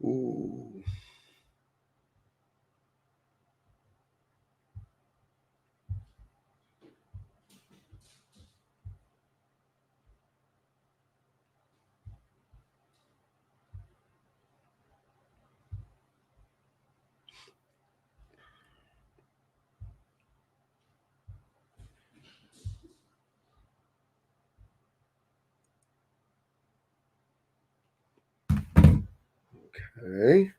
Ooh. Okay.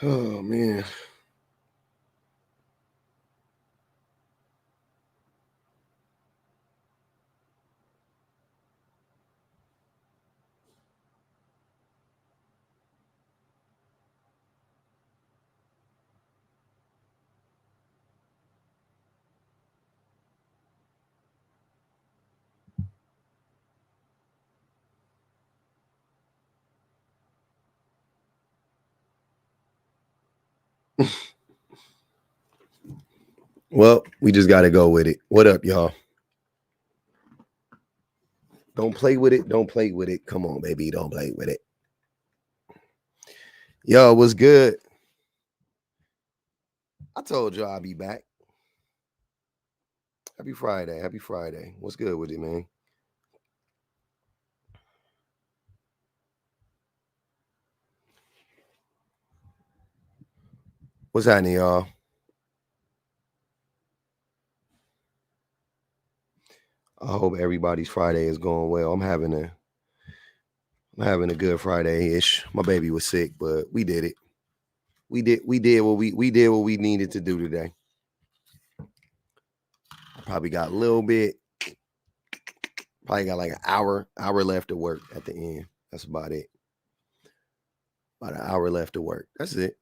Oh man. Well, we just got to go with it. What up, y'all? Don't play with it. Don't play with it. Come on, baby. Don't play with it. Yo, what's good? I told y'all I'll be back. Happy Friday. Happy Friday. What's good with it, man? What's happening, y'all? I hope everybody's Friday is going well. I'm having a good Friday-ish. My baby was sick, but we did it. We did what we needed to do today. I probably got a little bit. Probably got like an hour left of work at the end. That's about it. About an hour left of work. That's it.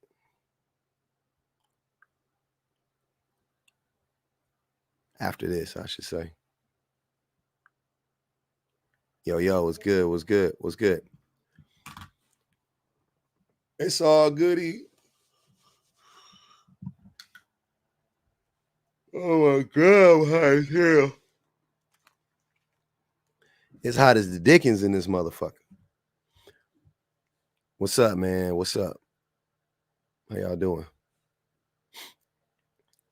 After this, I should say. Yo, what's good? What's good? What's good? It's all goody. Oh my god, I'm hot as hell. It's hot as the Dickens in this motherfucker. What's up, man? What's up? How y'all doing?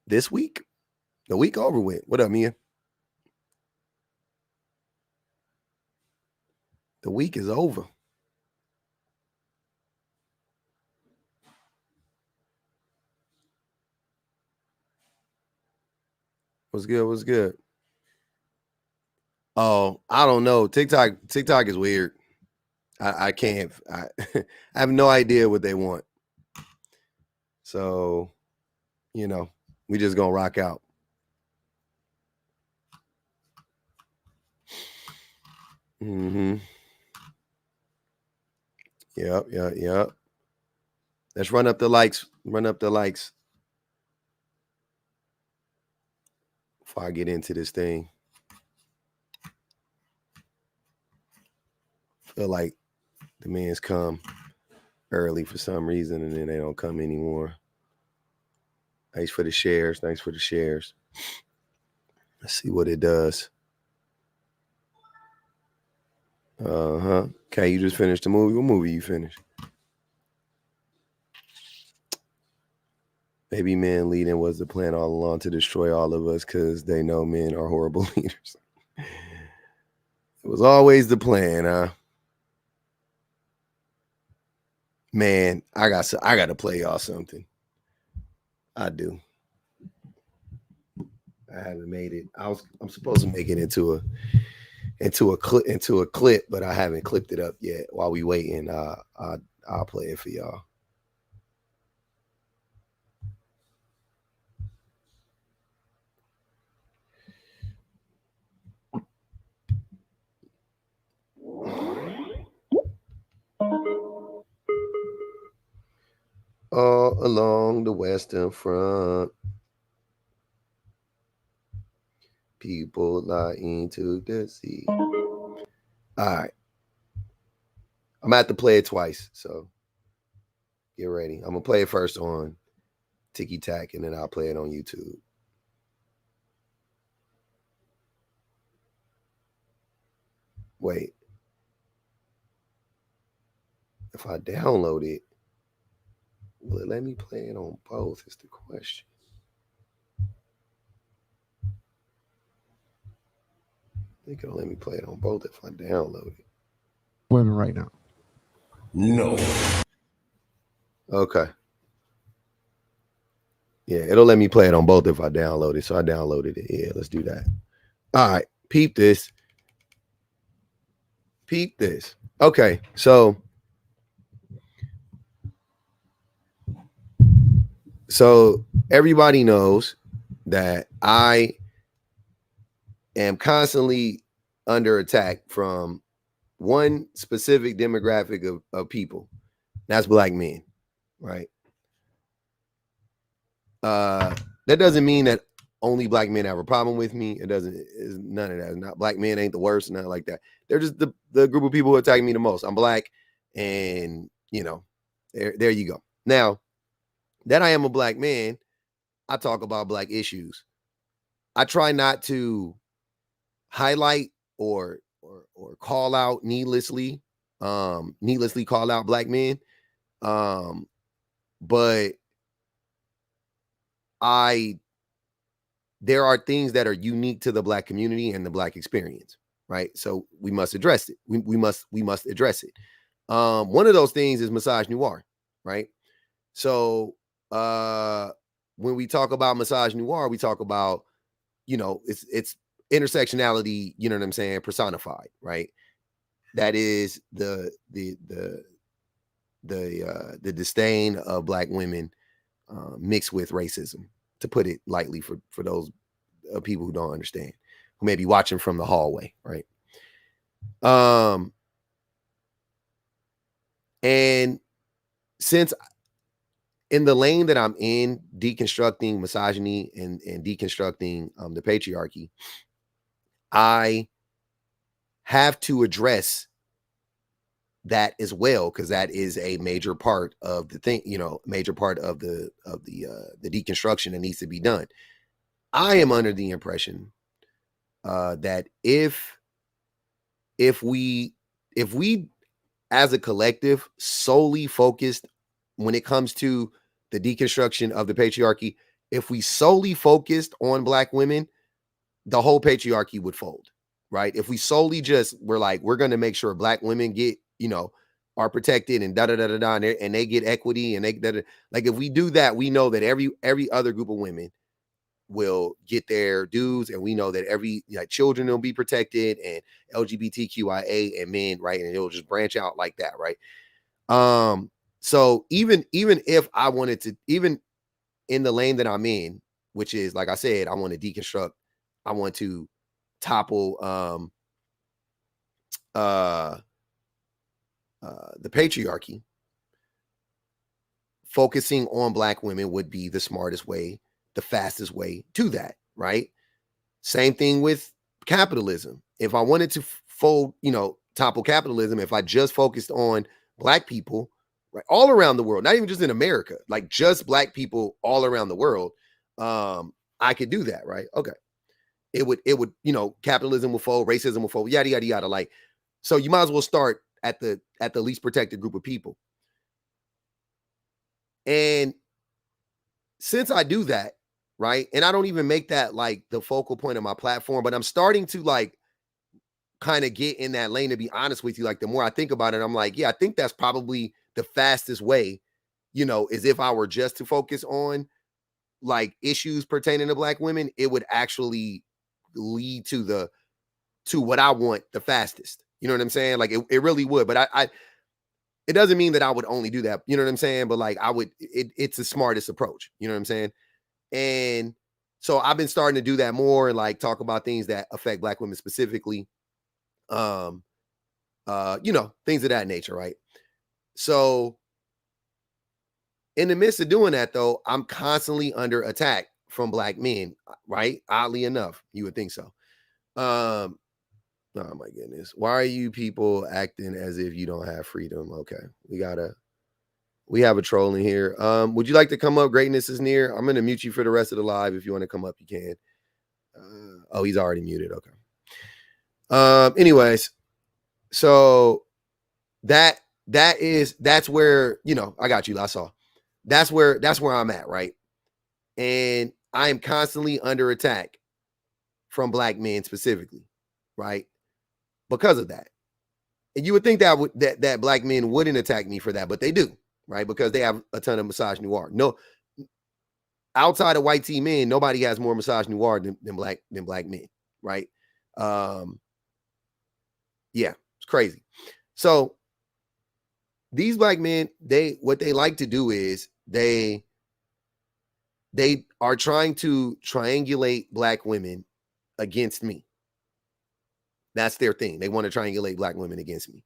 This week? The week over with. What up, Mia? The week is over. What's good? What's good? Oh, I don't know. TikTok is weird. I can't. I have no idea what they want. So, we just gonna rock out. Mm-hmm. Yep. Let's run up the likes. Run up the likes. Before I get into this thing. Feel like the man's come early for some reason and then they don't come anymore. Thanks for the shares. Let's see what it does. Uh-huh. Okay, you just finished the movie. What movie you finished? Maybe men leading was the plan all along to destroy all of us because they know men are horrible leaders. It was always the plan, huh? Man, I got to play y'all something. I do. I haven't made it. I'm supposed to make it into a clip, but I haven't clipped it up yet. While we waiting, I'll play it for y'all. All along the Western Front, people lying to the sea. All right. I'm gonna have to play it twice, so get ready. I'm gonna play it first on Tiki Tack, and then I'll play it on YouTube. Wait. If I download it, will it let me play it on both? Is the question. I think it'll let me play it on both if I download it. Women right now. No. Okay. Yeah, it'll let me play it on both if I download it. So I downloaded it. Yeah, let's do that. All right. Peep this. Peep this. Okay. So everybody knows that I am constantly under attack from one specific demographic of people. That's black men, right? That doesn't mean that only black men have a problem with me. It doesn't. It's none of that. It's not black men ain't the worst, nothing like that. They're just the group of people who attack me the most. I'm black, and there you go. Now that I am a black man, I talk about black issues. I try not to highlight or call out needlessly call out black men. But there are things that are unique to the black community and the black experience, right? So we must address it. We must address it. One of those things is misogynoir, right? So when we talk about misogynoir, we talk about, it's intersectionality, you know what I'm saying, personified, right? That is the disdain of black women mixed with racism, to put it lightly, for those people who don't understand, who may be watching from the hallway, right? And since in the lane that I'm in, deconstructing misogyny and deconstructing the patriarchy, I have to address that as well, because that is a major part of the thing, major part of the deconstruction that needs to be done. I am under the impression that if we as a collective solely focused when it comes to the deconstruction of the patriarchy, if we solely focused on black women, the whole patriarchy would fold, right? If we solely just were like, we're going to make sure black women get, are protected and da-da-da-da-da, and they get equity, and like, if we do that, we know that every other group of women will get their dues, and we know that every children will be protected, and LGBTQIA and men, right? And it'll just branch out like that, right? So even if I wanted to, even in the lane that I'm in, which is, like I said, I want to deconstruct, I want to topple the patriarchy, focusing on black women would be the smartest way, the fastest way to that, right? Same thing with capitalism. If I wanted to fold, topple capitalism, if I just focused on black people, right, all around the world, not even just in America, like just black people all around the world, I could do that, right? Okay. It would, capitalism will fold, racism will fold, yada, yada, yada. Like, so you might as well start at the least protected group of people. And since I do that, right, and I don't even make that like the focal point of my platform, but I'm starting to like kind of get in that lane, to be honest with you. Like, the more I think about it, I'm like, yeah, I think that's probably the fastest way, is if I were just to focus on like issues pertaining to black women, it would actually lead to what I want the fastest. You know what I'm saying? Like, it really would. But I it doesn't mean that I would only do that. You know what I'm saying? But like, it's the smartest approach. You know what I'm saying? And so I've been starting to do that more, and like talk about things that affect black women specifically. Things of that nature, right? So in the midst of doing that, though, I'm constantly under attack from black men, right? Oddly enough, you would think so. Oh my goodness. Why are you people acting as if you don't have freedom? Okay. We have a troll in here. Would you like to come up? Greatness is near. I'm gonna mute you for the rest of the live. If you want to come up, you can. Oh, he's already muted. Okay. Anyways, so that's where, I got you. I saw. That's where I'm at, right? And I am constantly under attack from black men specifically, right? Because of that. And you would think that black men wouldn't attack me for that, but they do, right? Because they have a ton of misogynoir. No, outside of white men, nobody has more misogynoir than black men, right? Yeah, it's crazy. So these black men, what they like to do is they are trying to triangulate black women against me. That's their thing. They want to triangulate black women against me,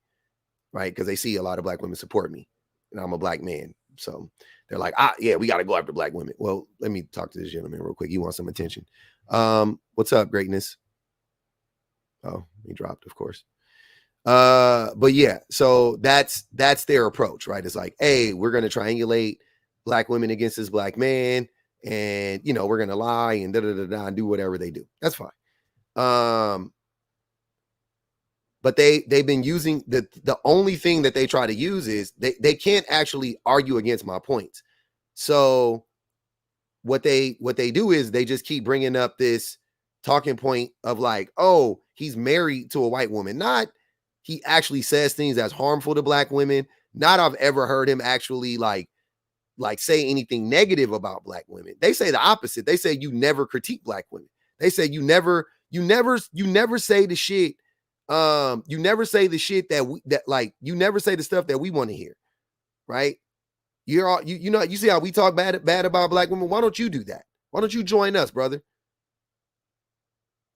right? Because they see a lot of black women support me, and I'm a black man. So they're like, yeah, we got to go after black women. Well, let me talk to this gentleman real quick. He wants some attention. What's up, greatness? Oh, he dropped, of course. But yeah, so that's their approach, right? It's like, hey, we're going to triangulate black women against this black man, and we're going to lie and and do whatever they do. That's fine. But they've been using the only thing that they try to use is they can't actually argue against my points. So what they do is they just keep bringing up this talking point of like, oh, he's married to a white woman. Not he actually says things that's harmful to black women. Not I've ever heard him actually like say anything negative about black women. They say the opposite. They say you never critique black women. They say you never say the shit. You never say the shit you never say the stuff that we want to hear, right? You see how we talk bad about black women. Why don't you do that? Why don't you join us, brother?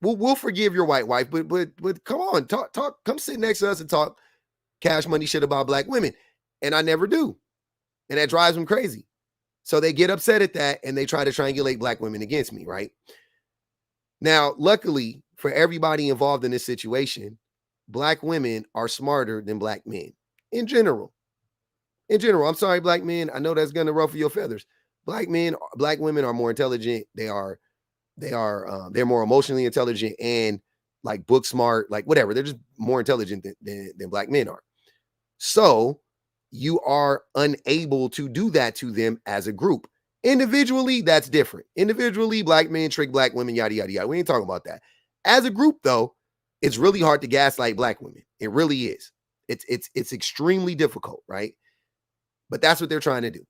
We'll forgive your white wife, but come on, talk, come sit next to us and talk cash money shit about black women. And I never do. And that drives them crazy. So they get upset at that and they try to triangulate black women against me, right? Now, luckily for everybody involved in this situation, black women are smarter than black men in general. I'm sorry, black men. I know that's going to ruffle your feathers. Black women are more intelligent. They're more emotionally intelligent and like book smart, like whatever. They're just more intelligent than black men are. So you are unable to do that to them as a group. Individually, that's different. Individually, black men trick black women, yada, yada, yada. We ain't talking about that. As a group, though, it's really hard to gaslight black women. It really is. It's extremely difficult, right? But that's what they're trying to do.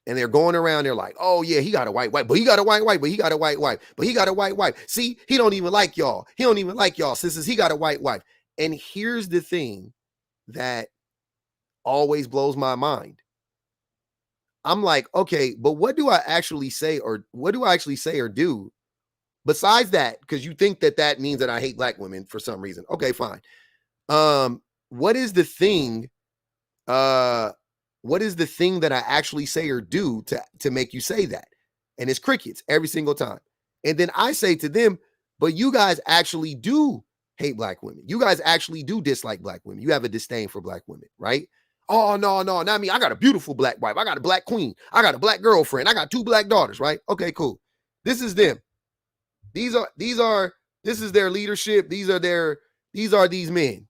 And they're going around, they're like, oh, yeah, he got a white wife, but he got a white wife, but he got a white wife, but he got a white wife. See, he don't even like y'all. He don't even like y'all, sisters. He got a white wife. And here's the thing that always blows my mind. I'm like, okay, but what do I actually say or do besides that? Because you think that means that I hate black women for some reason. Okay, fine. What is the thing? What is the thing that I actually say or do to make you say that? And it's crickets every single time. And then I say to them, but you guys actually do hate black women. You guys actually do dislike black women. You have a disdain for black women, right? Oh, no, not me. I got a beautiful black wife. I got a black queen. I got a black girlfriend. I got 2 black daughters, right? Okay, cool. This is them. This is their leadership. These are these men.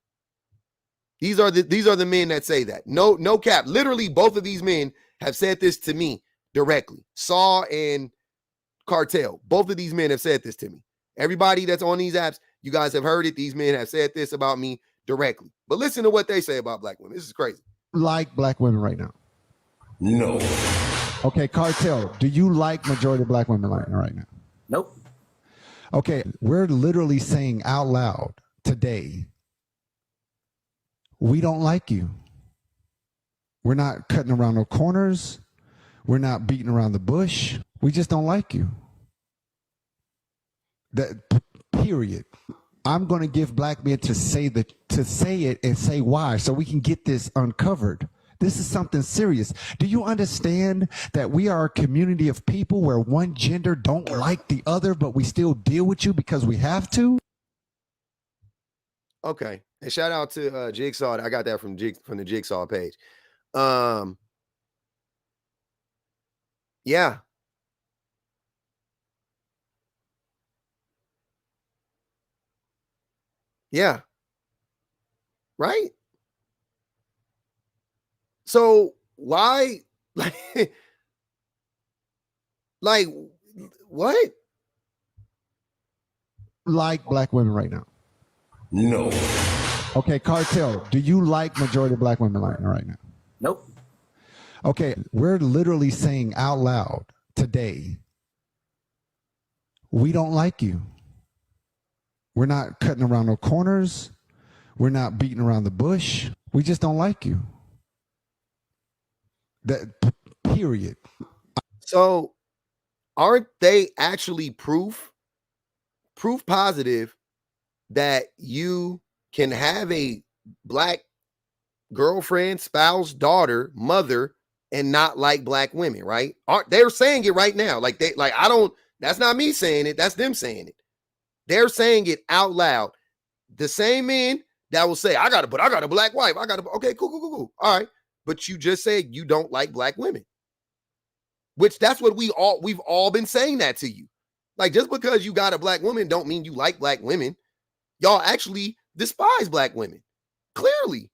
These are the men that say that. No cap. Literally, both of these men have said this to me directly. Saw and Cartel. Both of these men have said this to me. Everybody that's on these apps, you guys have heard it. These men have said this about me directly. But listen to what they say about black women. This is crazy. Like black women right now? No. Okay, Cartel, do you like majority of black women right now? Nope. Okay, we're literally saying out loud today, we don't like you. We're not cutting around no corners. We're not beating around the bush. We just don't like you. That period. I'm going to give black men to say it and say why, so we can get this uncovered. This is something serious. Do you understand that we are a community of people where one gender don't like the other, but we still deal with you because we have to? Okay. And shout out to Jigsaw. I got that from the Jigsaw page. Um, yeah. Yeah. Right? So why like what? Like black women right now? No. Okay, Cartel, do you like majority of black women right now? Nope. Okay, we're literally saying out loud today, we don't like you. We're not cutting around no corners. We're not beating around the bush. We just don't like you. That period. So aren't they actually proof positive that you can have a black girlfriend, spouse, daughter, mother, and not like black women, right? Aren't they're saying it right now? Like I don't. That's not me saying it. That's them saying it. They're saying it out loud. The same men that will say, I got a black wife. Okay, cool. All right. But you just said you don't like black women. Which that's what we've all been saying that to you. Like, just because you got a black woman don't mean you like black women. Y'all actually despise black women. Clearly.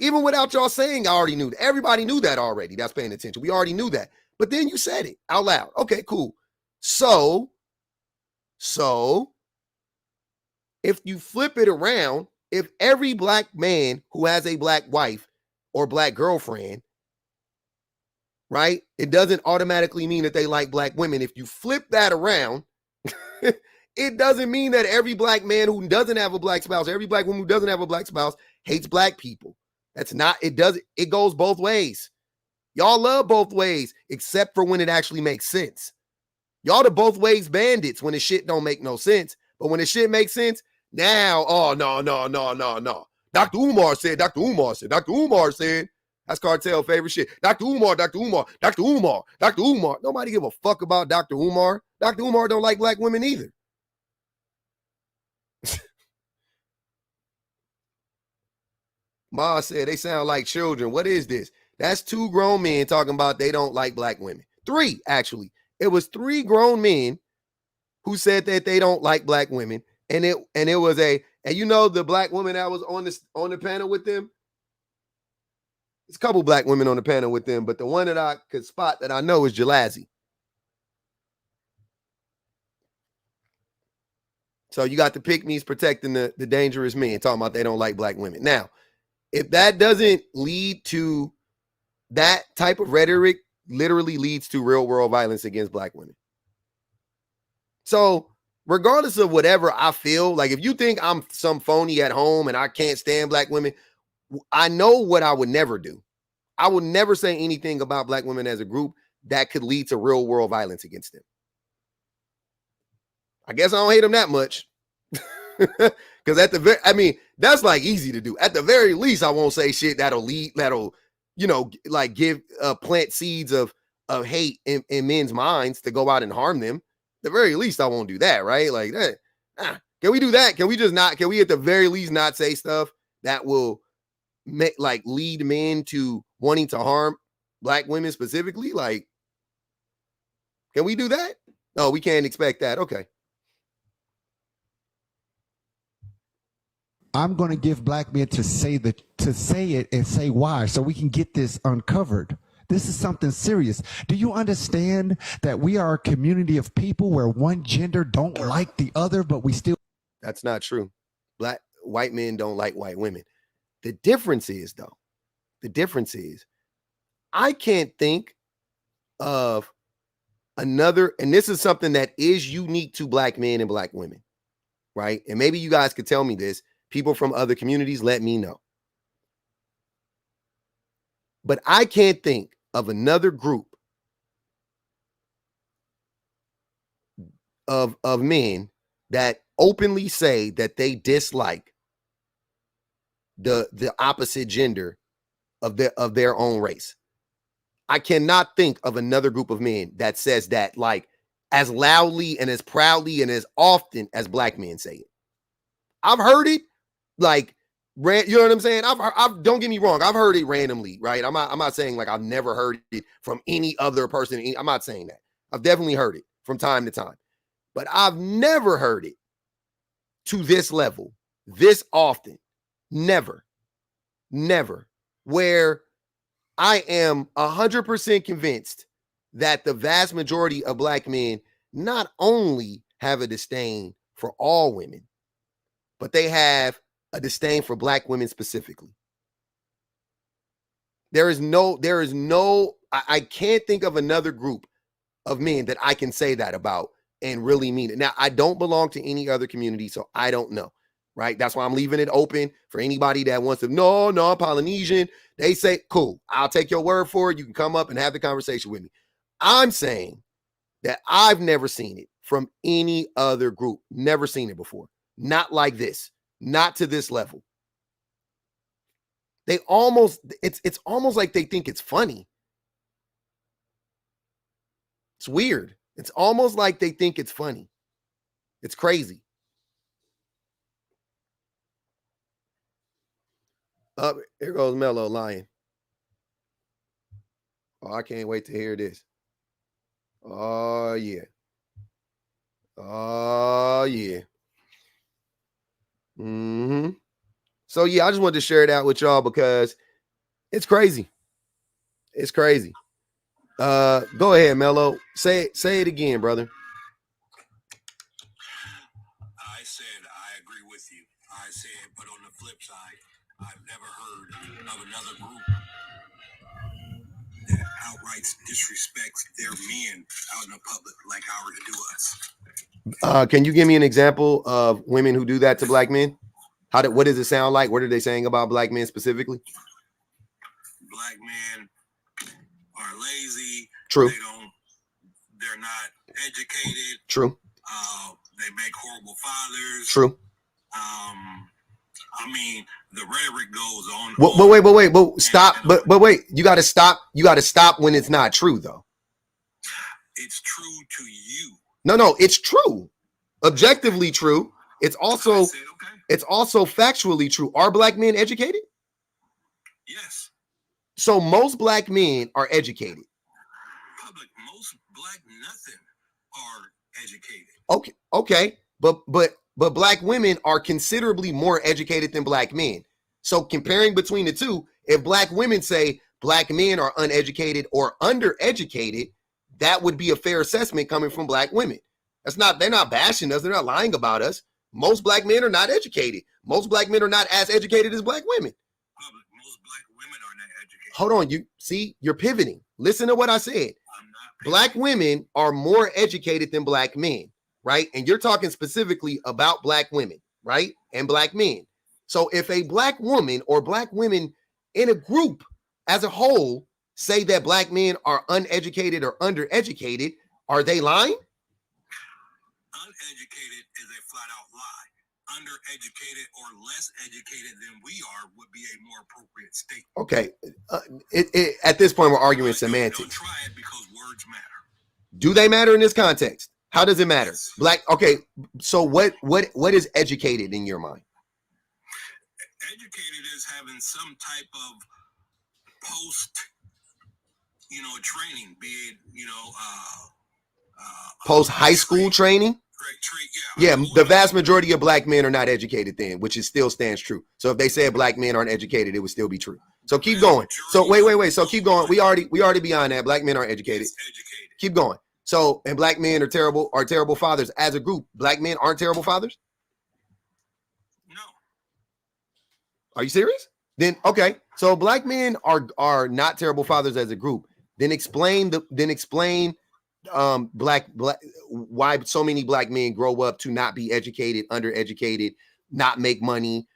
Even without y'all saying, I already knew that. Everybody knew that already. That's paying attention. We already knew that. But then you said it out loud. Okay, cool. So if you flip it around, if every black man who has a black wife or black girlfriend, right, it doesn't automatically mean that they like black women. If you flip that around, it doesn't mean that every black man who doesn't have a black spouse, every black woman who doesn't have a black spouse hates black people. That's not, it goes both ways. Y'all love both ways, except for when it actually makes sense. Y'all the both ways bandits when the shit don't make no sense. But when the shit makes sense, now, oh, no. Dr. Umar said. That's Cartel favorite shit. Dr. Umar. Nobody give a fuck about Dr. Umar. Dr. Umar don't like black women either. Ma said they sound like children. What is this? That's two grown men talking about they don't like black women. Three, actually. It was three grown men who said that they don't like black women. And it was and you know the black woman that was on the panel with them? There's a couple black women on the panel with them, but the one that I could spot that I know is Jalazzy. So you got the pick-me's protecting the dangerous men, talking about they don't like black women. Now, if that doesn't lead to that type of rhetoric, literally leads to real world violence against black women. So regardless of whatever I feel, like if you think I'm some phony at home and I can't stand black women, I know what I would never do. I would never say anything about black women as a group that could lead to real world violence against them. I guess I don't hate them that much. Because that's like easy to do. At the very least, I won't say shit that'll like give plant seeds of hate in men's minds to go out and harm them. At the very least, I won't do that, right? Like that. Can we do that? Can we at the very least not say stuff that will lead men to wanting to harm black women specifically? Like, can we do that? No, we can't expect that. Okay. I'm going to give black men to say it and say why, so we can get this uncovered. This is something serious. Do you understand that we are a community of people where one gender don't like the other, but we still... That's not true. White men don't like white women. The difference is, I can't think of another, and this is something that is unique to black men and black women, right? And maybe you guys could tell me this. People from other communities, let me know. But I can't think of another group of men that openly say that they dislike the opposite gender of their own race. I cannot think of another group of men that says that like as loudly and as proudly and as often as black men say it. I've heard it, Like, you know what I'm saying? I've don't get me wrong, I've heard it randomly, right? I'm not saying like I've never heard it from any other person. I'm not saying that. I've definitely heard it from time to time, but I've never heard it to this level, this often. Never, where I am 100% convinced that the vast majority of black men not only have a disdain for all women, but they have a disdain for black women specifically. I can't think of another group of men that I can say that about and really mean it. Now, I don't belong to any other community, so I don't know, right? That's why I'm leaving it open for anybody that wants to, no, I'm Polynesian. They say, cool, I'll take your word for it. You can come up and have the conversation with me. I'm saying that I've never seen it from any other group. Never seen it before. Not like this. Not to this level. It's almost like they think it's funny. It's weird. It's almost like they think it's funny. It's crazy. Here goes Mello lying. Oh, I can't wait to hear this. Oh, yeah. Oh, yeah. Mm-hmm. So, yeah, I just wanted to share that with y'all because it's crazy. It's crazy. Go ahead, Mello. Say it again, brother. I said I agree with you. I said, but on the flip side, I've never heard of another group that outright disrespects their men out in the public like ours do us. Can you give me an example of women who do that to black men? What does it sound like? What are they saying about black men specifically? Black men are lazy. True. They're not educated. True. They make horrible fathers. True. I mean, the rhetoric goes on. But stop. But wait, you got to stop. You got to stop when it's not true, though. It's true to you. No, it's true. Objectively true. It's also factually true. Are black men educated? Yes. So most black men are educated. Most black nothing are educated. Okay. But black women are considerably more educated than black men. So comparing between the two, if black women say black men are uneducated or undereducated, that would be a fair assessment coming from black women. They're not bashing us. They're not lying about us. Most black men are not educated. Most black men are not as educated as black women. Most black women are not educated. Hold on. You're pivoting. Listen to what I said. Black women are more educated than black men, right? And you're talking specifically about black women, right? And black men. So if a black woman or black women in a group as a whole say that black men are uneducated or undereducated, are they lying? Uneducated is a flat out lie. Undereducated or less educated than we are would be a more appropriate statement. Okay. At this point, we're arguing semantics. Don't try it because words matter. Do they matter in this context? How does it matter? Yes. Okay. So what is educated in your mind? Educated is having some type of post, training, be it, post high school training. Yeah, the vast majority of black men are not educated then, which still stands true. So if they said black men aren't educated, it would still be true. So keep going. So wait. So keep going. We already beyond that. Black men aren't educated. Keep going. So, and black men are terrible fathers as a group. Black men aren't terrible fathers? No. Are you serious? Then okay. So black men are not terrible fathers as a group. Then explain black why so many black men grow up to not be educated, undereducated, not make money,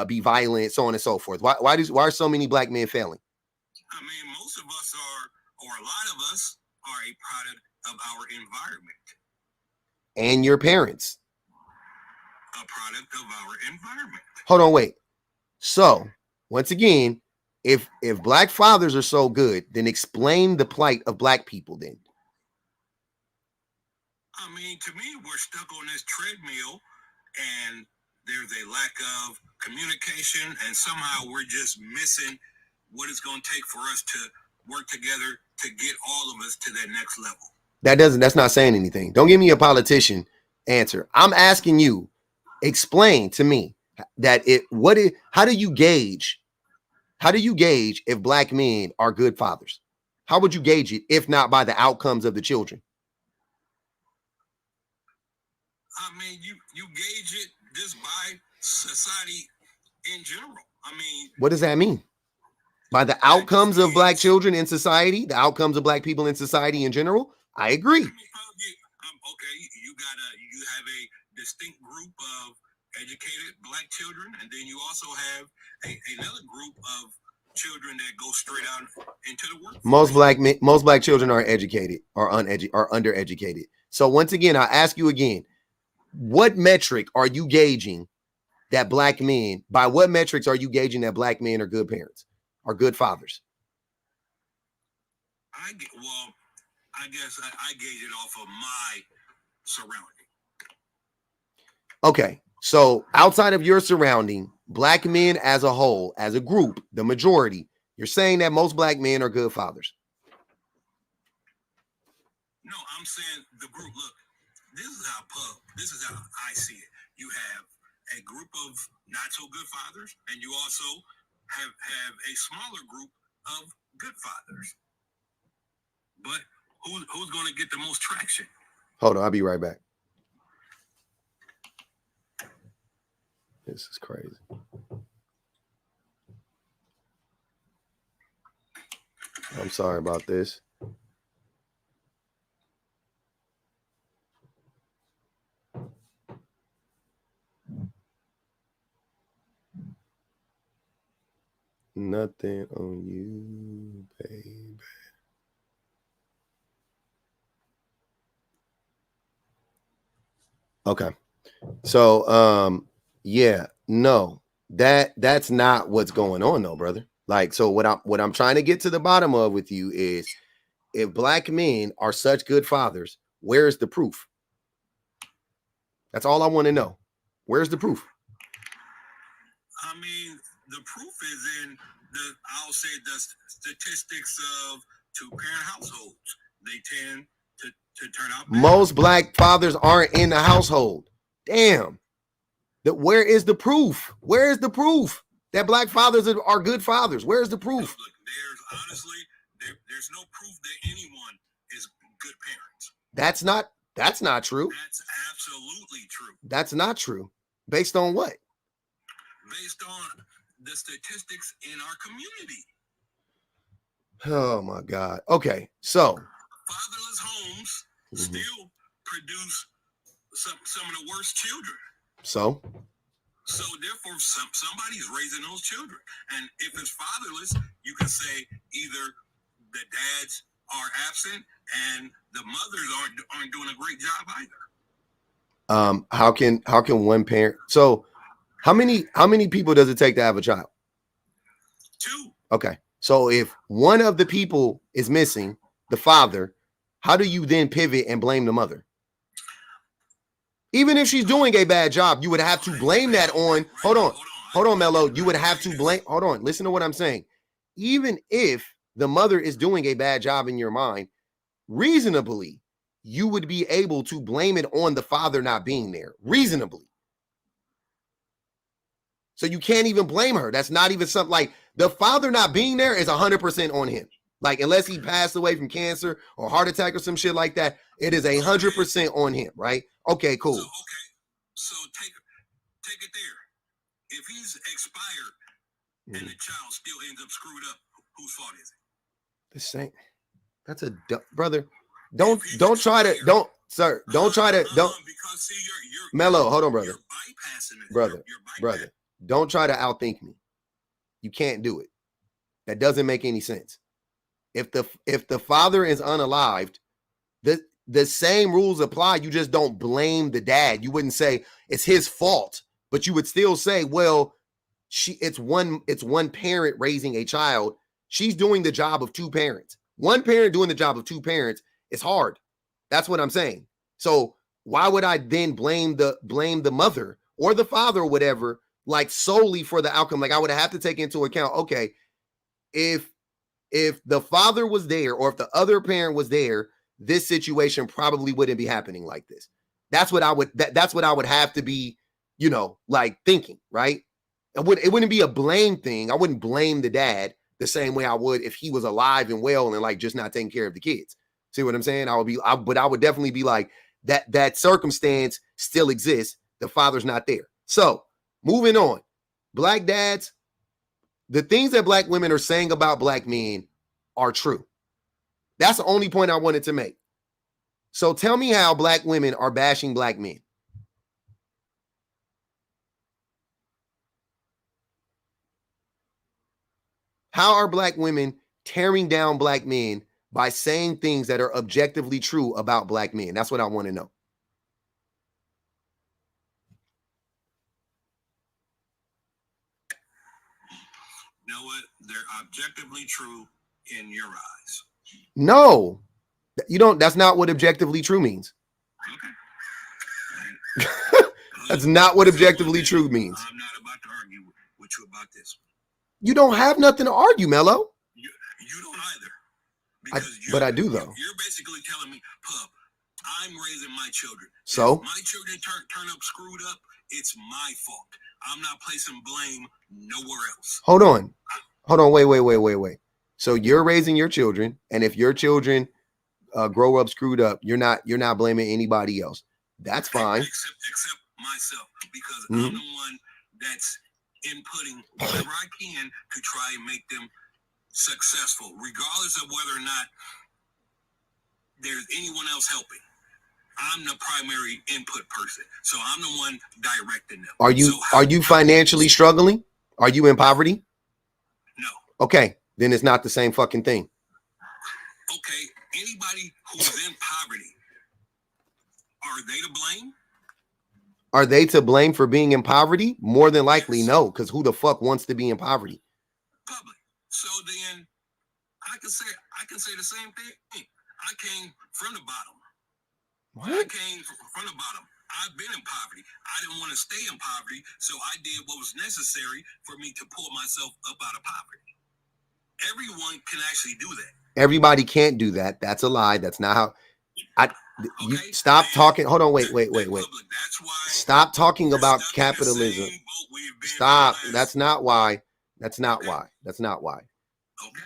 be violent, so on and so forth. Why are so many black men failing? I mean, most of us are, or a lot of us are a product of our environment. And your parents. A product of our environment. Hold on, wait. So once again, if black fathers are so good, then explain the plight of black people then. I mean, to me, we're stuck on this treadmill and there's a lack of communication, and somehow we're just missing what it's going to take for us to work together to get all of us to that next level. That's not saying anything. Don't give me a politician answer. I'm asking you, explain to me that how do you gauge if black men are good fathers? How would you gauge it if not by the outcomes of the children? I mean, you gauge it just by society in general. I mean, what does that mean? By the outcomes of black children in society, the outcomes of black people in society in general? I agree. Okay, you have a distinct group of educated black children, and then you also have another group of children that go straight out into the workforce. Most black children are educated or undereducated. So once again, I ask you again, what metric are you gauging that black men? By what metrics are you gauging that black men are good parents, are good fathers? I guess I gauge it off of my surrounding. Okay, so outside of your surrounding, black men as a whole, as a group, the majority, you're saying that most black men are good fathers. No, I'm saying the group. Look, this is how I see it. You have a group of not so good fathers, and you also have a smaller group of good fathers. But who's going to get the most traction? Hold on, I'll be right back. This is crazy. I'm sorry about this. Nothing on you, baby. Okay. So yeah, no. That's not what's going on though, brother. Like, so what I'm trying to get to the bottom of with you is, if black men are such good fathers, where's the proof? That's all I want to know. Where's the proof? I mean, the proof is in I'll say the statistics of two-parent households. They tend to turn out better. Most black fathers aren't in the household. Damn. Where is the proof? Where is the proof that black fathers are good fathers? Where's the proof? Look, there's no proof that anyone is good parents. That's not true. That's absolutely true. That's not true. Based on what? Based on the statistics in our community. Oh my God. Okay, so fatherless homes still produce some of the worst children. So therefore, somebody's raising those children, and if it's fatherless, you can say either the dads are absent and the mothers aren't doing a great job either. How can one parent? So how many people does it take to have a child? 2. Okay. So if one of the people is missing, the father, how do you then pivot and blame the mother? Even if she's doing a bad job, you would have to blame that on. Hold on, Mello. You would have to blame. Hold on. Listen to what I'm saying. Even if the mother is doing a bad job in your mind, reasonably, you would be able to blame it on the father not being there. Reasonably. So you can't even blame her. That's not even something like the father not being there is 100% on him. Like, unless he passed away from cancer or heart attack or some shit like that, it is 100% on him, right? Okay, cool. So take it there. If he's expired and the child still ends up screwed up, whose fault is it? The same. That's a brother. Don't try to because see, you're Mello. Hold on, brother. Brother. Don't try to outthink me. You can't do it. That doesn't make any sense. If the father is unalived, the same rules apply. You just don't blame the dad. You wouldn't say it's his fault, but you would still say, well, it's one parent raising a child. She's doing the job of two parents. One parent doing the job of two parents is hard. That's what I'm saying. So why would I then blame the mother or the father or whatever, like solely for the outcome. Like I would have to take into account, okay, if the father was there or if the other parent was there, this situation probably wouldn't be happening like this. That's what I would that's what I would have to be, like thinking, right? It wouldn't be a blame thing. I wouldn't blame the dad the same way I would if he was alive and well and like just not taking care of the kids. See what I'm saying? But I would definitely be like that circumstance still exists. The father's not there. So moving on, black dads, the things that black women are saying about black men are true. That's the only point I wanted to make. So tell me how black women are bashing black men. How are black women tearing down black men by saying things that are objectively true about black men? That's what I want to know. You know what? They're objectively true in your eyes. No, that's not what objectively true means. Okay. That's not what objectively true means. I'm not about to argue with you about this. You don't have nothing to argue, Mello. You don't either. But I do, though. You're basically telling me, Pup, I'm raising my children. So? If my children turn up screwed up, it's my fault. I'm not placing blame nowhere else. Hold on. Wait. So you're raising your children, and if your children grow up screwed up, you're not blaming anybody else. That's fine. Except myself, because I'm the one that's inputting whatever I can to try and make them successful, regardless of whether or not there's anyone else helping. I'm the primary input person, so I'm the one directing them. Are you financially struggling? Are you in poverty? No. Okay, then it's not the same fucking thing. Okay, anybody who's in poverty, are they to blame? Are they to blame for being in poverty? More than likely, no, because who the fuck wants to be in poverty? Public. So then I can say the same thing. I came from the bottom. What? I came from the bottom. I've been in poverty. I didn't want to stay in poverty, so I did what was necessary for me to pull myself up out of poverty. Everyone can actually do that. Everybody can't do that. That's a lie. That's not how. You stop talking. Hold on. Wait. That's why. Stop talking about capitalism. Stop. That's not why. Okay.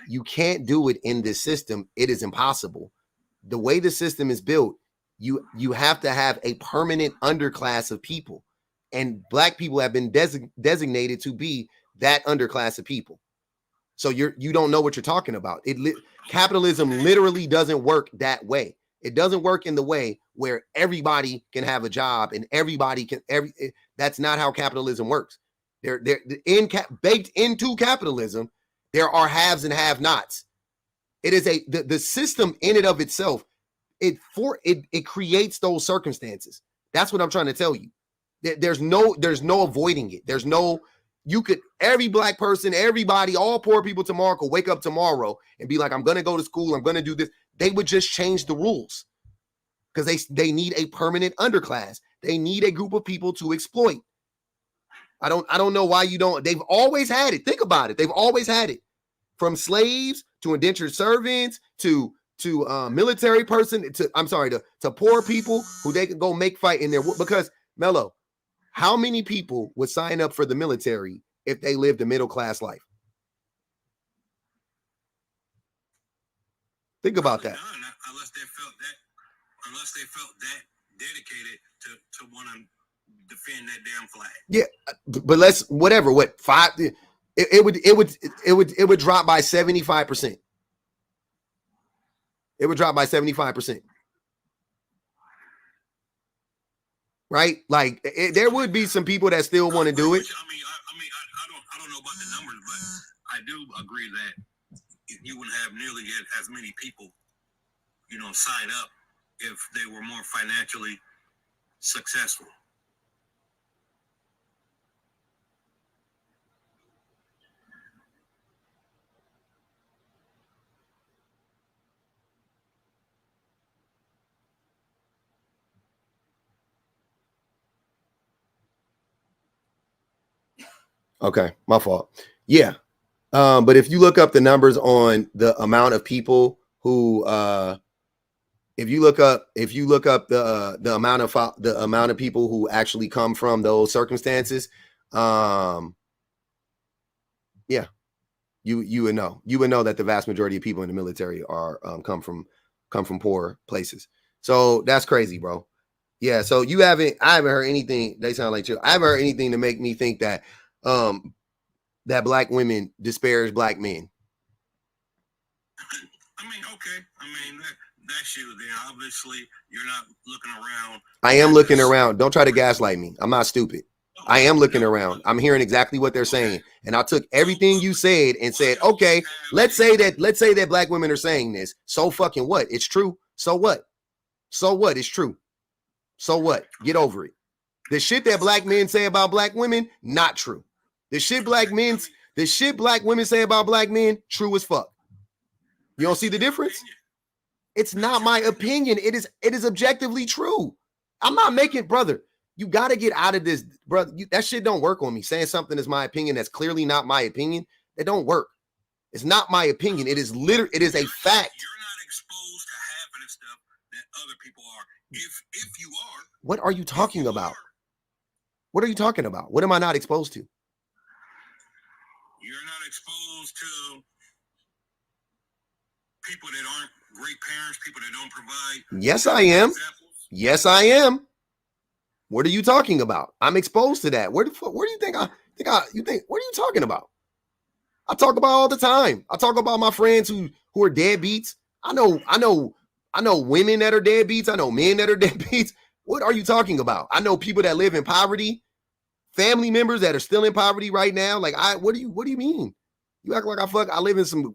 You can't do it in this system. It is impossible. The way the system is built, you have to have a permanent underclass of people, and black people have been designated to be that underclass of people. So you don't know what you're talking about. Capitalism literally doesn't work that way. It doesn't work in the way where everybody can have a job and everybody can that's not how capitalism works. Baked into capitalism, there are haves and have-nots. It is the system in and of itself. It creates those circumstances. That's what I'm trying to tell you. There's no avoiding it. There's no, every black person, everybody, all poor people tomorrow could wake up tomorrow and be like, I'm going to go to school. I'm going to do this. They would just change the rules because they need a permanent underclass. They need a group of people to exploit. I don't know why you don't. They've always had it. Think about it. They've always had it, from slaves to indentured servants to military person to poor people who they can go make fight in there. Because Mello, how many people would sign up for the military if they lived a middle class life? Think about that. Unless they felt that dedicated to want to defend that damn flag. Yeah, but it would drop by 75%. It would drop by 75%. Right? Like there would be some people that still want to do it. I don't know about the numbers, but I do agree that you wouldn't have nearly as many people, sign up if they were more financially successful. Okay, my fault. Yeah. But if you look up the numbers on the amount of people who if you look up the amount of people who actually come from those circumstances, yeah, you would know that the vast majority of people in the military are come from poor places. So that's crazy, bro. Yeah, so I haven't heard anything. They sound like you. I haven't heard anything to make me think that that black women disparage black men. I mean, okay. I mean, that's you. Then obviously you're not looking around. I am looking around. Don't try to gaslight me. I'm not stupid. I am looking around. I'm hearing exactly what they're saying. And I took everything you said and said, okay, let's say that black women are saying this. So fucking what? It's true. So what? So what? It's true. So what? Get over it. The shit that black men say about black women, not true. The shit black women say about black men, true as fuck. You don't see the difference? It's not my opinion. It is objectively true. I'm not making, brother. You got to get out of this, brother. That shit don't work on me. Saying something is my opinion that's clearly not my opinion. It don't work. It's not my opinion. It is a fact. You're not exposed to half of the stuff that other people are. If you are. What are you talking about? What are you talking about? What am I not exposed to? You're not exposed to people that aren't great parents, people that don't provide. Yes, I am. Yes, I am. What are you talking about? I'm exposed to that. Where do you think what are you talking about? I talk about all the time. I talk about my friends who are deadbeats. I know women that are deadbeats. I know men that are deadbeats. What are you talking about? I know people that live in poverty, family members that are still in poverty right now. Like, what do you mean? You act like I live in some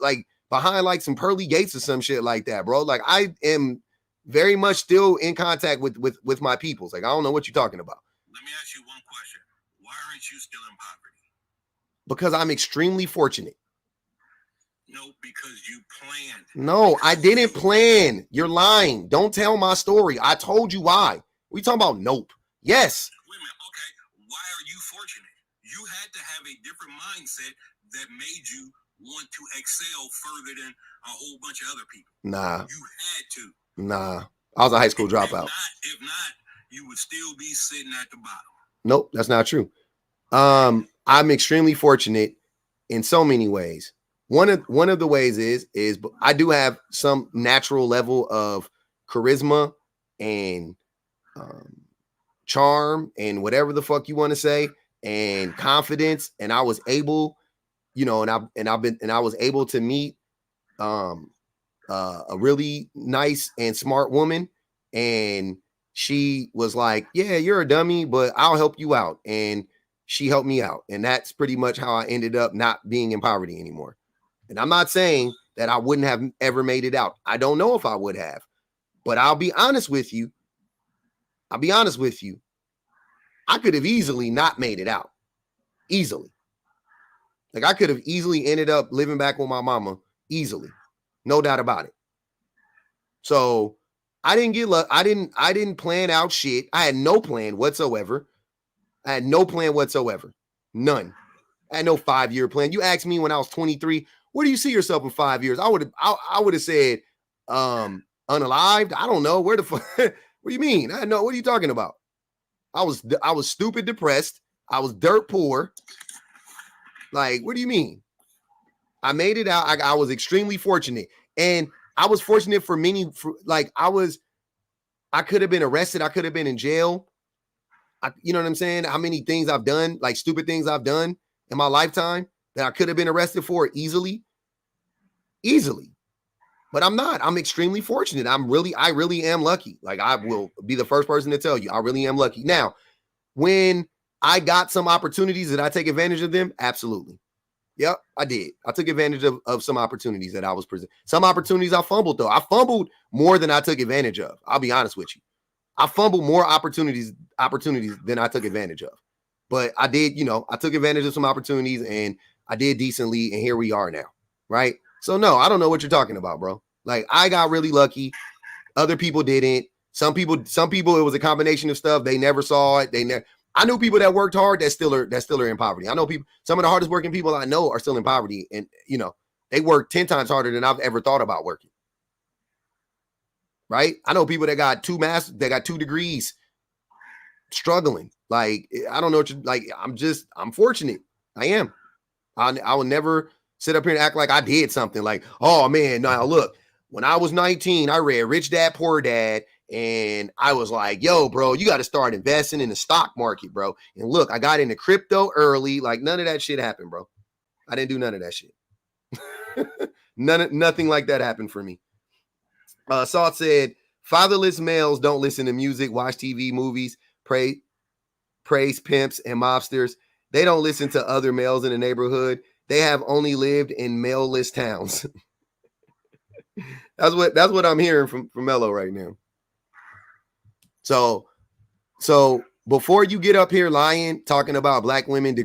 like behind like some pearly gates or some shit like that, bro. Like, I am very much still in contact with my peoples. Like, I don't know what you're talking about. Let me ask you one question. Why aren't you still in poverty? Because I'm extremely fortunate. No, because you planned. No, I didn't plan. You're lying. Don't tell my story. I told you why. We talking about nope. Yes. Wait a minute. Okay. Why are you fortunate? You had to have a different mindset that made you want to excel further than a whole bunch of other people. Nah. You had to. Nah. I was a high school dropout. If not, you would still be sitting at the bottom. Nope, that's not true. I'm extremely fortunate in so many ways. One of the ways is I do have some natural level of charisma and charm and whatever the fuck you want to say, and confidence. And I was able, and I was able to meet a really nice and smart woman, and she was like, yeah, you're a dummy, but I'll help you out. And she helped me out. And that's pretty much how I ended up not being in poverty anymore. And I'm not saying that I wouldn't have ever made it out. I don't know if I would have, but I'll be honest with you. I could have easily not made it out. Easily. Like, I could have easily ended up living back with my mama. Easily. No doubt about it. So I didn't get luck. I didn't plan out shit. I had no plan whatsoever. None. I had no 5-year plan. You asked me when I was 23, where do you see yourself in 5 years? I would have said unalived. I don't know. Where the fuck? What do you mean? I know. What are you talking about? I was stupid depressed. I was dirt poor. Like, what do you mean? I made it out. I was extremely fortunate. And I was fortunate for many, I could have been arrested. I could have been in jail. You know what I'm saying? How many things I've done, like stupid things I've done in my lifetime that I could have been arrested for easily. But I'm not. I'm extremely fortunate. I really am lucky. Like, I will be the first person to tell you, I really am lucky. Now, when I got some opportunities, did I take advantage of them? Absolutely. Yep, I did. I took advantage of some opportunities that I was presented. Some opportunities I fumbled, though. I fumbled more than I took advantage of. I'll be honest with you. I fumbled more opportunities than I took advantage of. But I did, I took advantage of some opportunities, and I did decently, and here we are now, right? So, no, I don't know what you're talking about, bro. Like, I got really lucky. Other people didn't. Some people, it was a combination of stuff. They never saw it. I knew people that worked hard that still are in poverty. I know people, some of the hardest working people I know are still in poverty, and they work 10 times harder than I've ever thought about working. Right? I know people that got 2 masters, that got 2 degrees, struggling. Like, I don't know what I'm fortunate. I am. I will never sit up here and act like I did something like, oh man, now look, when I was 19, I read Rich Dad, Poor Dad, and I was like, yo, bro, you got to start investing in the stock market, bro. And look, I got into crypto early. Like, none of that shit happened, bro. I didn't do none of that shit. Nothing like that happened for me. Salt said, fatherless males don't listen to music, watch TV, movies, praise pimps and mobsters. They don't listen to other males in the neighborhood. They have only lived in male-less towns. That's what I'm hearing from Mello right now. So before you get up here lying, talking about black women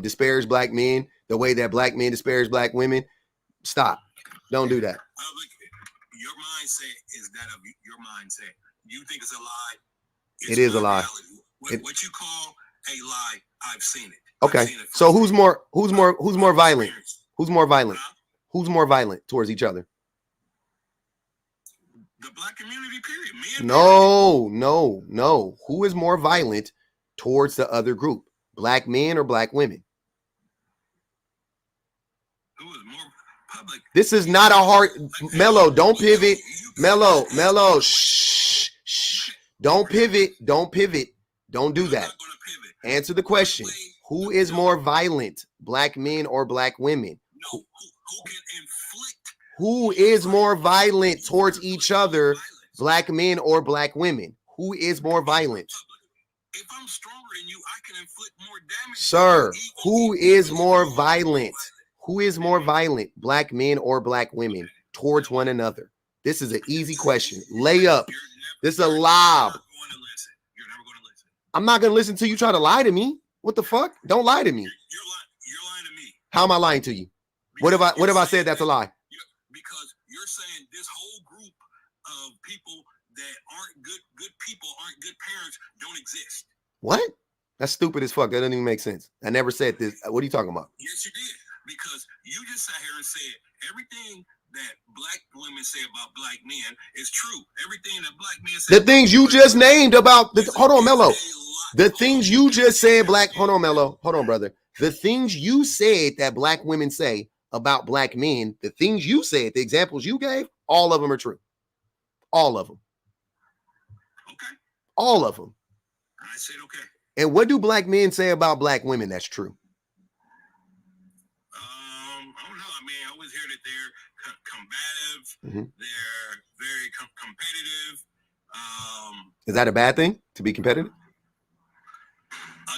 disparage black men the way that black men disparage black women, stop. Don't do that. Your mindset is that of your mindset. You think it's a lie. It is a lie. What you call a lie, I've seen it. Okay. So who's more violent? Who's more violent? Who's more violent towards each other? The black community, period. No. Who is more violent towards the other group? Black men or black women? Who is more public? This is not a hard... Mello, don't pivot. Mello, shh. Don't pivot. Don't do that. Answer the question. Who is more violent? Black men or black women? No, who can inflict? Who is more violent towards each other? Black men or black women? Who is more violent? If I'm stronger than you, I can inflict more damage. Sir, who is more violent? Who is more violent? Black men or black women towards one another? This is an easy question. Lay up. This is a lob. You're never going to listen. I'm not going to listen till you try to lie to me. What the fuck? Don't lie to me. You're lying to me. How am I lying to you? What have I said that's a lie? Because you're saying this whole group of people that aren't good people, aren't good parents, don't exist. What? That's stupid as fuck. That doesn't even make sense. I never said this. What are you talking about? Yes, you did. Because you just sat here and said everything that black women say about black men is true. Everything that black men say. The things you just named about hold on, Mello. The things you just said, hold on, Mello. Hold on, brother. The things you said that black women say about black men, the things you said, the examples you gave, all of them are true. All of them. Okay. All of them. I said okay. And what do black men say about black women that's true? I don't know. I mean, I always hear that they're combative. Mm-hmm. They're very competitive. Is that a bad thing to be competitive?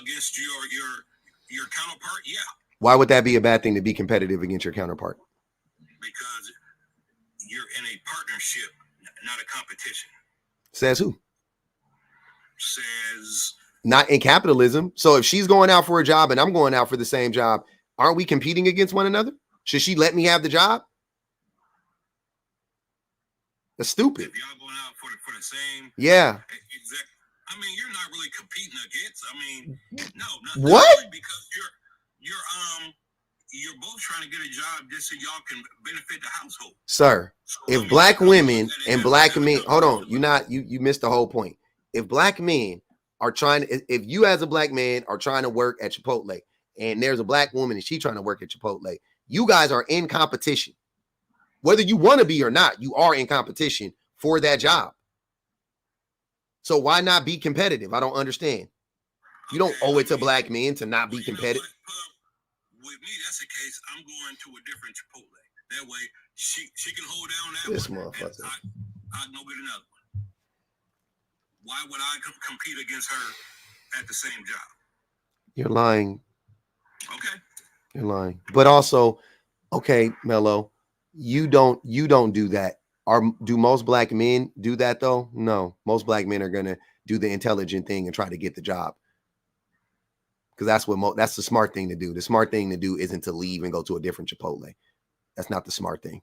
Against your counterpart, yeah. Why would that be a bad thing to be competitive against your counterpart? Because you're in a partnership, not a competition. Says who? Says not in capitalism. So if she's going out for a job and I'm going out for the same job, aren't we competing against one another? Should she let me have the job? That's stupid. If y'all going out for the same, yeah. Exactly. I mean, you're not really competing against. I mean, no, not what? Really, because you're both trying to get a job just so y'all can benefit the household. Sir, so, if black women and black men, hold on, you missed the whole point. If black men are trying to, if you as a black man are trying to work at Chipotle and there's a black woman and she's trying to work at Chipotle, you guys are in competition. Whether you want to be or not, you are in competition for that job. So why not be competitive? I don't understand. You don't owe it to black men to not be competitive. With me, that's the case. I'm going to a different Chipotle. That way, she can hold down that this one. Motherfucker. I can go get another one. Why would I compete against her at the same job? You're lying. Okay. You're lying. But also, okay, Mello, you don't do that. Do most black men do that though? No. Most black men are gonna do the intelligent thing and try to get the job. Because that's the smart thing to do. The smart thing to do isn't to leave and go to a different Chipotle. That's not the smart thing.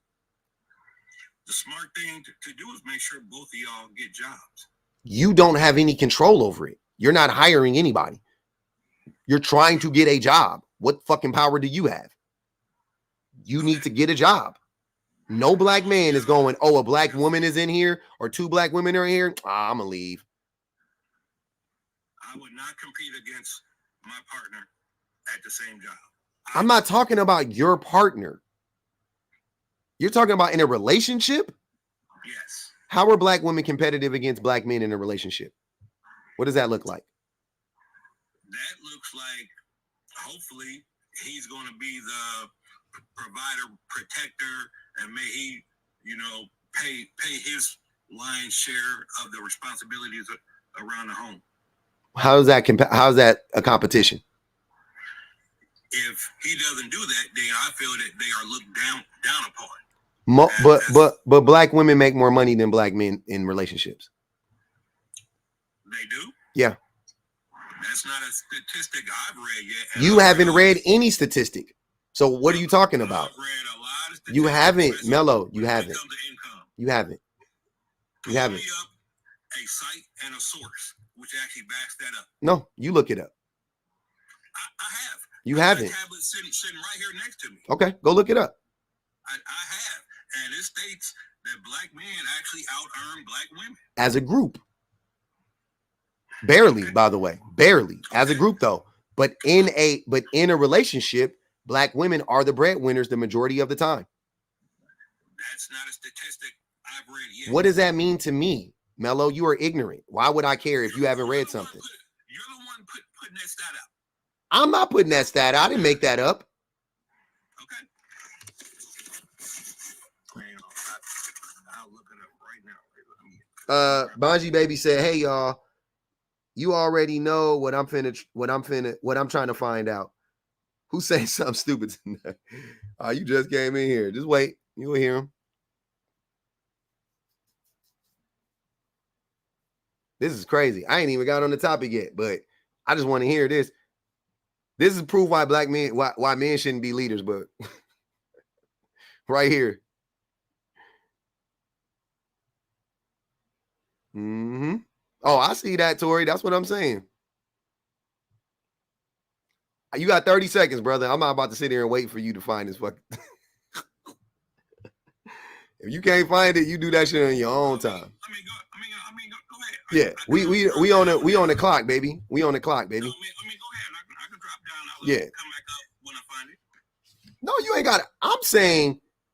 The smart thing to do is make sure both of y'all get jobs. You don't have any control over it. You're not hiring anybody. You're trying to get a job. What fucking power do you have? You need to get a job. No black man is going, oh, a black woman is in here or 2 black women are in here. I'm going to leave. I would not compete against my partner at the same job. I'm not talking about your partner. You're talking about in a relationship? Yes. How are black women competitive against black men in a relationship? What does that look like? That looks like, hopefully, he's going to be the provider, protector, and may he, pay his lion's share of the responsibilities around the home. How's that a competition? If he doesn't do that, then I feel that they are looked down upon. But black women make more money than black men in relationships. They do? Yeah. That's not a statistic I've read yet. You haven't read any statistic. So what are you talking about? I've read a lot of statistics. You haven't, Mello. You haven't. You haven't. You haven't. Me up a site and a source, which actually backs that up. No, you look it up. I have. You haven't. A tablet sitting right here next to me. Okay, go look it up. I have. And it states that black men actually out-earn black women. As a group. Barely, okay. By the way. Barely. Okay. As a group, though. But in a relationship, black women are the breadwinners the majority of the time. That's not a statistic I've read yet. What does that mean to me? Mello, you are ignorant. Why would I care if you haven't read something? You're the one putting that stat up. I'm not putting that stat out. I didn't make that up. Okay. I'll look it up right now. Bonji Baby said, "Hey y'all, you already know what I'm trying to find out. Who saying something stupid tonight? You just came in here. Just wait. You will hear him. This is crazy. I ain't even got on the topic yet, but I just want to hear this. This is proof why black men, why men shouldn't be leaders, but right here. Oh, I see that, Tori. That's what I'm saying. You got 30 seconds, brother. I'm not about to sit here and wait for you to find this fucking. If you can't find it, you do that shit on your own time. Go ahead. Yeah, we on the clock, baby. We on the clock, baby. Go ahead. I can drop down. I'll yeah. Come back up when I find it. No, you ain't got it.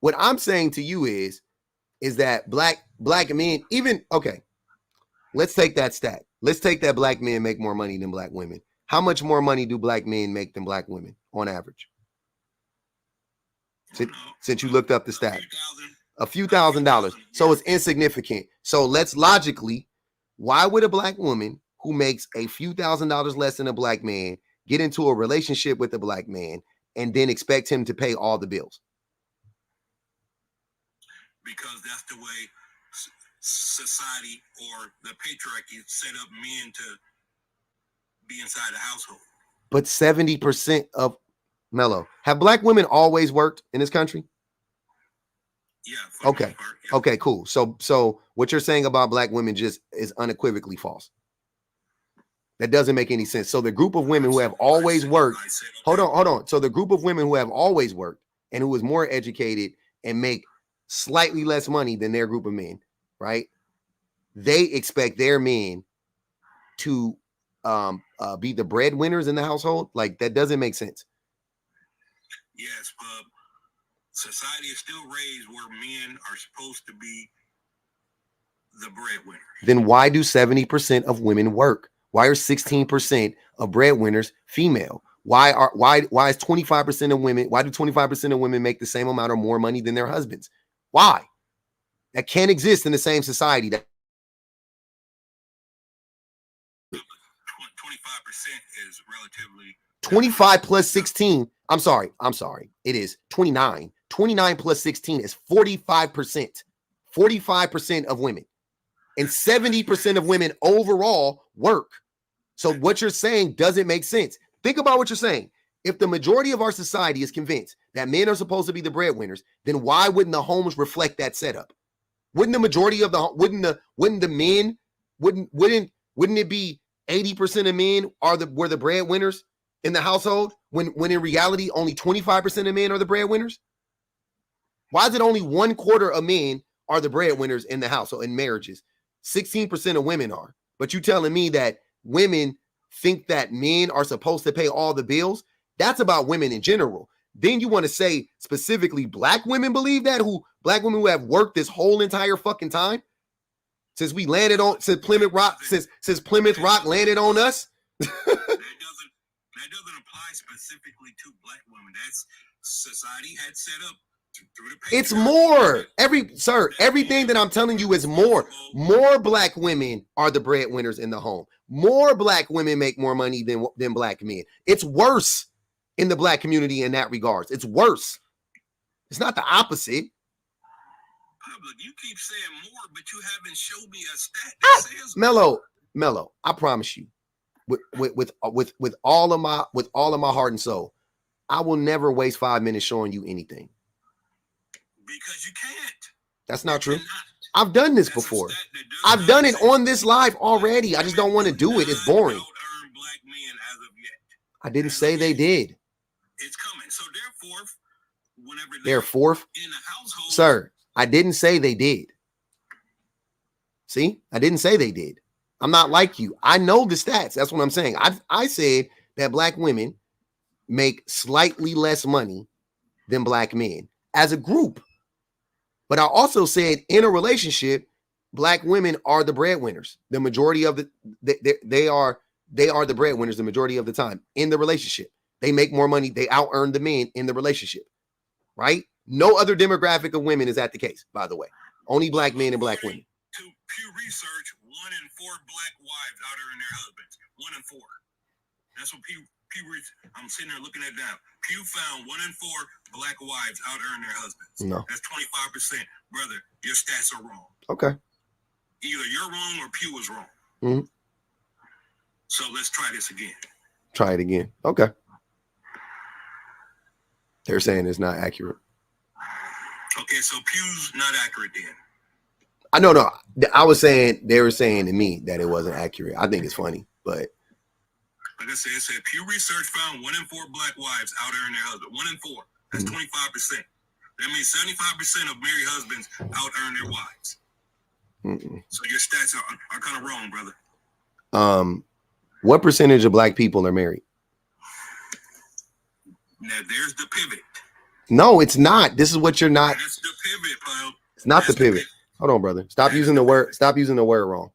What I'm saying to you is that black men, even, okay, let's take that stat. Let's take that black men make more money than black women. How much more money do black men make than black women on average? Since you looked up the stat. A few $1,000s. So it's insignificant. So let's logically, why would a black woman who makes a few $1,000s less than a black man get into a relationship with a black man and then expect him to pay all the bills? Because that's the way society or the patriarchy set up men to be inside the household. But 70% of Mello, have black women always worked in this country? Yeah. Okay. Part, yeah. Okay, cool. So what you're saying about black women just is unequivocally false. That doesn't make any sense. So the group of women who have always worked, hold on. So the group of women who have always worked and who is more educated and make slightly less money than their group of men, right? They expect their men to be the breadwinners in the household. Like, that doesn't make sense. Yes, but society is still raised where men are supposed to be the breadwinners. Then why do 70% of women work? Why are 16% of breadwinners female? Why is 25% of women? Why do 25% of women make the same amount or more money than their husbands? Why? That can't exist in the same society. That 25% is relatively 25 plus 16. I'm sorry. It is 29. 29 plus 16 is 45%. 45% of women. And 70% of women overall work. So what you're saying doesn't make sense. Think about what you're saying. If the majority of our society is convinced that men are supposed to be the breadwinners, then why wouldn't the homes reflect that setup? Wouldn't the majority of the wouldn't it be 80% of men were the breadwinners in the household when in reality only 25% of men are the breadwinners? Why is it only 1/4 of men are the breadwinners in the household in marriages? 16% of women are. But you telling me that women think that men are supposed to pay all the bills? That's about women in general. Then you want to say specifically black women believe that? Black women who have worked this whole entire fucking time since we landed on since Plymouth Rock landed on us? That doesn't apply specifically to black women. That's society had set up through the It's more. Everything that I'm telling you is more. More black women are the breadwinners in the home. More black women make more money than black men. It's worse in the black community in that regards. It's worse. It's not the opposite. Public, you keep saying more, but you haven't showed me a stat that says Mello, I promise you, with all of my heart and soul, I will never waste 5 minutes showing you anything. Because you can't. That's not true. I've done this before. I've done it on this live already. I just don't want to do it. It's boring. Black men as of yet. I didn't say they did. It's coming. So therefore, whenever they're fourth in the household, sir, I didn't say they did. See, I didn't say they did. I'm not like you. I know the stats. That's what I'm saying. I said that black women make slightly less money than black men as a group. But I also said in a relationship, black women are the breadwinners. The majority of they are the breadwinners the majority of the time in the relationship. They make more money. They out earn the men in the relationship, right? No other demographic of women is that the case, by the way. Only black men and black women. To Pew Research, 1 in 4 black wives out earn their husbands. 1 in 4. That's what Pew I'm sitting there looking at now. Pew found 1 in 4 black wives out earn their husbands. No. That's 25%. Brother, your stats are wrong. Okay. Either you're wrong or Pew is wrong. Mm-hmm. So let's try this again. Try it again. Okay. They're saying it's not accurate. Okay, so Pew's not accurate then. No. I was saying, they were saying to me that it wasn't accurate. I think it's funny, but. Like I said, it said Pew Research found 1 in 4 black wives out earn their husband. 1 in 4. That's 25%. That means 75% of married husbands out earn their wives. So your stats are kind of wrong, brother. What percentage of black people are married? Now there's the pivot. No, it's not. This is what you're not. That's the pivot, pal. It's not the pivot. Hold on, brother. Stop using the word wrong.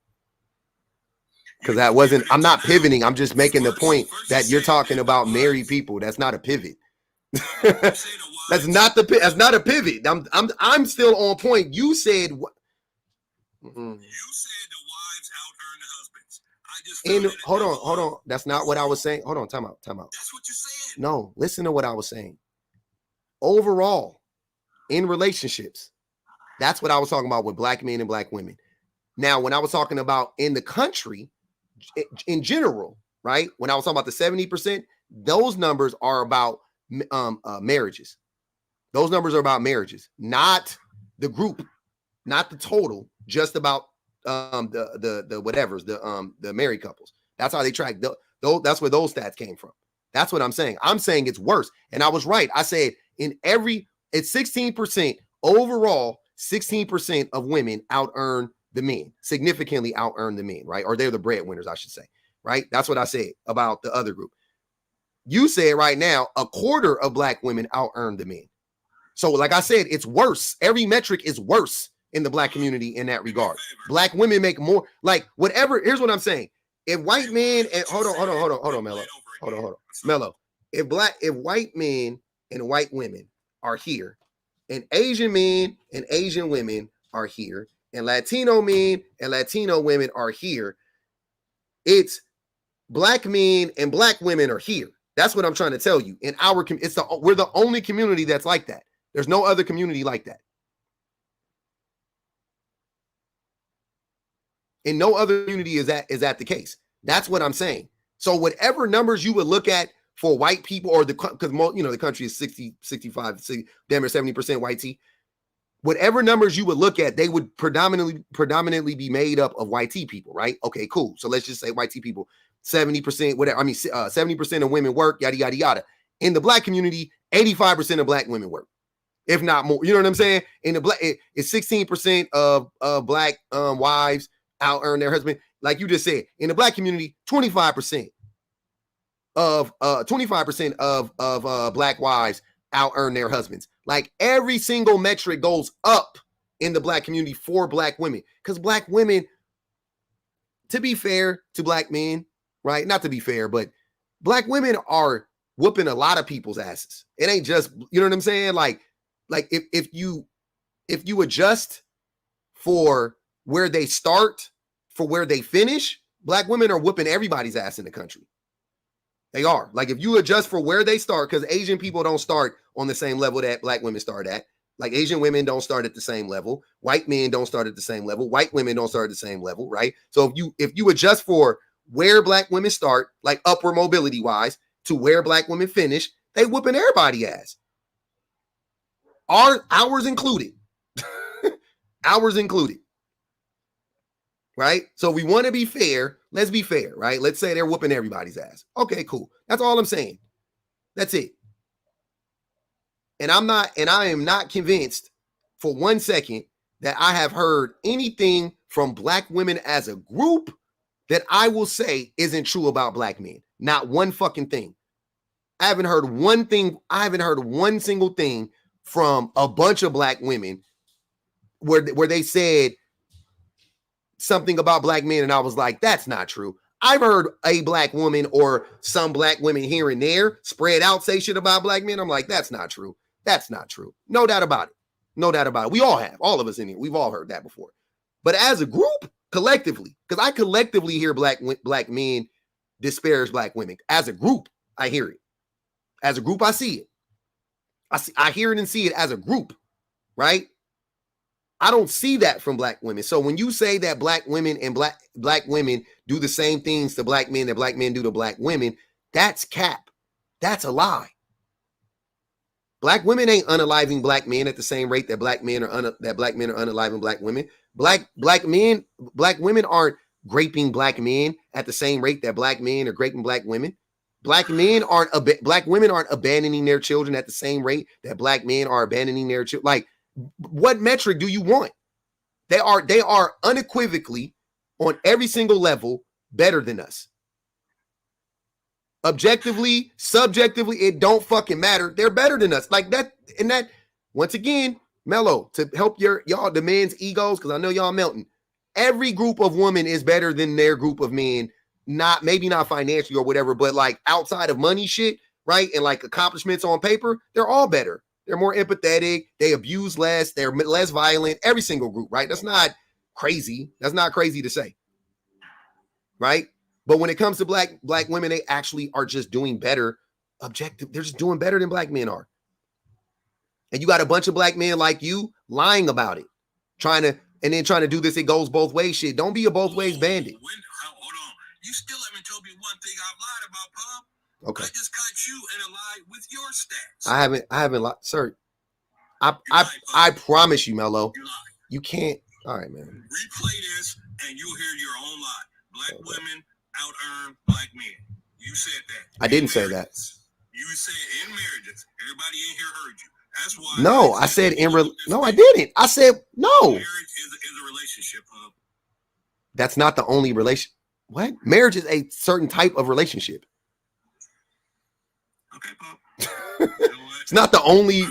Because that wasn't, I'm not pivoting. I'm just making the point that you're talking about married people. That's not a pivot. That's not a pivot. I'm still on point. You said what? You said the wives out earn the husbands. Hold on. That's not what I was saying. Hold on, time out. That's what you said. No, listen to what I was saying. Overall, in relationships, that's what I was talking about with black men and black women. Now, when I was talking about in the country, in general, right? When I was talking about the 70%, those numbers are about marriages. Those numbers are about marriages, not the group, not the total, just about the whatevers, the married couples. That's how they track. That's where those stats came from. That's what I'm saying. I'm saying it's worse. And I was right. I said it's 16% overall, 16% of women out earn the men, significantly out earn the men, right? Or they're the breadwinners, I should say, right? That's what I said about the other group. You said right now, 1/4 of black women out earn the men. So like I said, it's worse. Every metric is worse in the black community in that regard. Black women make more, like whatever. Here's what I'm saying. If white men and hold on, Mello. Hold on. Mello. If white men and white women are here, and Asian men and Asian women are here, and Latino men and Latino women are here, it's black men and black women are here. That's what I'm trying to tell you. In we're the only community that's like that. There's no other community like that. In no other community is that the case. That's what I'm saying. So whatever numbers you would look at for white people, or because the country is 60, 65, 60, damn near 70% white tea. Whatever numbers you would look at, they would predominantly be made up of white tea people, right? Okay, cool. So let's just say white tea people, 70%, whatever. I mean, 70% of women work, yada, yada, yada. In the black community, 85% of black women work, if not more. You know what I'm saying? In the black, it's 16% of black wives out earn their husband. Like you just said, in the black community, 25% of black wives out earn their husbands. Like every single metric goes up in the black community for black women, because black women, to be fair to black men, right? Not to be fair, but black women are whooping a lot of people's asses. It ain't just, you know what I'm saying? Like if you adjust for where they start, for where they finish, black women are whooping everybody's ass in the country. They are. Like if you adjust for where they start, because Asian people don't start on the same level that black women start at. Like Asian women don't start at the same level. White men don't start at the same level. White women don't start at the same level, right? So if you adjust for where black women start, like upward mobility wise, to where black women finish, they whooping everybody ass. Ours included. Ours included. Right? So we want to be fair. Let's be fair, right? Let's say they're whooping everybody's ass. Okay, cool. That's all I'm saying. That's it. And I am not convinced for 1 second that I have heard anything from black women as a group that I will say isn't true about black men. Not one fucking thing. I haven't heard one thing. I haven't heard one single thing from a bunch of black women where they said something about black men and I was like, that's not true. I've heard a black woman or some black women here and there spread out, say shit about black men. I'm like, that's not true. That's not true. No doubt about it. No doubt about it. We all have. All of us in here. We've all heard that before. But as a group, collectively, because I collectively hear black men disparage black women. As a group, I hear it. As a group, I see it. I hear it and see it as a group, right? I don't see that from black women. So when you say that black women and black women do the same things to black men that black men do to black women, that's cap. That's a lie. Black women ain't unaliving black men at the same rate that black men are unaliving black women. Black women aren't raping black men at the same rate that black men are raping black women. Black women aren't abandoning their children at the same rate that black men are abandoning their children. Like, what metric do you want? They are unequivocally on every single level better than us. Objectively, subjectively, it don't fucking matter. They're better than us. Like that, and that, once again, Mello, to help y'all the men's egos, because I know y'all melting. Every group of women is better than their group of men. Maybe not financially or whatever, but like outside of money shit, right? And like accomplishments on paper, they're all better. They're more empathetic. They abuse less. They're less violent. Every single group, right? That's not crazy. That's not crazy to say, right? But when it comes to black women, they actually are just doing better. Objective, they're just doing better than black men are. And you got a bunch of black men like you lying about it, trying to do this. It goes both ways. Shit, don't be a both ways bandit. Hold on, you still haven't told me one thing I've lied about, Pub. Okay. I just caught you in a lie with your stats. I haven't lied, sir. I promise you, Mello. You can't. All right, man. Replay this and you'll hear your own lie. Black women out-earn black men. You said that. I didn't say that. You said in marriages. Everybody in here heard you. That's why. No, I said no, I didn't. I said no. Marriage is a relationship, Pub. That's not the only relation. What? Marriage is a certain type of relationship. Okay, Pub. It's not the only.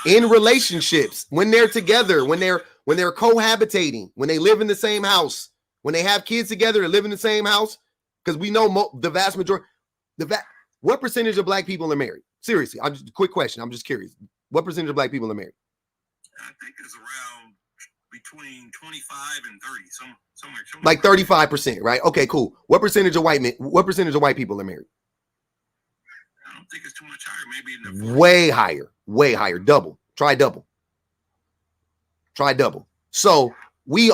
In relationships, when they're together, when they're cohabitating, when they live in the same house, when they have kids together and live in the same house, because we know the vast majority, what percentage of black people are married? Seriously, quick question. I'm just curious. What percentage of black people are married? I think it's around between 25 and 30, somewhere. Like 35%, right? Okay, cool. What percentage of white people are married? I don't think it's too much higher. Maybe in the 40s. Way higher. Double. Try double. So it's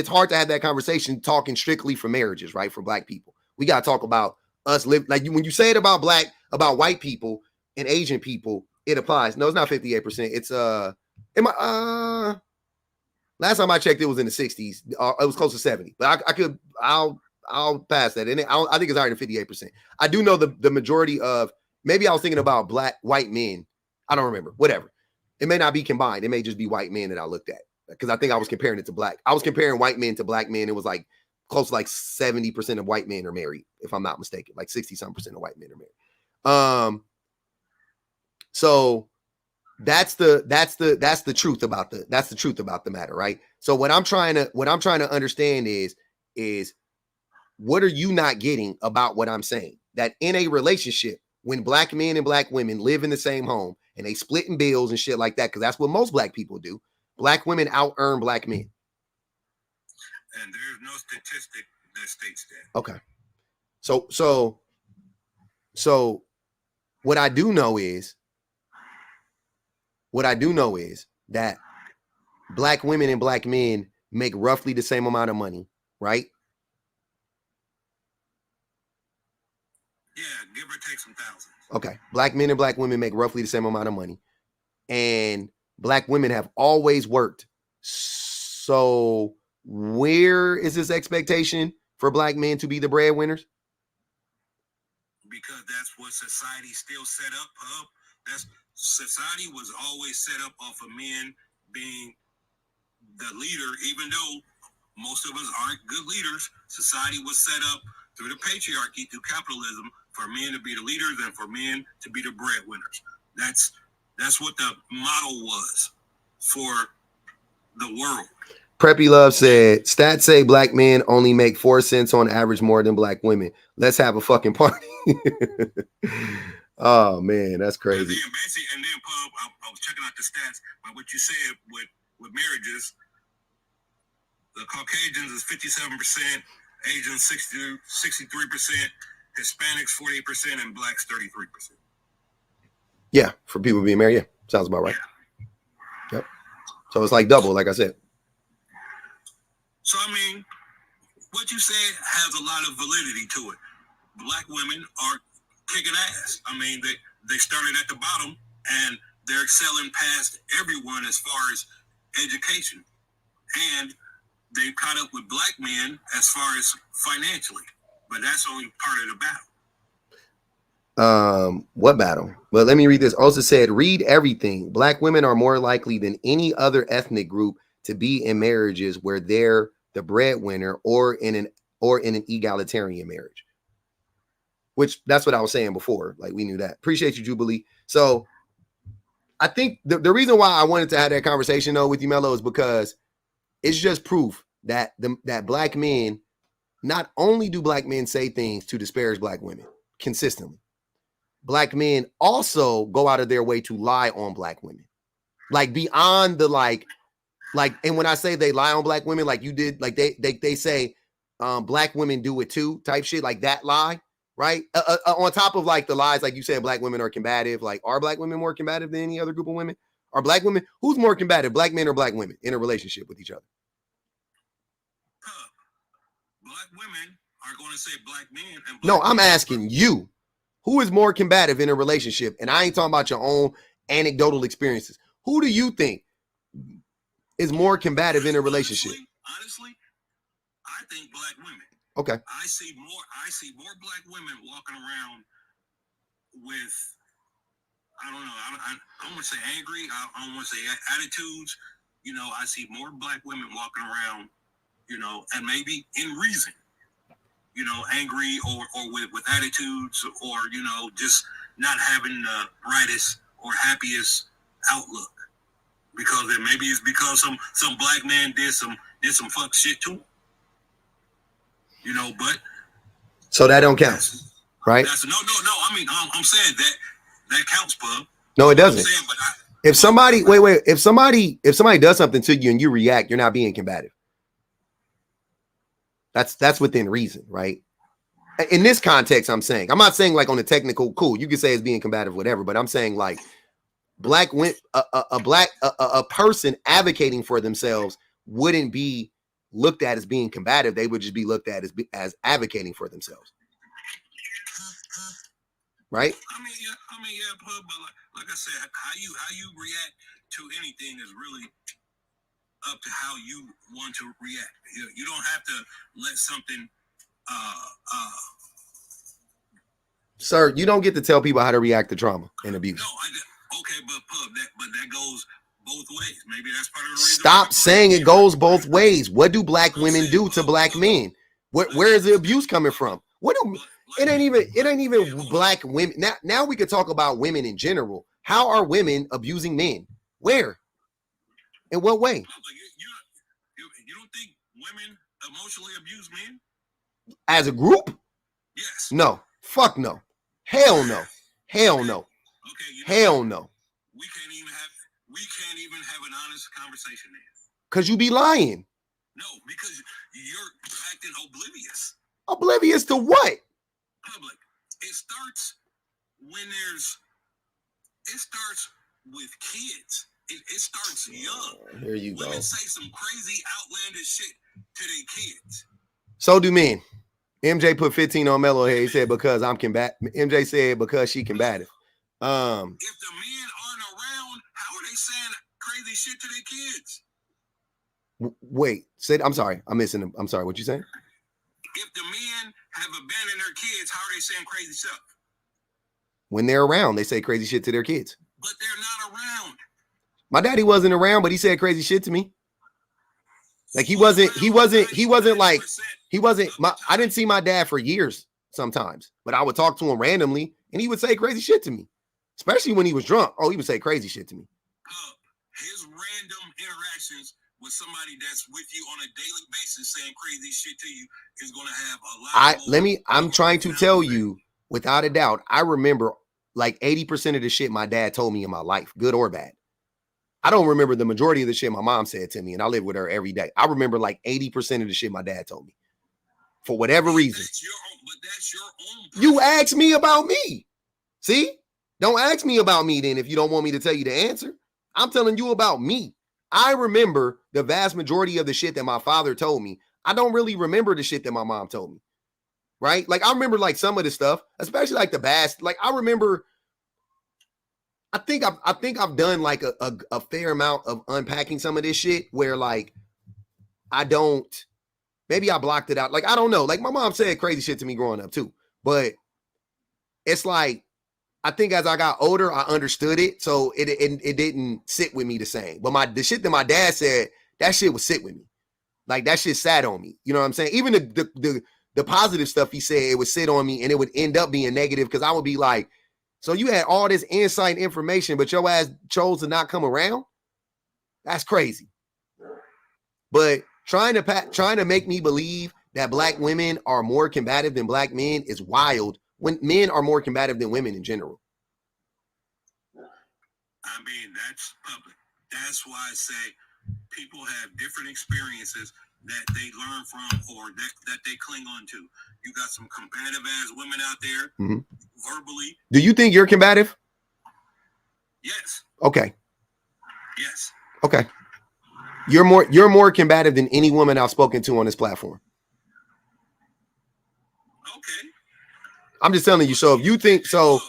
hard to have that conversation talking strictly for marriages, right? For black people, we got to talk about us live like when you say it about white people and Asian people, it applies. No, it's not 58%. It's Last time I checked, it was in the 60s. It was close to 70. But I'll pass that. And I think it's higher than 58%. I do know the majority of, maybe I was thinking about white men. I don't remember. Whatever. It may not be combined. It may just be white men that I looked at. Because I think I was comparing it to black. I was comparing white men to black men. It was like close to like 70% of white men are married, if I'm not mistaken. Like 60-some% of white men are married. So that's the truth about the matter, right? So what I'm trying to understand is what are you not getting about what I'm saying? That in a relationship, when black men and black women live in the same home and they splitting bills and shit like that, because that's what most black people do. Black women out earn black men. And there's no statistic that states that. Okay. So what I do know is that black women and black men make roughly the same amount of money, right? Yeah, give or take some thousands. Okay. Black men and black women make roughly the same amount of money. And black women have always worked. So where is this expectation for black men to be the breadwinners? Because that's what society still set up, Pub. Society was always set up off of men being the leader, even though most of us aren't good leaders. Society was set up through the patriarchy, through capitalism, for men to be the leaders and for men to be the breadwinners. That's what the model was for the world. Preppy Love said, stats say black men only make 4 cents on average more than black women. Let's have a fucking party. Oh, man, that's crazy. And then Pub, I was checking out the stats by what you said with marriages. The Caucasians is 57%, Asians 63%, Hispanics 48%, and blacks 33%. Yeah, for people being married, yeah, sounds about right. Yep. So it's like double, like I said. So, I mean, what you said has a lot of validity to it. Black women are kicking ass. I mean, they started at the bottom and they're excelling past everyone as far as education. And they caught up with black men as far as financially. But that's only part of the battle. What battle? Well, let me read this. Also said, read everything. Black women are more likely than any other ethnic group to be in marriages where they're the breadwinner or in an egalitarian marriage. Which that's what I was saying before. Like, we knew that. Appreciate you, Jubilee. So I think the reason why I wanted to have that conversation though with you, Mello, is because it's just proof that that black men, not only do black men say things to disparage black women consistently, black men also go out of their way to lie on black women. Like beyond the like, and when I say they lie on black women, like you did, like they say black women do it too type shit, like that lie, right? On top of like the lies, like you said, black women are combative. Like, are black women more combative than any other group of women? Are black women, who's more combative, black men or black women in a relationship with each other? Black women are going to say black men. And black no, I'm asking you, who is more combative in a relationship? And I ain't talking about your own anecdotal experiences. Who do you think is more combative in a relationship? Honestly, I think black women. Okay. I see more black women walking around with, I don't know, I don't want to say angry, I don't want to say attitudes. You know, I see more black women walking around, you know, and maybe in reason, you know, angry or with attitudes, or, you know, just not having the brightest or happiest outlook. Because it maybe it's because some black man did some fuck shit to him. You know, but so that don't count, right? No. I mean, I'm saying that counts, Pub. No, it doesn't. If somebody if somebody does something to you and you react, you're not being combative. That's within reason, right? In this context, I'm saying, I'm not saying like on the technical, cool, you could say it's being combative, whatever, but I'm saying like black women, a person advocating for themselves wouldn't be looked at as being combative. They would just be looked at as advocating for themselves, right? I mean, yeah, Pub, but like I said, how you react to anything is really up to how you want to react. You don't have to let something. Sir, you don't get to tell people how to react to trauma and abuse. No, okay, but that goes both ways. Maybe that's part of the reason. Stop saying it goes both ways. What do black women do to black men? Where is the abuse coming from? It ain't even black women. Now we could talk about women in general. How are women abusing men? Where? In what way? You don't think women emotionally abuse men? As a group? Yes. No. Fuck no. Hell no. Hell no. Okay. Hell no. We can't even have an honest conversation there. Cause you be lying. No, because you're acting oblivious. Oblivious to what? Public. It starts with kids. It starts young. Here you Women go. say some crazy outlandish shit to their kids. So do men. MJ put 15 on Mellow here. He said because I'm combative. MJ said because she combative. If the men aren't around, how are they saying crazy shit to their kids? Wait, I'm sorry. I'm missing them. I'm sorry. What you saying? If the men have abandoned their kids, how are they saying crazy stuff? When they're around, they say crazy shit to their kids. But they're not around. My daddy wasn't around, but he said crazy shit to me. Like he wasn't I didn't see my dad for years sometimes, but I would talk to him randomly and he would say crazy shit to me, especially when he was drunk. Oh, he would say crazy shit to me. His random interactions with somebody that's with you on a daily basis saying crazy shit to you is going to have a lot I'm trying to tell you without a doubt, I remember like 80% of the shit my dad told me in my life, good or bad. I don't remember the majority of the shit my mom said to me, and I live with her every day. I remember like 80% of the shit my dad told me. For whatever reason. That's your own. You asked me about me. See? Don't ask me about me then if you don't want me to tell you the answer. I'm telling you about me. I remember the vast majority of the shit that my father told me. I don't really remember the shit that my mom told me. Right? Like I remember like some of the stuff, especially like the bad. Like I remember I think I've done like a fair amount of unpacking some of this shit where like maybe I blocked it out. Like I don't know. Like my mom said crazy shit to me growing up too. But it's like I think as I got older, I understood it. So it didn't sit with me the same. But the shit that my dad said, that shit would sit with me. Like that shit sat on me. You know what I'm saying? Even the positive stuff he said, it would sit on me and it would end up being negative because I would be like, so you had all this insight and information, but your ass chose to not come around? That's crazy. But trying to make me believe that black women are more combative than black men is wild when men are more combative than women in general. I mean, that's public. That's why I say people have different experiences that they learn from or that they cling on to. You got some combative ass women out there, verbally. Do you think you're combative? Yes. Okay. Yes. Okay. You're more combative than any woman I've spoken to on this platform. Okay. I'm just telling you. So if you think so,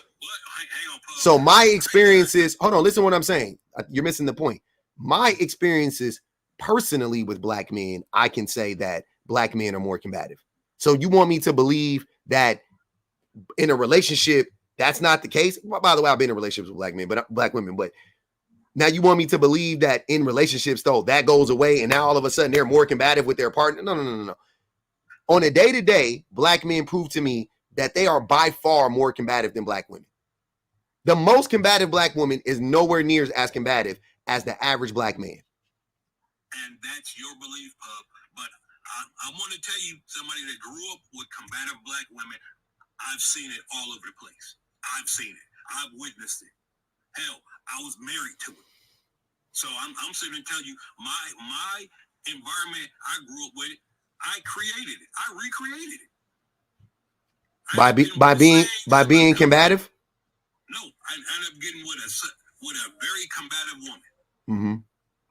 so my experiences, hold on, listen to what I'm saying. You're missing the point. My experiences personally with black men, I can say that black men are more combative. So you want me to believe that in a relationship, that's not the case? By the way, I've been in relationships with black men, but black women, but now you want me to believe that in relationships, though, that goes away and now all of a sudden they're more combative with their partner? No. On a day-to-day, black men prove to me that they are by far more combative than black women. The most combative black woman is nowhere near as combative as the average black man. And that's your belief, Pub. But I want to tell you, somebody that grew up with combative black women, I've seen it all over the place. I've seen it. I've witnessed it. Hell, I was married to it. So I'm sitting and telling you, my environment I grew up with, I created it. I recreated it. By being combative? No, I ended up getting with a very combative woman. Mm-hmm.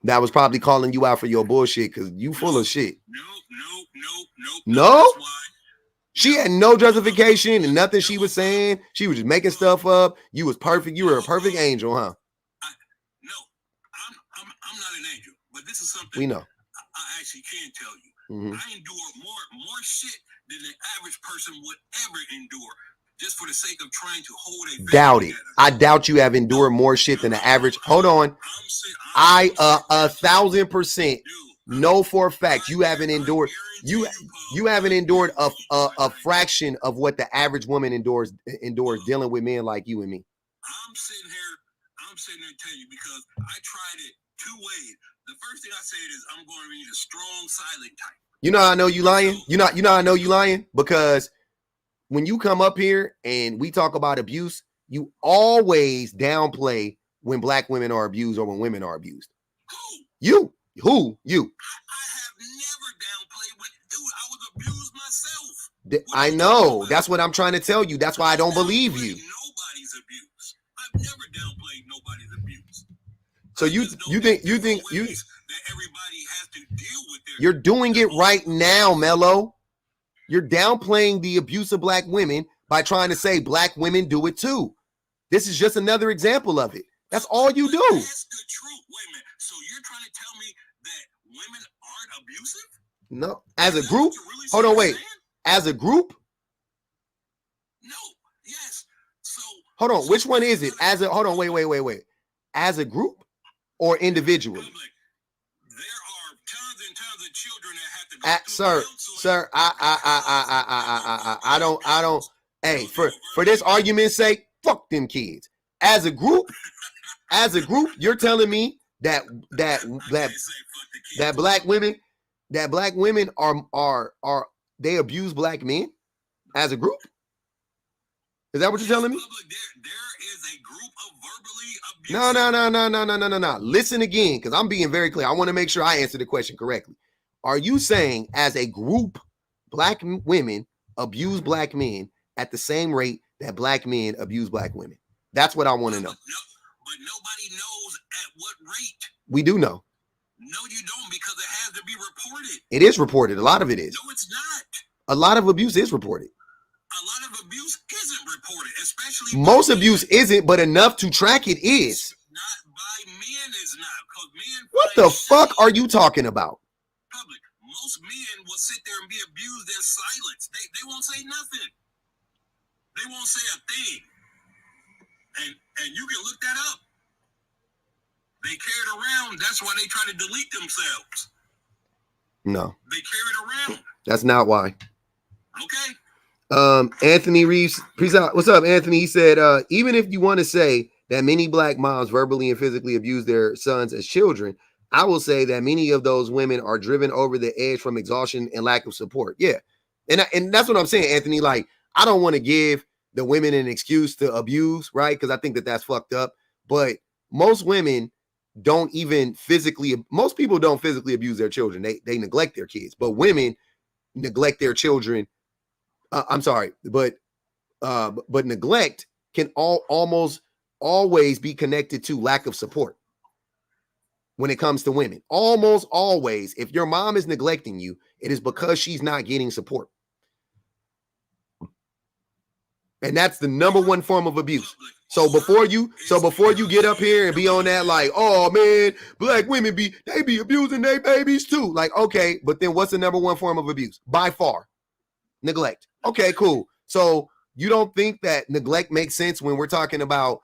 That was probably calling you out for your bullshit because you full of shit. No? She had no justification and nothing she was saying. She was just making stuff up. You was perfect. You were a perfect angel, huh? No, I'm not an angel. But this this is something we know. I actually can tell you. Mm-hmm. I endure more shit than the average person would ever endure, just for the sake of trying to hold a Doubt it. together. I doubt you have endured more shit than the average. Hold on. I 1,000% know for a fact you haven't endured. You haven't endured a fraction of what the average woman endures dealing with men like you and me. I'm sitting there telling you because I tried it two ways. The first thing I said is I'm going to be the strong silent type. You know how I know you lying? You know how I know you lying? Because when you come up here and we talk about abuse, you always downplay when black women are abused or when women are abused. Who? You. I have never downplayed when, dude, I was abused myself. I know. That's what I'm trying to tell you. That's why I don't believe you. Nobody's abuse. I've never downplayed nobody's abuse. So you think that everybody has to deal with their, you're doing it right now, Mello. You're downplaying the abuse of black women by trying to say black women do it too. This is just another example of it. That's all you do. That's the truth. Wait a minute. So you're trying to tell me that women aren't abusive? No. As a group? Hold on, wait. As a group? No. Yes. So hold on. Which one is it? Hold on. Wait. As a group or individually? There are tons and tons of children that have to go Sir, I don't. Hey, for this argument's sake, fuck them kids. As a group, you're telling me that black women are they abuse black men as a group? Is that what you're telling me? There is a group of verbally abusive. No. Listen again, because I'm being very clear. I want to make sure I answer the question correctly. Are you saying as a group, black women abuse black men at the same rate that black men abuse black women? That's what I want to know. But nobody knows at what rate. We do know. No, you don't, because it has to be reported. It is reported. A lot of it is. No, it's not. A lot of abuse is reported. A lot of abuse isn't reported, especially most abuse isn't, but enough to track it is. Not by men is not, because men. What the fuck are you talking about? Public. Most men will sit there and be abused in silence. They won't say nothing. They won't say a thing. And you can look that up. They carry it around. That's why they try to delete themselves. No. They carry it around. That's not why. Okay. Anthony Reeves, peace out. What's up, Anthony? He said, even if you want to say that many black moms verbally and physically abuse their sons as children, I will say that many of those women are driven over the edge from exhaustion and lack of support. Yeah. And that's what I'm saying, Anthony. Like, I don't want to give the women an excuse to abuse, right? Because I think that that's fucked up. But most women don't even most people don't physically abuse their children. They neglect their kids. But women neglect their children. I'm sorry, but neglect can almost always be connected to lack of support when it comes to women. Almost always, if your mom is neglecting you, it is because she's not getting support. And that's the number one form of abuse. So before you get up here and be on that like, oh man, black women be abusing their babies too. Like, okay, but then what's the number one form of abuse? By far, neglect. Okay, cool. So you don't think that neglect makes sense when we're talking about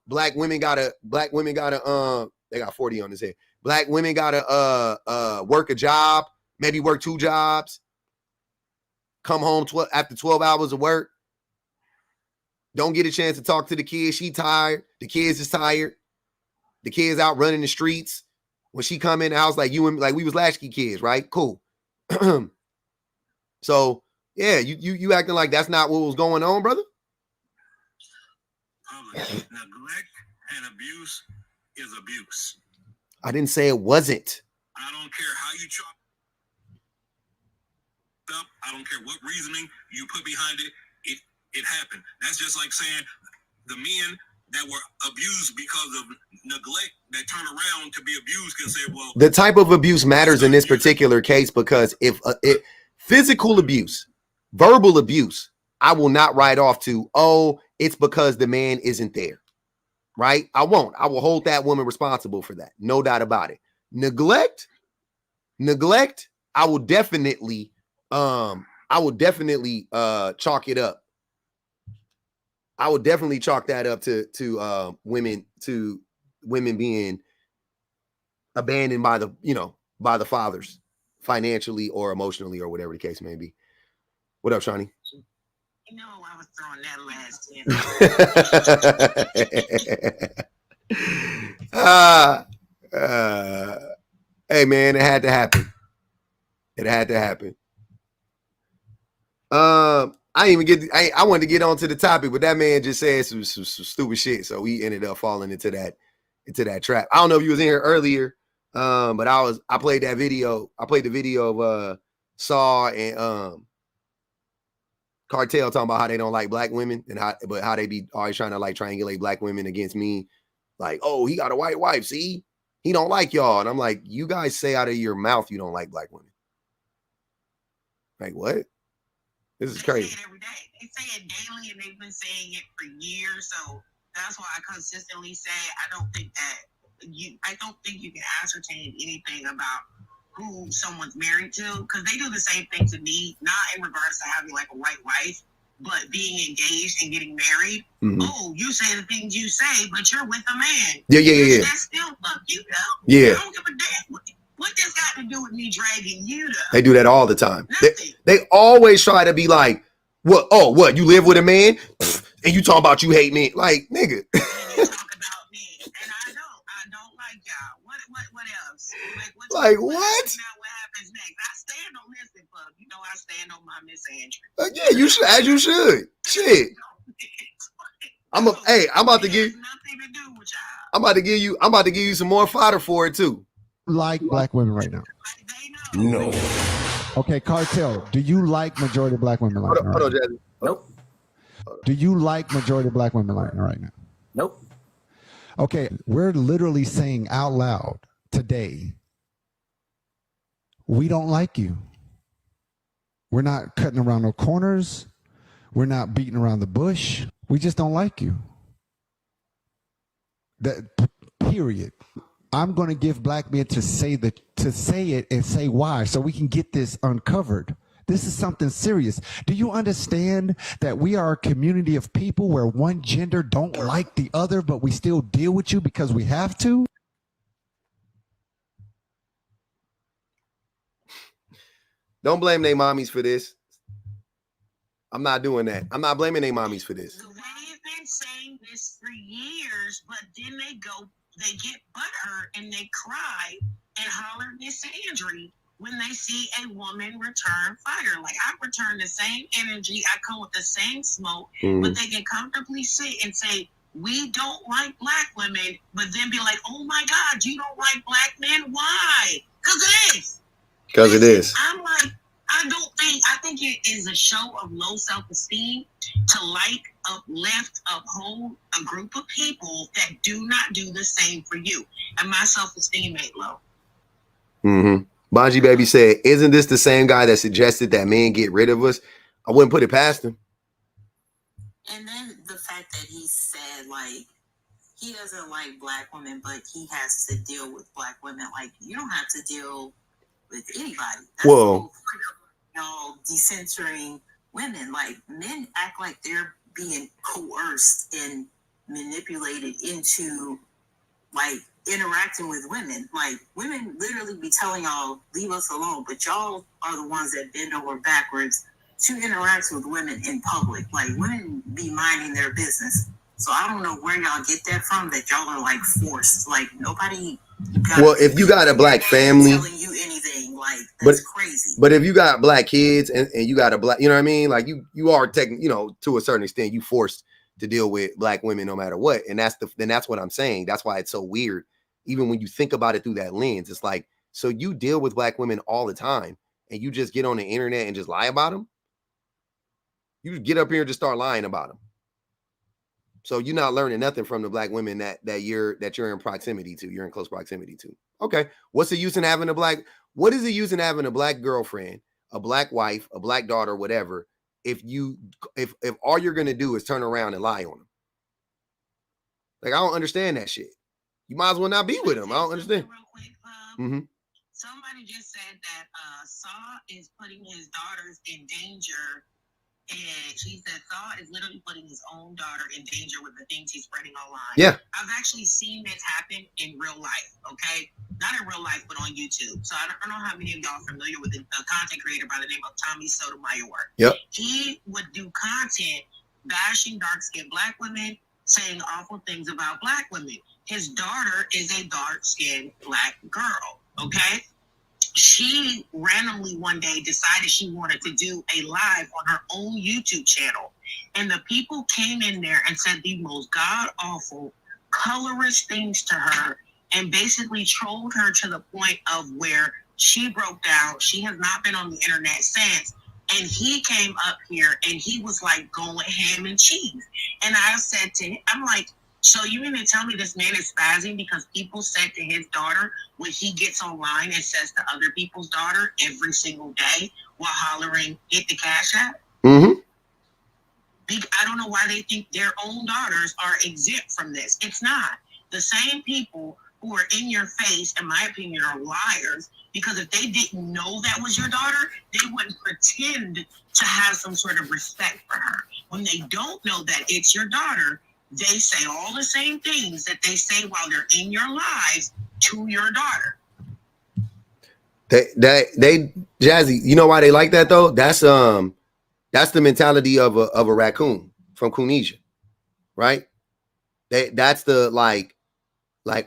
black women gotta they got 40 on this head. Black women gotta work a job, maybe work 2 jobs, come home after 12 hours of work. Don't get a chance to talk to the kids. She tired. The kids is tired. The kids out running the streets. When she come in the house like we was latchkey kids, right? Cool. So yeah, you acting like that's not what was going on, brother? Neglect and abuse is abuse. I didn't say it wasn't. I don't care how you chop up. I don't care what reasoning you put behind it. It happened. That's just like saying the men that were abused because of neglect that turn around to be abused can say, well, the type of abuse matters in this particular case, because if physical abuse, verbal abuse, I will not write off to, oh, it's because the man isn't there, right? I won't. I will hold that woman responsible for that. No doubt about it. Neglect, I will definitely chalk it up. I would definitely chalk that up to women being abandoned by the fathers, financially or emotionally or whatever the case may be. What up, Shawnee? You know, I was throwing that last in. Hey man, it had to happen. I wanted to get onto the topic, but that man just said some stupid shit, so we ended up falling into that trap. I don't know if you was in here earlier, but I played that video. I played the video of Saw and Cartel talking about how they don't like black women and how they be always trying to like triangulate black women against me. Like, oh, he got a white wife. See, he don't like y'all. And I'm like, you guys say out of your mouth you don't like black women. Like, what? This is crazy. Say it every day. They say it daily, and they've been saying it for years. So that's why I consistently say I don't think you can ascertain anything about who someone's married to, because they do the same thing to me, not in regards to having like a white wife, but being engaged and getting married. Mm-hmm. Oh, you say the things you say, but you're with a man. Yeah. That's still fuck you, though. Yeah. I don't give a damn. What this got to do with me dragging you, though? They do that all the time. They always try to be like, what? Oh, what? You live with a man? And you talk about you hate me? Like, nigga. You talk about me, and I don't like y'all. What else? Like what? Now what happens next? I stand on this, fuck. You know I stand on my Miss Andrew. Yeah, you should, as you should. Shit. I'm about to give. Nothing to do with y'all. I'm about to give you some more fodder for it too. Like black women right now. No. Okay, Cartel. Do you like majority black women right now? Hold on, Jazzy. Nope. Do you like majority black women right now? Nope. Okay, we're literally saying out loud today, we don't like you. We're not cutting around no corners. We're not beating around the bush. We just don't like you. That period. I'm going to give black men to say it and say why, so we can get this uncovered. This is something serious. Do you understand that we are a community of people where one gender don't like the other, but we still deal with you because we have to? Don't blame their mommies for this. I'm not doing that. I'm not blaming their mommies for this. They've been saying this for years, but then they get butthurt and they cry and holler Miss Andrew when they see a woman return fire. Like, I return the same energy, I come with the same smoke, but they can comfortably sit and say, we don't like black women, but then be like, oh my God, you don't like black men? Why? Because it is. Because it is. I'm like, I think it is a show of low self-esteem to uplift, uphold a group of people that do not do the same for you. And my self-esteem ain't low. Mm-hmm. Bonji Baby said, isn't this the same guy that suggested that men get rid of us? I wouldn't put it past him. And then the fact that he said, like, he doesn't like black women, but he has to deal with black women. Like, you don't have to deal with anybody. That's Whoa. Decentering women. Like, men act like they're being coerced and manipulated into, like, interacting with women. Like, women literally be telling y'all, leave us alone, but y'all are the ones that bend over backwards to interact with women in public. Like, women be minding their business. So I don't know where y'all get that from, that y'all are like forced. Like, nobody. Well, if you got a black family, telling you anything, like, that's crazy. But if you got black kids and you got a black, you know what I mean? Like, you are taking, to a certain extent, you forced to deal with black women no matter what. And that's what I'm saying. That's why it's so weird. Even when you think about it through that lens, it's like, so you deal with black women all the time and you just get on the internet and just lie about them. You get up here and just start lying about them. So you're not learning nothing from the black women that you're in proximity to. You're in close proximity to. Okay. What's the use in having what is the use in having a black girlfriend, a black wife, a black daughter, whatever, if all you're going to do is turn around and lie on them? Like, I don't understand that shit. You might as well not be with them. I don't understand. Real quick, Somebody just said that Saw is putting his daughters in danger. And she said Saw is literally putting his own daughter in danger with the things he's spreading online. Yeah. I've actually seen this happen in real life, okay? Not in real life, but on YouTube. So I don't know how many of y'all are familiar with a content creator by the name of Tommy Sotomayor. Yep. He would do content bashing dark-skinned black women, saying awful things about black women. His daughter is a dark-skinned black girl, okay? She randomly one day decided she wanted to do a live on her own YouTube channel. And the people came in there and said the most god-awful, colorist things to her and basically trolled her to the point of where she broke down. She has not been on the internet since. And he came up here and he was like going ham and cheese. And I said to him, I'm like, so you mean to tell me this man is spazzing because people said to his daughter when he gets online and says to other people's daughter every single day while hollering, hit the cash app? Mm-hmm. I don't know why they think their own daughters are exempt from this. It's not. The same people who are in your face, in my opinion, are liars, because if they didn't know that was your daughter, they wouldn't pretend to have some sort of respect for her. When they don't know that it's your daughter, they say all the same things that they say while they're in your lives to your daughter. They Jazzy, you know why they like that though? That's the mentality of a raccoon from Kunisha, right? That's the like,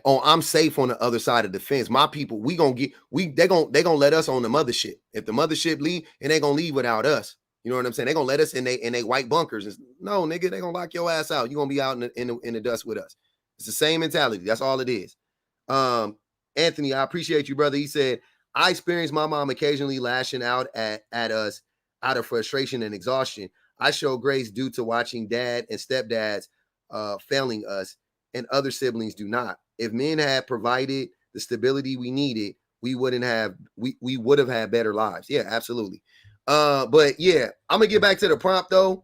oh, I'm safe on the other side of the fence. My people, they gonna let us on the mothership. If the mothership leave, and they gonna leave without us. You know what I'm saying? They gonna let us in they white bunkers. No, nigga, they gonna lock your ass out. You gonna be out in the dust with us. It's the same mentality. That's all it is. Anthony, I appreciate you, brother. He said, I experienced my mom occasionally lashing out at us out of frustration and exhaustion. I show grace due to watching dad and stepdads failing us, and other siblings do not. If men had provided the stability we needed, we would have had better lives. Yeah, absolutely. But yeah, I'm gonna get back to the prompt though.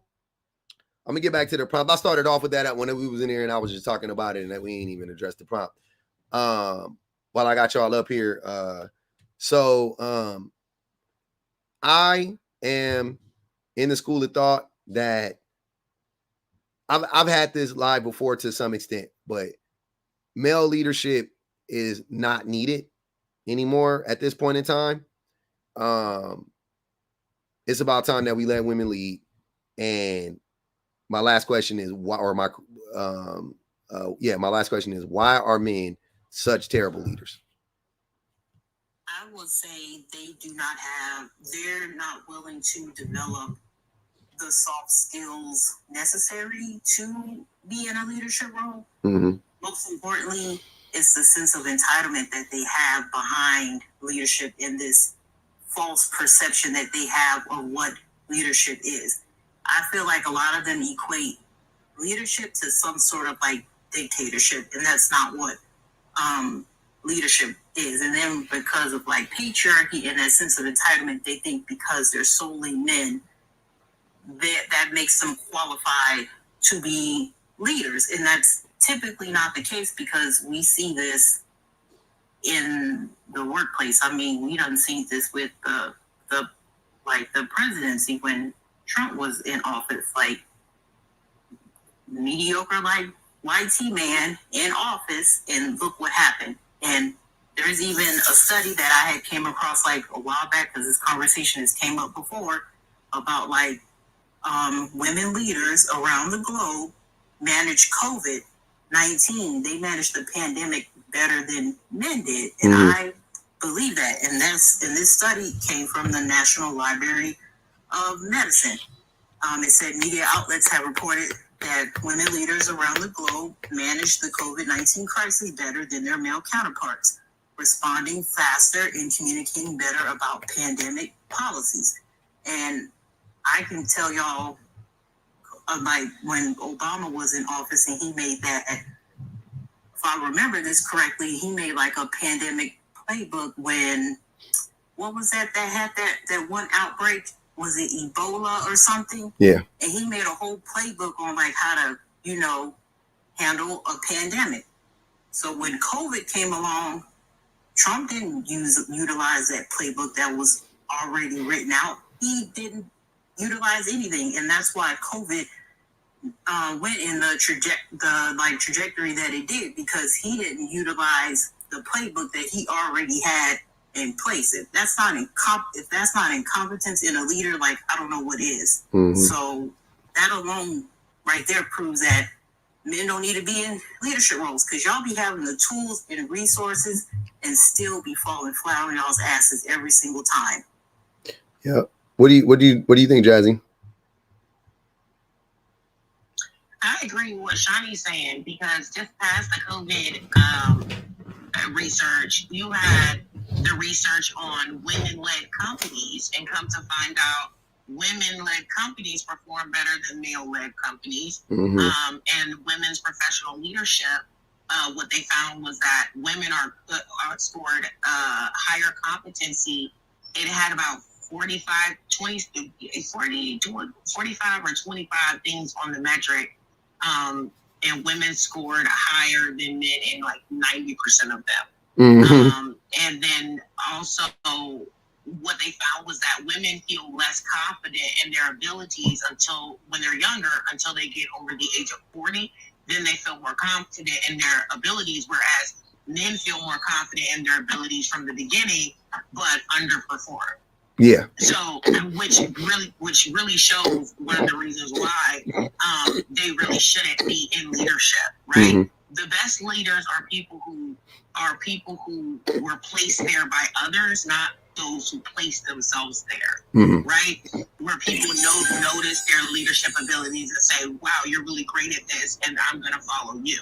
I started off with that when we was in here and I was just talking about it and that we ain't even addressed the prompt. While I got y'all up here. So I am in the school of thought that I've had this live before to some extent, but male leadership is not needed anymore at this point in time. It's about time that we let women lead. And my last question is why, or my last question is, why are men such terrible leaders? I would say they're not willing to develop the soft skills necessary to be in a leadership role. Mm-hmm. Most importantly, it's the sense of entitlement that they have behind leadership in this false perception that they have of what leadership is. I feel like a lot of them equate leadership to some sort of like dictatorship, and that's not what leadership is. And then because of like patriarchy and that sense of entitlement, they think because they're solely men, that makes them qualified to be leaders. And that's typically not the case, because we see this in the workplace. I mean, we done seen this with the presidency when Trump was in office, like mediocre like YT man in office, and look what happened. And there's even a study that I had came across like a while back, because this conversation has came up before, about like women leaders around the globe managed COVID-19. They managed the pandemic better than men did. And I believe that. And this study came from the National Library of Medicine. It said media outlets have reported that women leaders around the globe managed the COVID-19 crisis better than their male counterparts, responding faster and communicating better about pandemic policies. And I can tell y'all, like when Obama was in office and he made that, if I remember this correctly, he made like a pandemic playbook when, what was that had that one outbreak? Was it Ebola or something? Yeah. And he made a whole playbook on like how to, handle a pandemic. So when COVID came along, Trump didn't utilize that playbook that was already written out. He didn't utilize anything, and that's why COVID went in the trajectory that it did, because he didn't utilize the playbook that he already had in place. If that's not incompetence in a leader, like, I don't know what is. Mm-hmm. So that alone right there proves that men don't need to be in leadership roles, because y'all be having the tools and resources and still be falling flat on y'all's asses every single time. Yeah. What do you think, Jazzy? I agree with what Shawnee's saying, because just past the COVID research, you had the research on women-led companies, and come to find out, women-led companies perform better than male-led companies. Mm-hmm. And women's professional leadership, what they found was that women are scored higher competency. It had about 45 or 25 things on the metric. And women scored higher than men in like 90% of them. Mm-hmm. And then also what they found was that women feel less confident in their abilities when they're younger, until they get over the age of 40. Then they feel more confident in their abilities, whereas men feel more confident in their abilities from the beginning, but underperform. Yeah. So, which really shows one of the reasons why they really shouldn't be in leadership, right? Mm-hmm. The best leaders are people who were placed there by others, not those who place themselves there, mm-hmm. right? Where people notice their leadership abilities and say, "Wow, you're really great at this, and I'm going to follow you."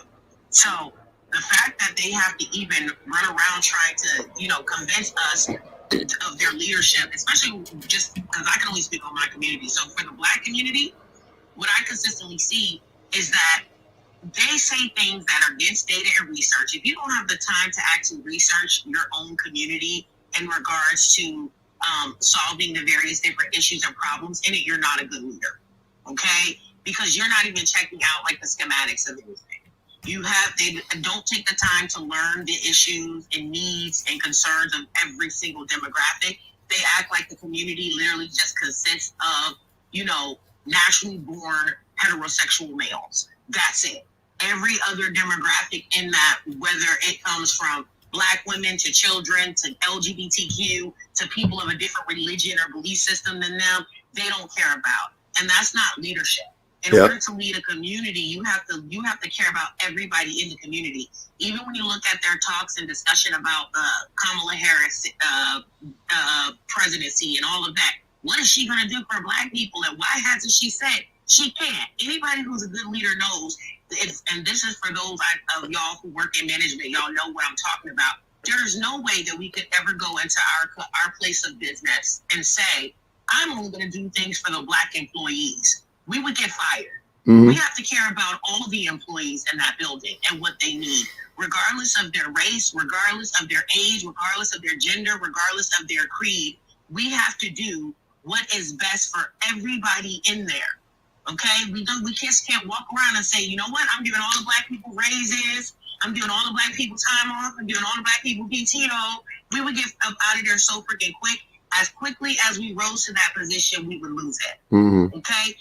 So the fact that they have to even run around trying to, convince us of their leadership, especially just because I can only speak on my community. So for the Black community, what I consistently see is that they say things that are against data and research. If you don't have the time to actually research your own community in regards to solving the various different issues and problems in it, you're not a good leader, okay? Because you're not even checking out like the schematics of anything. They don't take the time to learn the issues and needs and concerns of every single demographic. They act like the community literally just consists of, naturally born heterosexual males. That's it. Every other demographic in that, whether it comes from Black women to children to LGBTQ to people of a different religion or belief system than them, they don't care about. And that's not leadership. In order to lead a community, you have to care about everybody in the community. Even when you look at their talks and discussion about Kamala Harris presidency and all of that, what is she going to do for Black people, and why hasn't she said she can't? Anybody who's a good leader knows, and this is for those of y'all who work in management, y'all know what I'm talking about. There's no way that we could ever go into our place of business and say, I'm only going to do things for the Black employees. We would get fired. Mm-hmm. We have to care about all the employees in that building and what they need, regardless of their race, regardless of their age, regardless of their gender, regardless of their creed. We have to do what is best for everybody in there. Okay? We just can't walk around and say, you know what? I'm giving all the Black people raises. I'm giving all the Black people time off. I'm giving all the Black people PTO. We would get up out of there so freaking quick. As quickly as we rose to that position, we would lose it. Mm-hmm. Okay?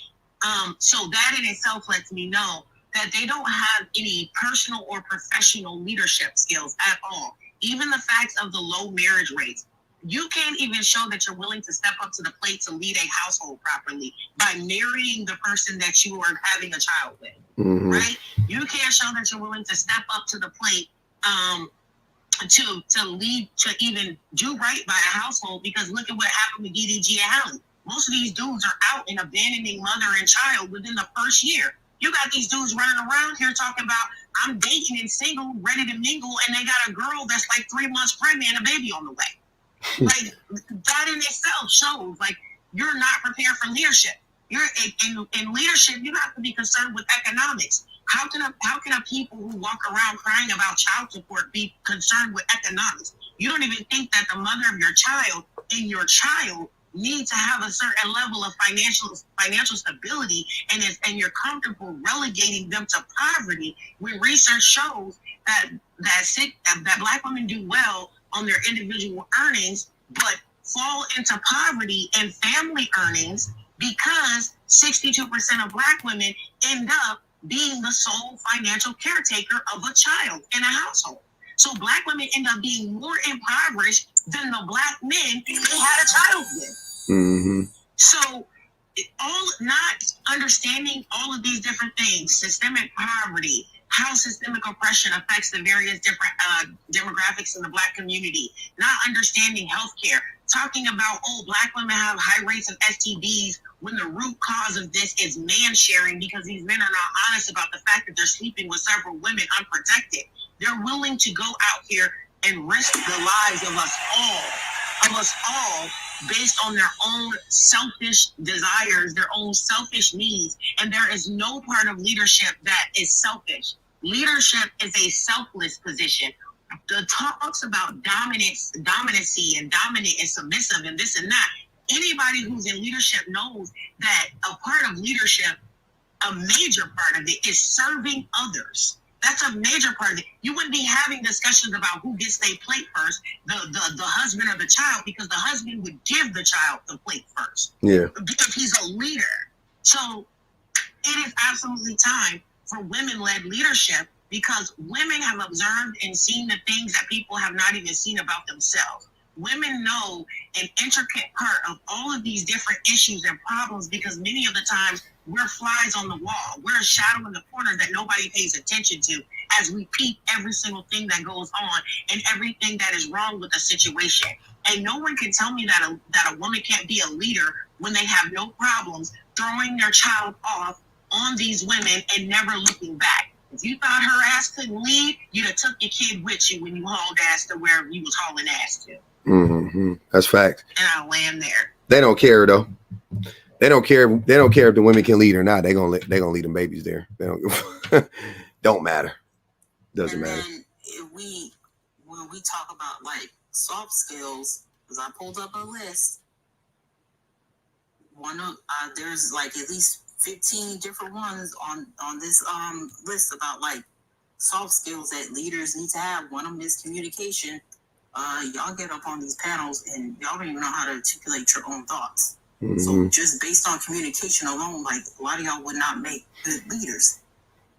So that in itself lets me know that they don't have any personal or professional leadership skills at all. Even the facts of the low marriage rates. You can't even show that you're willing to step up to the plate to lead a household properly by marrying the person that you are having a child with, mm-hmm. right? You can't show that you're willing to step up to the plate to lead, to even do right by a household, because look at what happened with DDG and Hallie. Most of these dudes are out and abandoning mother and child within the first year. You got these dudes running around here talking about, I'm dating and single, ready to mingle, and they got a girl that's like 3 months pregnant and a baby on the way. Like, that in itself shows, like, you're not prepared for leadership. You're in leadership, you have to be concerned with economics. How can a people who walk around crying about child support be concerned with economics? You don't even think that the mother of your child and your child need to have a certain level of financial stability, and you're comfortable relegating them to poverty when research shows that Black women do well on their individual earnings, but fall into poverty and family earnings because 62% of Black women end up being the sole financial caretaker of a child in a household. So Black women end up being more impoverished than the Black men they had a child with. Mm-hmm. So all not understanding all of these different things, systemic poverty, how systemic oppression affects the various different demographics in the Black community, not understanding healthcare, talking about, Black women have high rates of STDs when the root cause of this is man sharing because these men are not honest about the fact that they're sleeping with several women unprotected. They're willing to go out here and risk the lives of us all based on their own selfish desires, their own selfish needs. And there is no part of leadership that is selfish. Leadership is a selfless position. The talks about dominancy and dominant and submissive and this and that. Anybody who's in leadership knows that a part of leadership, a major part of it, is serving others. That's a major part of it. You wouldn't be having discussions about who gets their plate first, the husband or the child, because the husband would give the child the plate first. Yeah. Because he's a leader. So it is absolutely time for women-led leadership because women have observed and seen the things that people have not even seen about themselves. Women know an intricate part of all of these different issues and problems because many of the times we're flies on the wall. We're a shadow in the corner that nobody pays attention to as we peep every single thing that goes on and everything that is wrong with the situation. And no one can tell me that a woman can't be a leader when they have no problems throwing their child off on these women and never looking back. If you thought her ass couldn't lead, you'd have took your kid with you when you hauled ass to wherever you was hauling ass to. Mm-hmm. That's fact. And I land there. They don't care though. They don't care. They don't care if the women can lead or not. They gonna leave them babies there. They don't matter. Doesn't matter. Then when we talk about like soft skills, because I pulled up a list. There's like at least 15 different ones on this list about like soft skills that leaders need to have. One of them is communication. Y'all get up on these panels and y'all don't even know how to articulate your own thoughts. Mm-hmm. So just based on communication alone, like a lot of y'all would not make good leaders.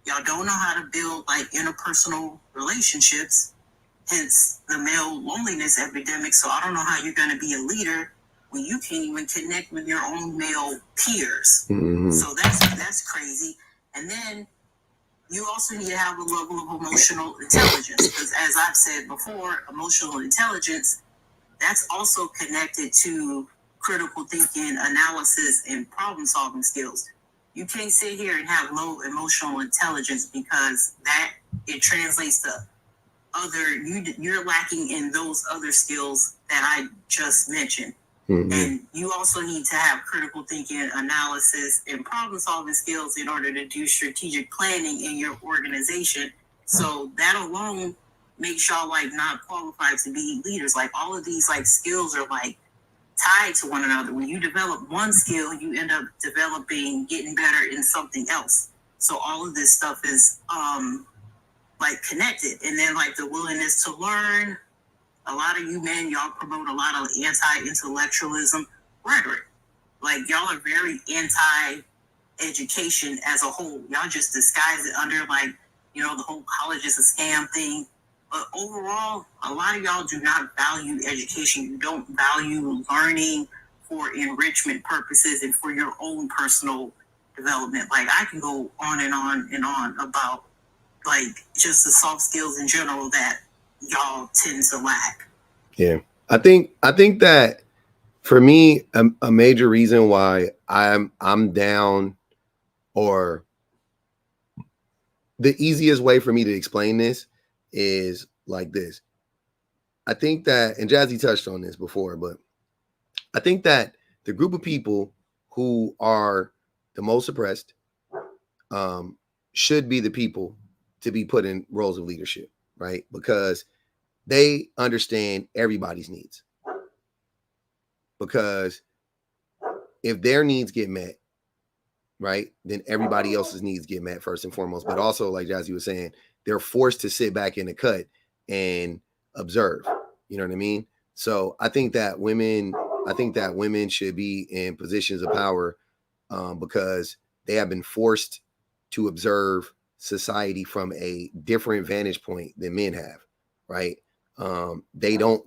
Y'all don't know how to build like interpersonal relationships, hence the male loneliness epidemic. So I don't know how you're going to be a leader when you can't even connect with your own male peers. Mm-hmm. So that's crazy. And then you also need to have a level of emotional intelligence because as I've said before, emotional intelligence, that's also connected to critical thinking, analysis, and problem solving skills. You can't sit here and have low emotional intelligence because that it translates to you're lacking in those other skills that I just mentioned. Mm-hmm. And you also need to have critical thinking, analysis, and problem-solving skills in order to do strategic planning in your organization. So that alone makes y'all like not qualified to be leaders. Like all of these like skills are like tied to one another. When you develop one skill, you end up getting better in something else. So all of this stuff is like connected. And then like the willingness to learn. A lot of you men, y'all promote a lot of anti-intellectualism rhetoric. Like y'all are very anti-education as a whole. Y'all just disguise it under like, the whole college is a scam thing. But overall, a lot of y'all do not value education. You don't value learning for enrichment purposes and for your own personal development. Like I can go on and on and on about like just the soft skills in general that y'all tend to lack. Yeah. I think that for me, a major reason why I'm down, or the easiest way for me to explain this is like this. I think that, and Jazzy touched on this before, but I think that the group of people who are the most oppressed should be the people to be put in roles of leadership, right? Because they understand everybody's needs. Because if their needs get met, right, then everybody else's needs get met first and foremost. But also, like Jazzy was saying, they're forced to sit back in the cut and observe, You know what I mean? So I think that women should be in positions of power because they have been forced to observe society from a different vantage point than men have, right? They don't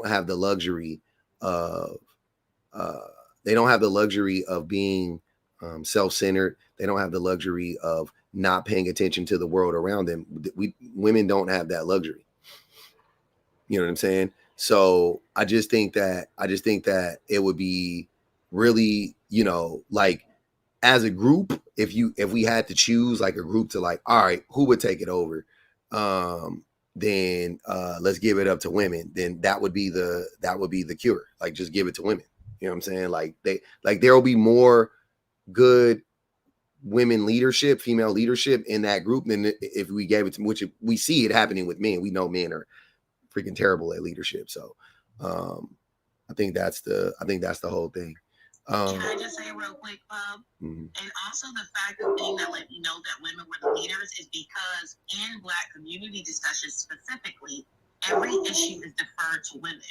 have the luxury of being self-centered. They don't have the luxury of not paying attention to the world around them. Women don't have that luxury. You know what I'm saying? So I just think that it would be really, like, as a group, if we had to choose like a group to, like, all right, who would take it over? Then let's give it up to women. Then that would be the cure. Like, just give it to women. You know what I'm saying? Like, there will be more good women leadership, female leadership in that group than if we gave it to, which we see it happening with men. We know men are freaking terrible at leadership. So I think that's the whole thing. Can I just say real quick, Bob? And also the fact of being that let you know that women were the leaders is because in Black community discussions specifically, every issue is deferred to women.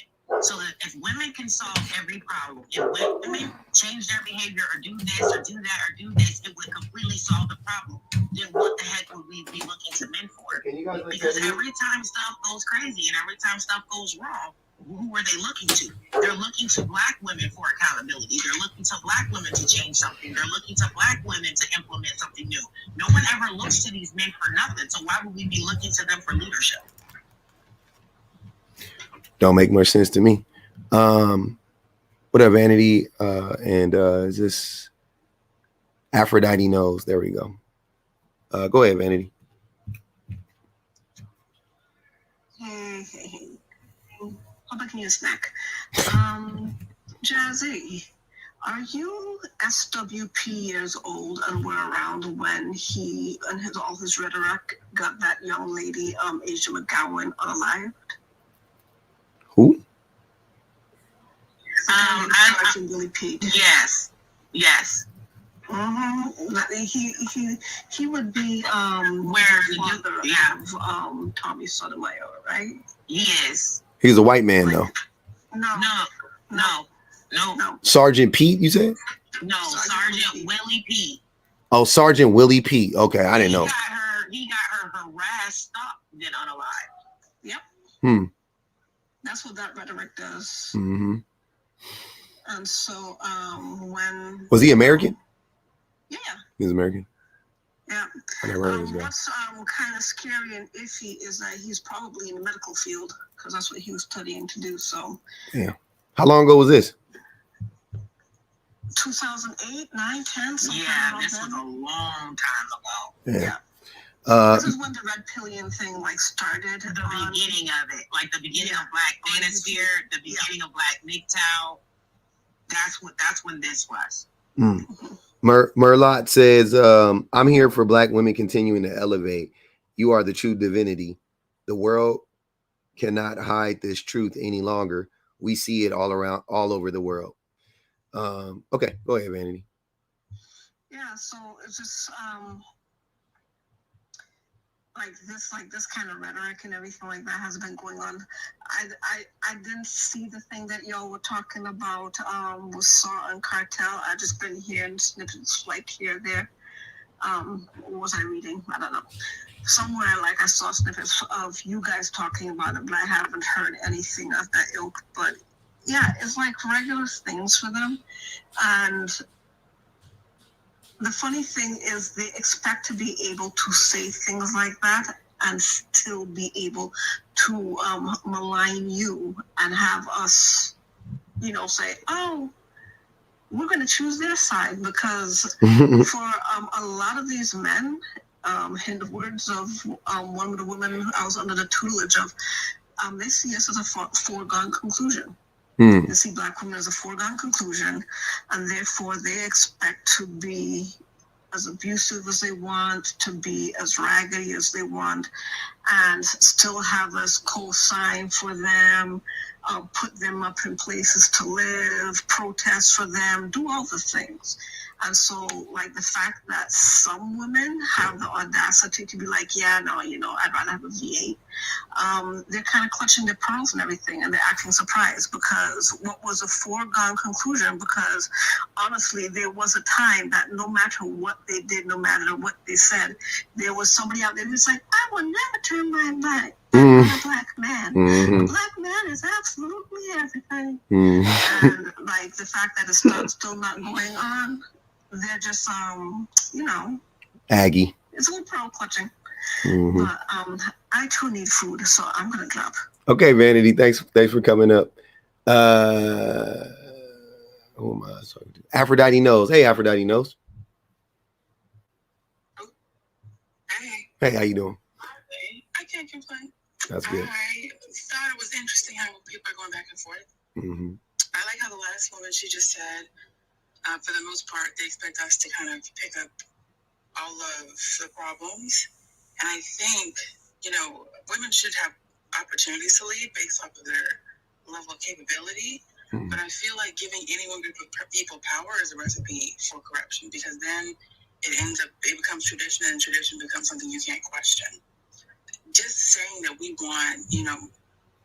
So that if women can solve every problem, if women change their behavior or do this or do that or do this, it would completely solve the problem. Then what the heck would we be looking to men for? Because every time stuff goes crazy and every time stuff goes wrong, who are they looking to? They're looking to Black women for accountability. They're looking to Black women to change something. They're looking to Black women to implement something new. No one ever looks to these men for nothing. So why would we be looking to them for leadership? Don't make much sense to me. What up, Vanity? And is this Aphrodite knows? There we go. Go ahead, Vanity. Hey. I'll make me a snack. Jazzy, are you SWP years old and were around when he and all his rhetoric got that young lady, Asia McGowan, unalived? Who? Willie Pete. Yes. He would be where the father of Tommy Sotomayor, right? Yes. He's a white man, though. No. Sergeant Pete, you said? No, Sergeant Willie Pete. Oh, Sergeant Willie Pete. Okay, I didn't know. He got her harassed, stopped, then unalive. Yep. That's what that rhetoric does. Mm-hmm. And so when... Was he American? Yeah. He was American? Yeah. I never heard of this guy. What's kind of scary and iffy is that he's probably in the medical field because that's what he was studying to do. So... Yeah. How long ago was this? 2008, 9, 10, something. Yeah, this was a long time Yeah. ago. This is when the red pillion thing started. The beginning of it, like the beginning of Black Manosphere, the beginning of Black MGTOW. That's when this was. Merlot says, I'm here for Black women continuing to elevate. You are the true divinity. The world cannot hide this truth any longer. We see it all over the world. Okay, go ahead, Vanity. Yeah, so it's just like this kind of rhetoric and everything like that has been going on. I didn't see the thing that y'all were talking about with Saw and Cartel. I just been hearing snippets like here there. What was I reading? I don't know. Somewhere I saw snippets of you guys talking about it, but I haven't heard anything of that ilk. But yeah, it's like regular things for them. And the funny thing is they expect to be able to say things like that and still be able to malign you and have us, say, oh, we're going to choose their side because for a lot of these men, in the words of one of the women I was under the tutelage of, they see us as a foregone conclusion. They see Black women as a foregone conclusion, and therefore they expect to be as abusive as they want, to be as raggedy as they want, and still have us co-sign for them, put them up in places to live, protest for them, do all the things. And so, like, the fact that some women have the audacity to be like, yeah, no, I'd rather have a V8. They're kind of clutching their pearls and everything, and they're acting surprised because what was a foregone conclusion, because honestly, there was a time that no matter what they did, no matter what they said, there was somebody out there who's like, I will never turn my back on a black man. A black man is absolutely everything. And, like, the fact that it's still not going on, they're just, Aggie. It's a little pearl clutching. But I too need food, so I'm gonna drop. Okay, Vanity. Thanks for coming up. Who am I talking to? Aphrodite knows. Hey, Aphrodite knows. Hey, how you doing? I can't complain. That's good. I thought it was interesting how people are going back and forth. I like how the last woman, she just said, for the most part, they expect us to kind of pick up all of the problems. And I think, women should have opportunities to lead based off of their level of capability. But I feel like giving any one group of people power is a recipe for corruption, because then it becomes tradition, and tradition becomes something you can't question. Just saying that we want,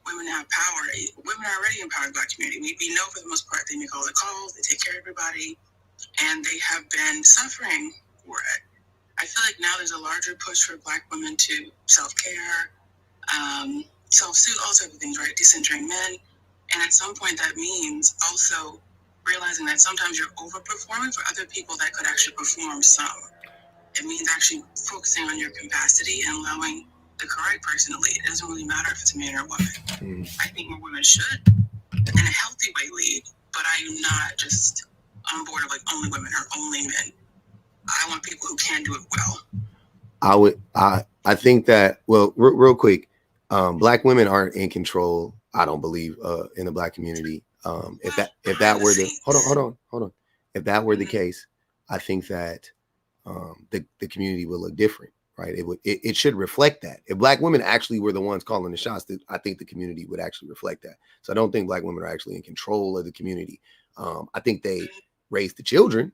women to have power. Women are already empowered in the Black community. We know for the most part they make all the calls, they take care of everybody, and they have been suffering for it. I feel like now there's a larger push for Black women to self-care, self-suit, all sorts of things, right? Decentering men. And at some point that means also realizing that sometimes you're overperforming for other people that could actually perform some. It means actually focusing on your capacity and allowing the correct person to lead. It doesn't really matter if it's a man or a woman. I think more women should, in a healthy way, lead, but I am not just on board of like only women or only men. I want people who can do it well. I think that, well, real quick, Black women aren't in control, I don't believe, in the Black community. If that were the hold on. If that were the case, I think that the community would look different, right? It should reflect that. If Black women actually were the ones calling the shots, I think the community would actually reflect that. So I don't think Black women are actually in control of the community. I think they raise the children,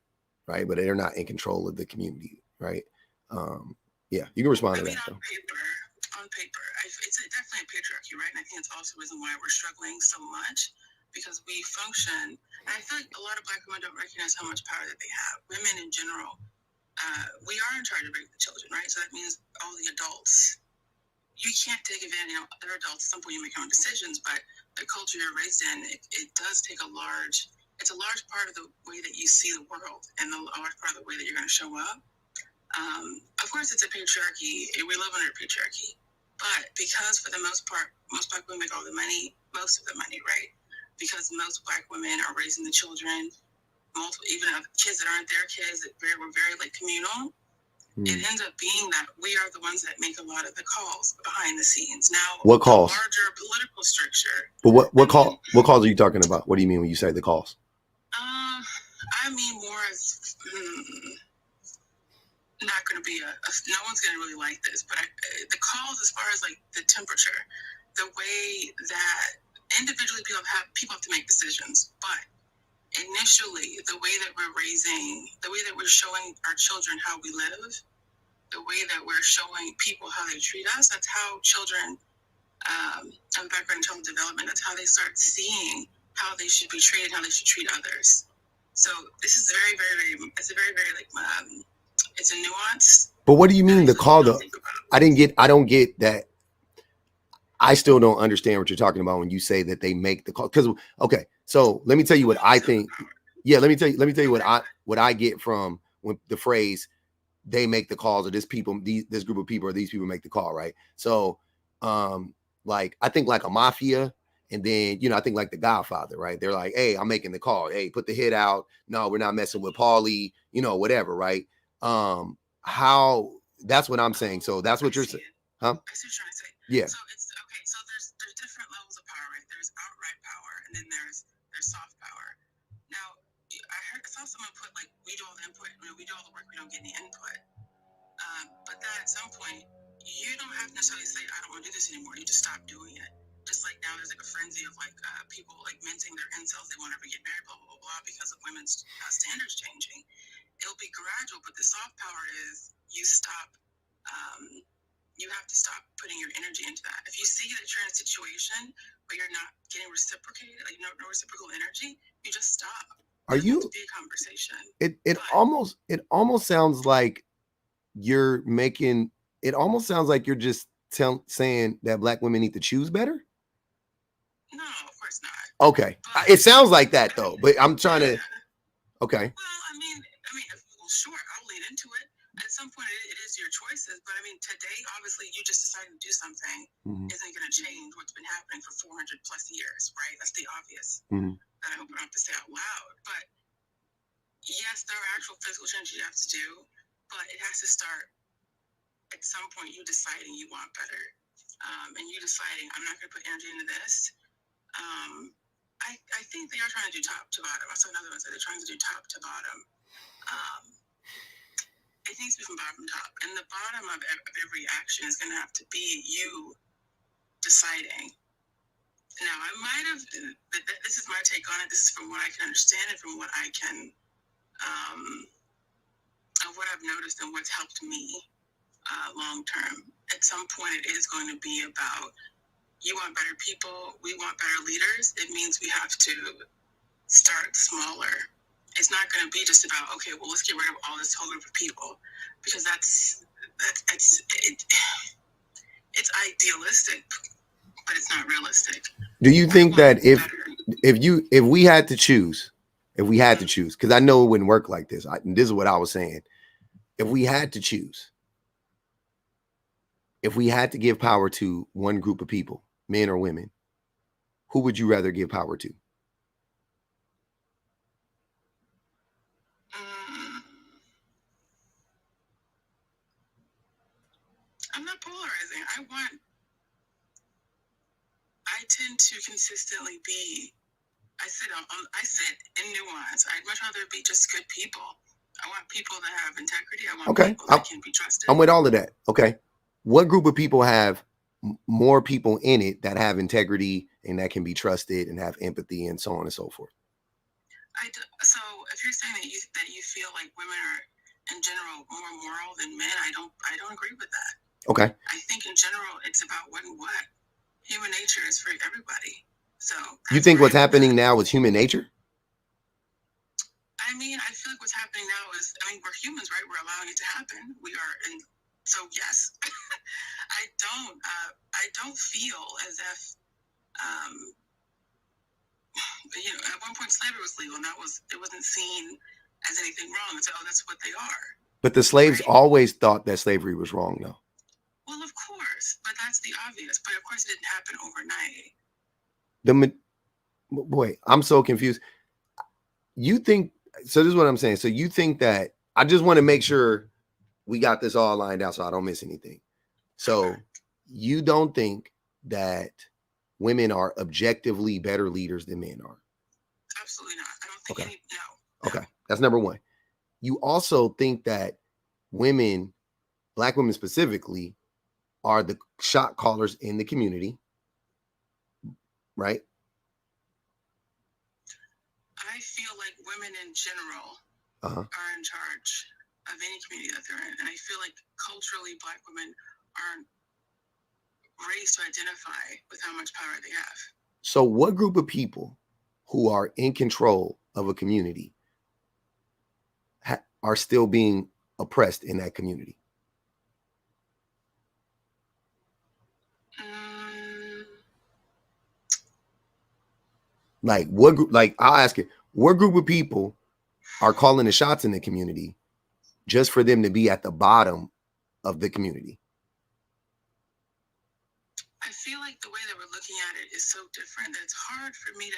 right? But they're not in control of the community, right? Yeah, you can respond to that. On paper, it's definitely a patriarchy, right? And I think it's also the reason why we're struggling so much, because we function, and I feel like a lot of Black women don't recognize how much power that they have. Women in general, we are in charge of raising the children, right? So that means all the adults. You can't take advantage. They're adults. At some point, you make your own decisions, but the culture you're raised in, it does take a large part of the way that you see the world, and a large part of the way that you're going to show up. Of course, it's a patriarchy. We live under a patriarchy. But because for the most part, most Black women make all the money, most of the money, right? Because most Black women are raising the children, even kids that aren't their kids, we're very like communal. It ends up being that we are the ones that make a lot of the calls behind the scenes. Now, what calls? Larger political structure. But what calls are you talking about? What do you mean when you say the calls? I mean more as not going to be no one's going to really like this, but the calls as far as like the temperature, the way that individually people have to make decisions, but initially the way that we're raising, the way that we're showing our children how we live, the way that we're showing people how they treat us, that's how children have background in child development, that's how they start seeing how they should be treated, how they should treat others. So this is very, very, very, it's a very, very like it's a nuance. But what do you mean the call though? I don't get that. I still don't understand what you're talking about when you say that they make the call. Because okay, so let me tell you what I think. Yeah, let me tell you what I get from when the phrase they make the calls, or this group of people or these people make the call, right? So like I think like a mafia, and then I think like the Godfather, right? They're like, hey, I'm making the call. Hey, put the hit out. No, we're not messing with Paulie, whatever, right? How that's what I'm saying. So that's what you're saying, huh? I see what you're trying to say. Yeah. So it's okay. So there's different levels of power, right? There's outright power, and then there's soft power. Now I saw someone put like we do all the input, we do all the work, we don't get any input. But that at some point you don't have to necessarily say, I don't want to do this anymore. You just stop doing it. Just like now there's like a frenzy of like people like minting their incels. They won't ever get married, blah, blah, blah, blah, because of women's standards changing. It'll be gradual, but the soft power is you stop. You have to stop putting your energy into that. If you see that you're in a situation where you're not getting reciprocated, like no reciprocal energy, you just stop. Are you? To be a conversation. It almost sounds like you're making. It almost sounds like you're just saying that Black women need to choose better. No, of course not. Okay, it sounds like that though. But I'm trying to. Okay. Well, I mean, well, sure, I'll lean into it. At some point, it is your choices. But I mean, today, obviously, you just decided to do something isn't going to change what's been happening for 400 plus years, right? That's the obvious that I hope I don't have to say out loud. But yes, there are actual physical changes you have to do, but it has to start at some point. You deciding you want better, and you deciding I'm not going to put energy into this. I think they are trying to do top to bottom. I saw another one say they're trying to do top to bottom. It needs to be from bottom to top. And the bottom of every action is going to have to be you deciding. Now, I might have, this is my take on it. This is from what I can understand and from what I can, of what I've noticed and what's helped me long term. At some point, it is going to be about you want better people, we want better leaders. It means we have to start smaller. It's not going to be just about, okay, well, let's get rid of all this whole group of people, because it's idealistic, but it's not realistic. Do you think that if we had to choose, because I know it wouldn't work like this. This is what I was saying. If we had to choose, if we had to give power to one group of people, men or women, who would you rather give power to? I'm not polarizing. I tend to consistently be, I sit in nuance. I'd much rather be just good people. I want people that have integrity. I want people that can be trusted. I'm with all of that. Okay. What group of people have more people in it that have integrity and that can be trusted and have empathy and so on and so forth? So if you're saying that you feel like women are in general more moral than men, I don't agree with that. Okay. I think in general it's about what human nature is for everybody. So you think what's happening now is human nature? I mean, I feel like what's happening now is, we're humans, right? We're allowing it to happen. We are, so yes. I don't feel as if, at one point slavery was legal, and it wasn't seen as anything wrong. It's that's what they are. But the slaves always thought that slavery was wrong, though. Well, of course, but that's the obvious. But of course, it didn't happen overnight. Boy, I'm so confused. You think, so this is what I'm saying. So you think that, I just want to make sure we got this all lined out so I don't miss anything. So you don't think that women are objectively better leaders than men are? Absolutely not. I don't think no. Okay. That's number one. You also think that women, Black women specifically, are the shot callers in the community, right? I feel like women in general are in charge of any community that they're in. And I feel like culturally Black women aren't raised to identify with how much power they have. So what group of people who are in control of a community are still being oppressed in that community? Like what group? Like I'll ask you, what group of people are calling the shots in the community just for them to be at the bottom of the community? I feel like the way that we're looking at it is so different that it's hard for me to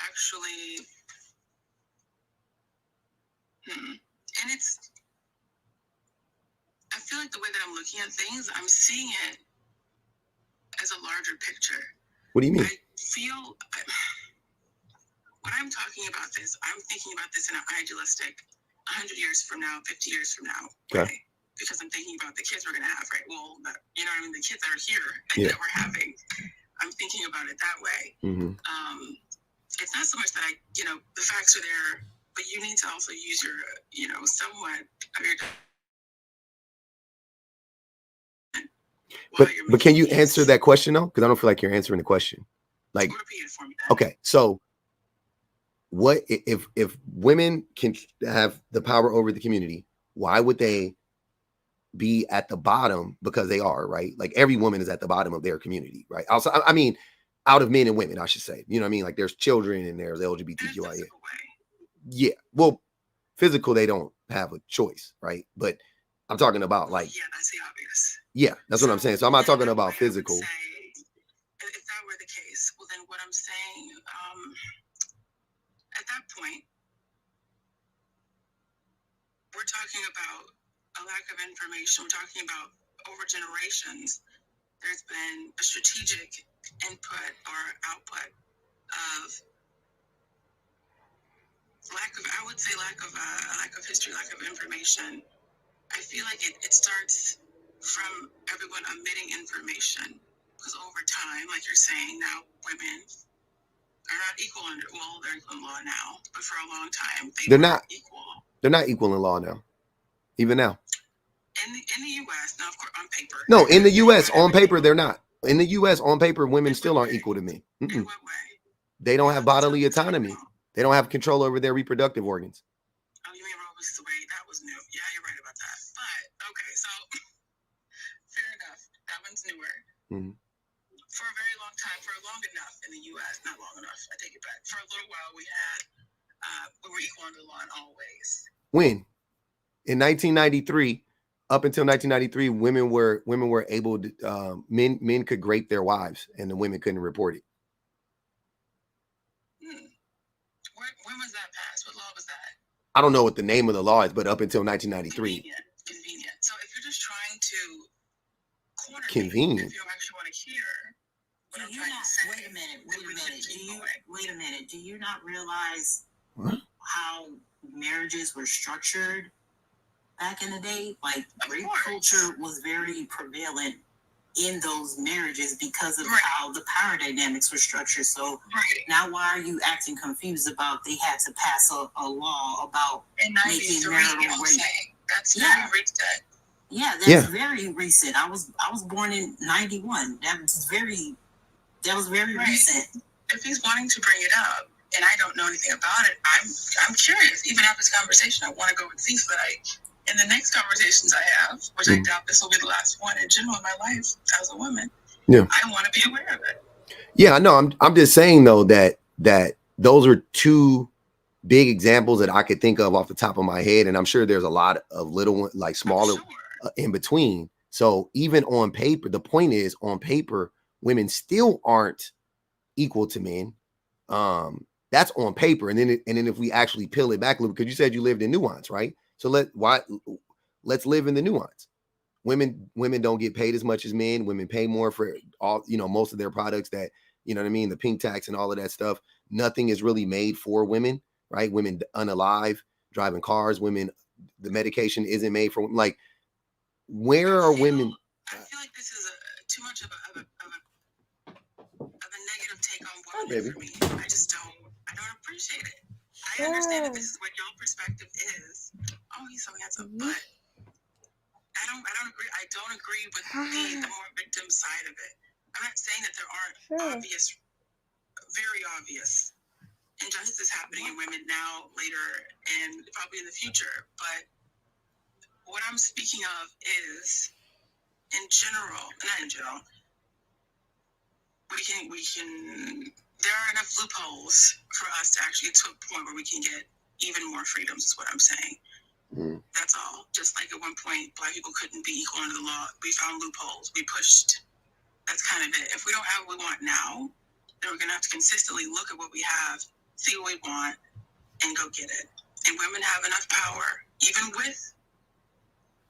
actually, and I feel like the way that I'm looking at things, I'm seeing it as a larger picture. What do you mean? I feel, when I'm talking about this, I'm thinking about this in an idealistic 100 years from now, 50 years from now. Okay. Right? Because I'm thinking about the kids we're going to have, right? Well, you know what I mean? The kids that are here that we're having. I'm thinking about it that way. Mm-hmm. It's not so much that the facts are there, but you need to also use your, somewhat of your. But can you answer that question though? Because I don't feel like you're answering the question. Like, repeat it for me. Okay, so what if women can have the power over the community? Why would they be at the bottom? Because they are, right? Like every woman is at the bottom of their community, right? Also, I mean, out of men and women, I should say. You know what I mean? Like there's children and there's LGBTQIA. Yeah, well, physical, they don't have a choice, right? But I'm talking about like. Yeah, that's the obvious. Yeah, that's what I'm saying. So I'm not talking about physical. If that were the case, well, then what I'm saying, at that point, we're talking about a lack of information. We're talking about over generations, there's been a strategic input or output of lack of history, lack of information. I feel like it starts from everyone omitting information because over time, like you're saying, now women are not equal they're equal in law now, but for a long time they're not equal. They're not equal in law now, even now. In the U.S., now of course on paper. No, in the U.S. on paper they're not. In the U.S. on paper, women still aren't equal to men. In what way? They don't have bodily autonomy. They don't have control over their reproductive organs. Oh, you mean Roe v. Wade? That was new. Yeah, you're right about that. But okay, so fair enough. That one's newer. Mm-hmm. For a very long time, for long enough in the U.S., not long enough, I take it back. For a little while, we were equal under the law in all ways. When? In 1993, up until 1993, women were able to, men could grape their wives and the women couldn't report it. When was that passed? What law was that? I don't know what the name of the law is, but up until 1993. Convenient. So if you're just trying to corner convenient. If you don't actually want to hear. Wait a minute. Do you not realize how marriages were structured back in the day? Like rape culture was very prevalent in those marriages because of how the power dynamics were structured. So now why are you acting confused about they had to pass a law about making marital rape? That's very recent. Yeah, that's very recent. I was born in 91. That was very recent. If he's wanting to bring it up and I don't know anything about it, I'm curious. Even after this conversation, I want to go and see so that in the next conversations I have, which I doubt this will be the last one in general in my life as a woman, I want to be aware of it. Yeah, no, I'm just saying though that those are two big examples that I could think of off the top of my head, and I'm sure there's a lot of little ones, like smaller in between. So even on paper, the point is on paper, women still aren't equal to men. That's on paper, and then if we actually peel it back a little, because you said you lived in nuance, right? So let's live in the nuance. Women don't get paid as much as men. Women pay more for all, most of their products that, you know what I mean? The pink tax and all of that stuff. Nothing is really made for women, right? Women unalive, driving cars. Women, the medication isn't made for women. Like, where are women? I feel like this is too much of a negative take on women for me. I don't appreciate it. I understand that this is what your perspective is. Oh, he's so handsome, but I don't agree. I don't agree with the more victim side of it. I'm not saying that there aren't very obvious injustices happening in women now, later, and probably in the future. But what I'm speaking of is, not in general, we can. There are enough loopholes for us to actually get to a point where we can get even more freedoms. Is what I'm saying. That's all. Just like at one point, Black people couldn't be equal under the law. We found loopholes. We pushed. That's kind of it. If we don't have what we want now, then we're going to have to consistently look at what we have, see what we want, and go get it. And women have enough power, even with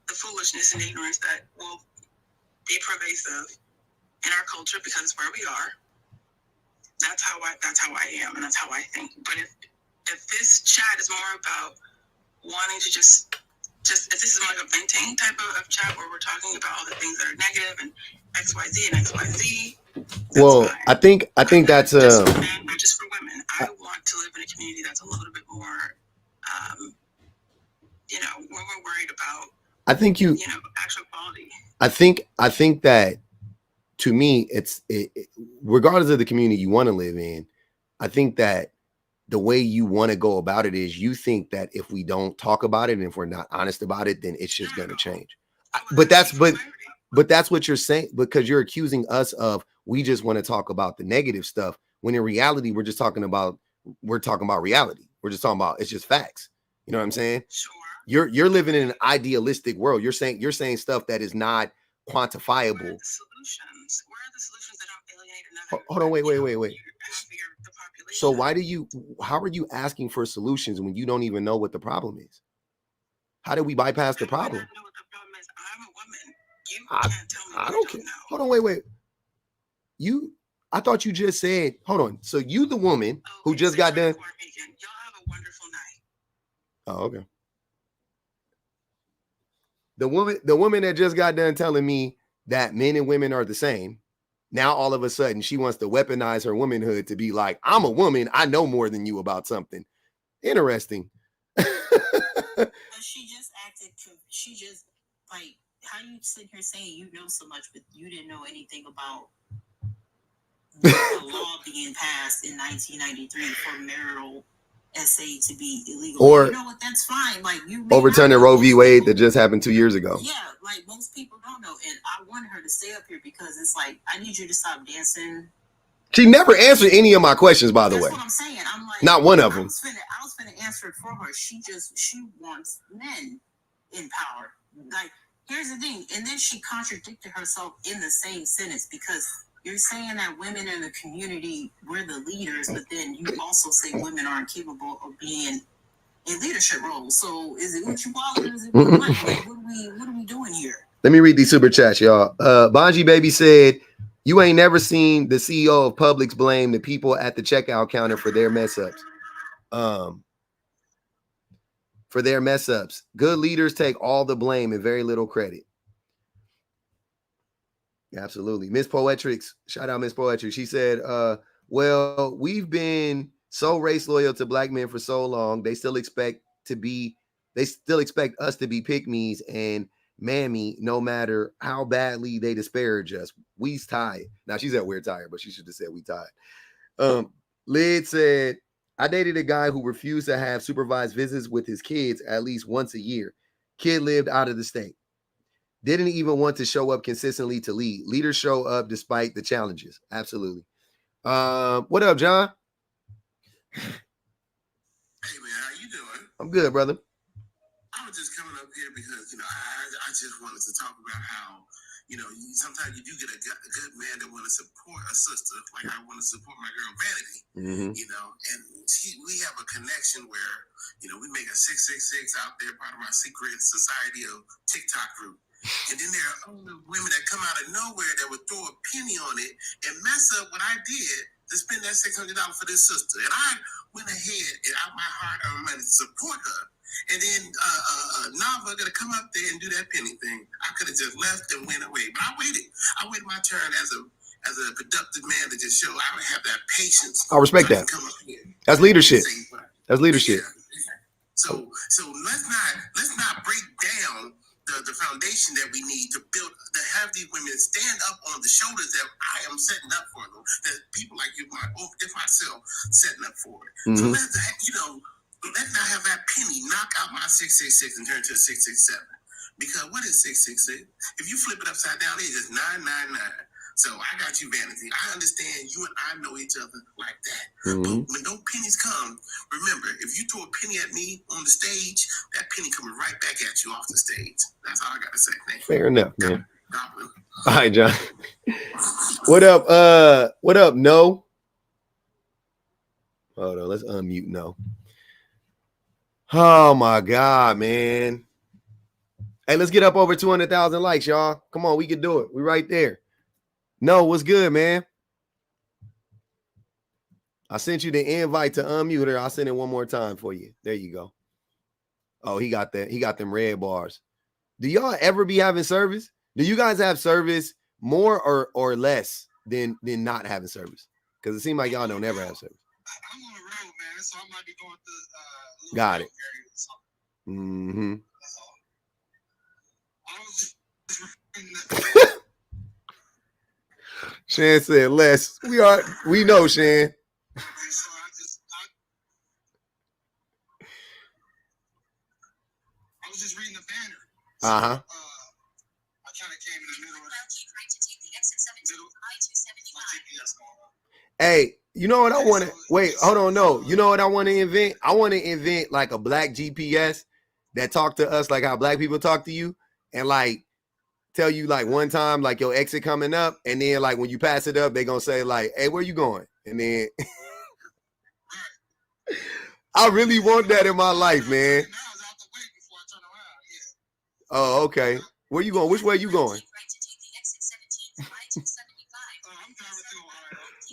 the foolishness and ignorance that will be pervasive in our culture because it's where we are. That's how I am, and that's how I think. But if this chat is more about wanting to just this is like a venting type of chat where we're talking about all the things that are negative and XYZ and XYZ. Well, fine. I think that's just for men, but just for women. I want to live in a community that's a little bit more, when we're worried about. I think actual quality. I think that, to me, it's regardless of the community you want to live in. I think that the way you want to go about it is you think that if we don't talk about it and if we're not honest about it, then it's just going to change. But that's what you're saying, because you're accusing us of we just want to talk about the negative stuff, when in reality we're talking about reality. We're just talking about, it's just facts. You know what I'm saying? Sure. You're living in an idealistic world. You're saying stuff that is not quantifiable. Where are the solutions? Where are the solutions that don't alienate another? Hold on, wait. The population. So how are you asking for solutions when you don't even know what the problem is? How do we bypass the problem? I know what the problem is. I'm a woman. You can't tell me. I don't care. Hold on, wait. I thought you just said, hold on. So you, the woman who just got done. Y'all have a wonderful night. Oh, okay. The woman that just got done telling me that men and women are the same. Now all of a sudden she wants to weaponize her womanhood to be like, I'm a woman, I know more than you about something. Interesting. She just like, how you sit here saying you know so much, but you didn't know anything about the law being passed in 1993 for marital essay to be illegal. Or, you know what, that's fine. Like, you overturning Roe v. Wade that just happened 2 years ago. Yeah, like most people don't know. And I want her to stay up here because it's like, I need you to stop dancing. She never answered any of my questions, by the way. That's what I'm saying. I'm like, not one of them. I was finna answer it for her. She wants men in power. Like, here's the thing. And then she contradicted herself in the same sentence, because you're saying that women in the community, we're the leaders, but then you also say women aren't capable of being in leadership roles. So is it what you want, or is it what you want? Like, what are we doing here? Let me read these super chats, y'all. Bonji Baby said, you ain't never seen the CEO of Publix blame the people at the checkout counter for their mess ups. Good leaders take all the blame and very little credit. Absolutely. Miss Poetrix, shout out Miss Poetrix. She said, well, we've been so race loyal to black men for so long. They still expect us to be pick-me's and mammy, no matter how badly they disparage us. We's tired. Now, she said we're tired, but she should have said we tired. Lyd said, I dated a guy who refused to have supervised visits with his kids at least once a year. Kid lived out of the state. Didn't even want to show up consistently to lead. Leaders show up despite the challenges. Absolutely. What up, John? Hey, man, how you doing? I'm good, brother. I was just coming up here because, I just wanted to talk about how, sometimes you do get a good man that want to support a sister. Like, I want to support my girl Vanity, and we have a connection where, we make a 666 out there, part of my secret society of TikTok group. And then there are other women that come out of nowhere that would throw a penny on it and mess up what I did to spend that $600 for this sister. And I went ahead and out my hard-earned money to support her. And then Nava gonna come up there and do that penny thing. I could have just left and went away, but I waited. I waited my turn as a productive man to just show I would have that patience. I respect that. Come up here. That's leadership. That's leadership. Yeah. So let's not break down the foundation that we need to build, to have these women stand up on the shoulders that I am setting up for them, that people like you, myself, setting up for it. So let's not have that penny knock out my 666 and turn to a 667. Because what is 666? If you flip it upside down, it's just 999. So I got you, Vanity. I understand you and I know each other like that. But when those pennies come, remember, if you throw a penny at me on the stage, that penny coming right back at you off the stage. That's all I got to say. Thank you. Fair enough, man. All right, John. What up? What up, No? Hold on, let's unmute No. Oh my God, man. Hey, let's get up over 200,000 likes, y'all. Come on, we can do it. We right there. No, what's good, man? I sent you the invite to unmute her. I'll send it one more time for you. There you go. Oh, he got them red bars. Do y'all ever be having service? Do you guys have service more or less than not having service? Because it seems like y'all don't never have service. I'm on the road, man, so I might be going through got it. Mm-hmm. Shan said less. We know, Shan. I was just reading the banner. So, I kind of came in the middle of Hey, you know what I want to wait? Hold on, no. You know what I want to invent? I want to invent like a black GPS that talk to us like how black people talk to you, and like tell you like one time like your exit coming up, and then like when you pass it up, they gonna say like, "Hey, where you going?" And then I really want that in my life, man. Oh, okay. Where you going? Which way you going?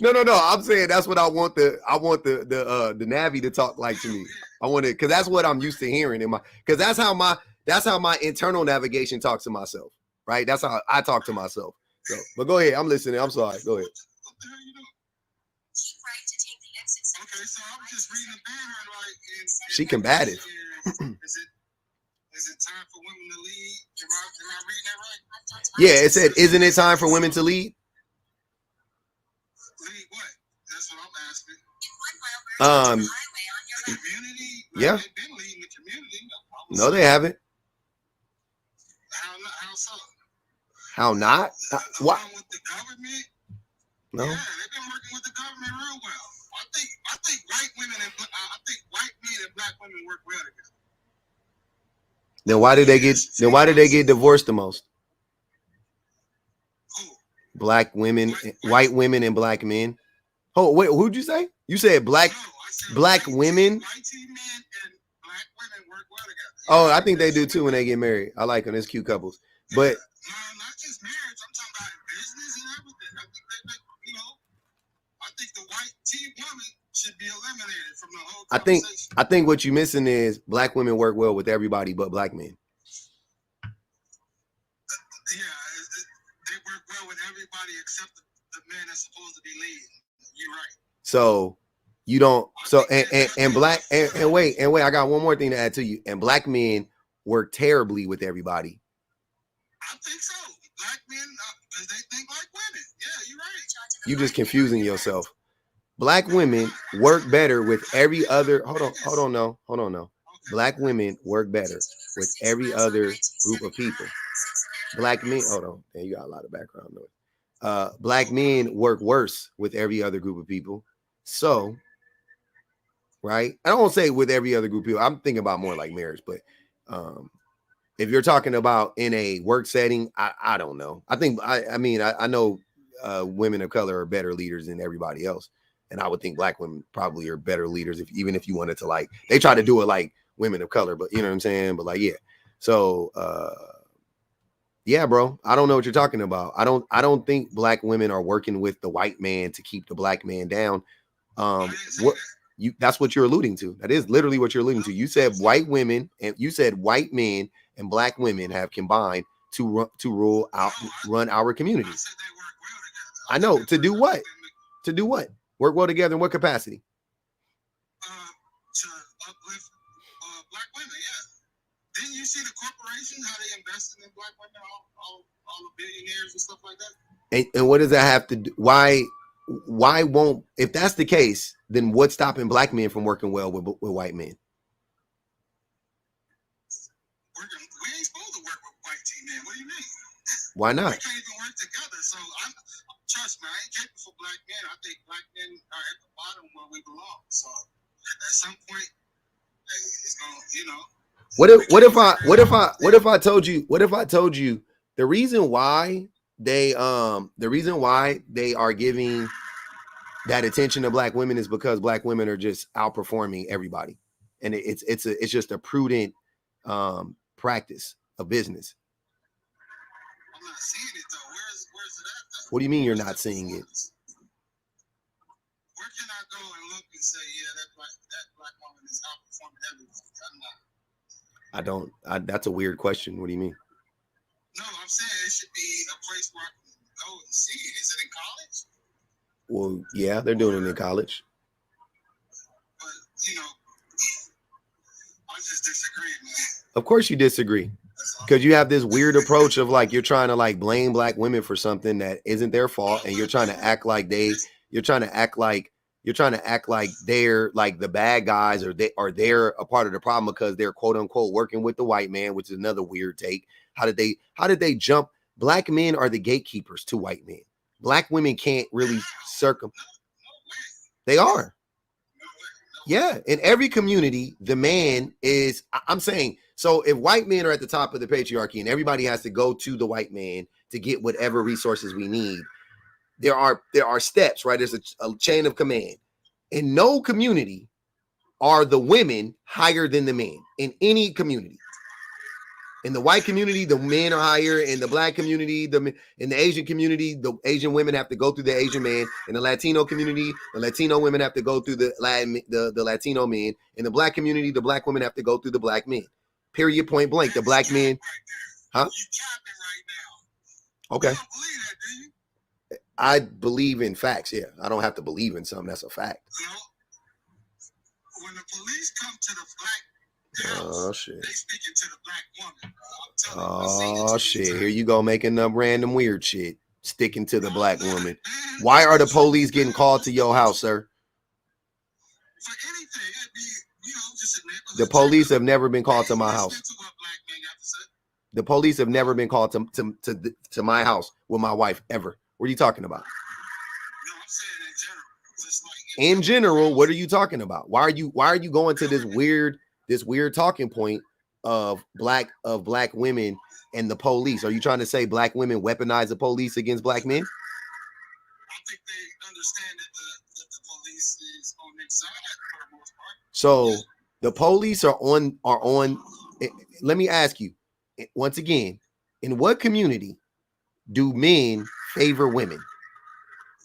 No. I'm saying that's what I want the Navi to talk like to me. I want it because that's what I'm used to hearing in my because that's how my internal navigation talks to myself. Right? That's how I talk to myself. So, but go ahead. I'm listening. I'm sorry. Go ahead. Okay, so I'm just reading the banner and like she combative. Is it time for women to lead? Am I reading that right? Yeah, it said, isn't it time for women to lead? Lead what? That's what I'm asking. The community? Yeah. They've been leading the community. No, they haven't. How so? How not? What? With the government? No. Yeah, they've been working with the government real well. I think white men and black women work well together. Then why did they get divorced the most? Who? Black women, white women, and black men. Oh wait, who'd you say? You said black women. White men and black women work well together. Oh, I think they do too when they get married. I like them. It's cute couples. But no, not just marriage. I'm talking about business and everything. I think I think the white team woman should be eliminated from the whole conversation. I think what you're missing is black women work well with everybody but black men. Yeah, they work well with everybody except the men that's supposed to be leading. You're right. So you don't. So and black and wait, I got one more thing to add to you. And black men work terribly with everybody. I think so. Black men, because they think like women. Yeah, you're right. You just confusing yourself. Black women work better with every other. Hold on, no. Black women work better with every other group of people. Black men. Hold on, man, you got a lot of background noise. Black men work worse with every other group of people. So, right? I don't want to say with every other group of people. I'm thinking about more like marriage, but if you're talking about in a work setting, I don't know. I think I know women of color are better leaders than everybody else, and I would think black women probably are better leaders even if you wanted to like they try to do it like women of color, but you know what I'm saying. But like yeah, so yeah, bro, I don't know what you're talking about. I don't think black women are working with the white man to keep the black man down. That's what you're alluding to. That is literally what you're alluding to. You said white women and you said white men and black women have combined to run our communities. I know. To do what? To do what? Work well together in what capacity? To uplift black women, yeah. Didn't you see the corporations, how they invested in black women, all the billionaires and stuff like that? And what does that have to do? Why won't, if that's the case, then what's stopping black men from working well with white men? We ain't supposed to work with white team men. What do you mean? Why not? We can't even work together. So trust me, I ain't capable for black men. I think black men are at the bottom where we belong. So at some point, it's gonna, What if I told you the reason why they are giving that attention to black women is because black women are just outperforming everybody, and it's just a prudent practice of business. I'm not seeing it though. Where's it at though? What do you mean you're not seeing it? Where can I go and look and say, yeah, that black woman is outperforming everybody? I'm not. That's a weird question. What do you mean? No, I'm saying it should be a place where I can go and see it. Is it in college? Well, yeah, they're doing it in college. But, you know, I just disagree, man. Of course you disagree. Because you have this weird approach of like you're trying to like blame black women for something that isn't their fault, and you're trying to act like they're like the bad guys, or they're a part of the problem because they're quote unquote working with the white man, which is another weird take. How did they jump? Black men are the gatekeepers to white men. Black women can't really They are. Yeah, in every community, the man is. I'm saying. So if white men are at the top of the patriarchy and everybody has to go to the white man to get whatever resources we need, there are steps, right? There's a chain of command. In no community are the women higher than the men in any community. In the white community, the men are higher. In the black community, in the Asian community, the Asian women have to go through the Asian man. In the Latino community, the Latino women have to go through the Latino men. In the black community, the black women have to go through the black men. Period, point blank. The black men, huh? Okay. I believe in facts. Yeah, I don't have to believe in something. That's a fact. When the police come to the black house, oh shit, they speaking to the black woman. Oh shit, here you go making up random weird shit, sticking to the black woman. Why are the police getting called to your house, sir? For anything, it'd be, you know, just a the police have never been called to my house. The police have never been called to my house with my wife ever. What are you talking about? No, I'm saying in general. Just like in general, what are you talking about? Why are you going to this weird talking point of black women and the police? Are you trying to say black women weaponize the police against black men? I think they understand that the police is on their side for the most part. So the police are on. Let me ask you once again: in what community do men favor women?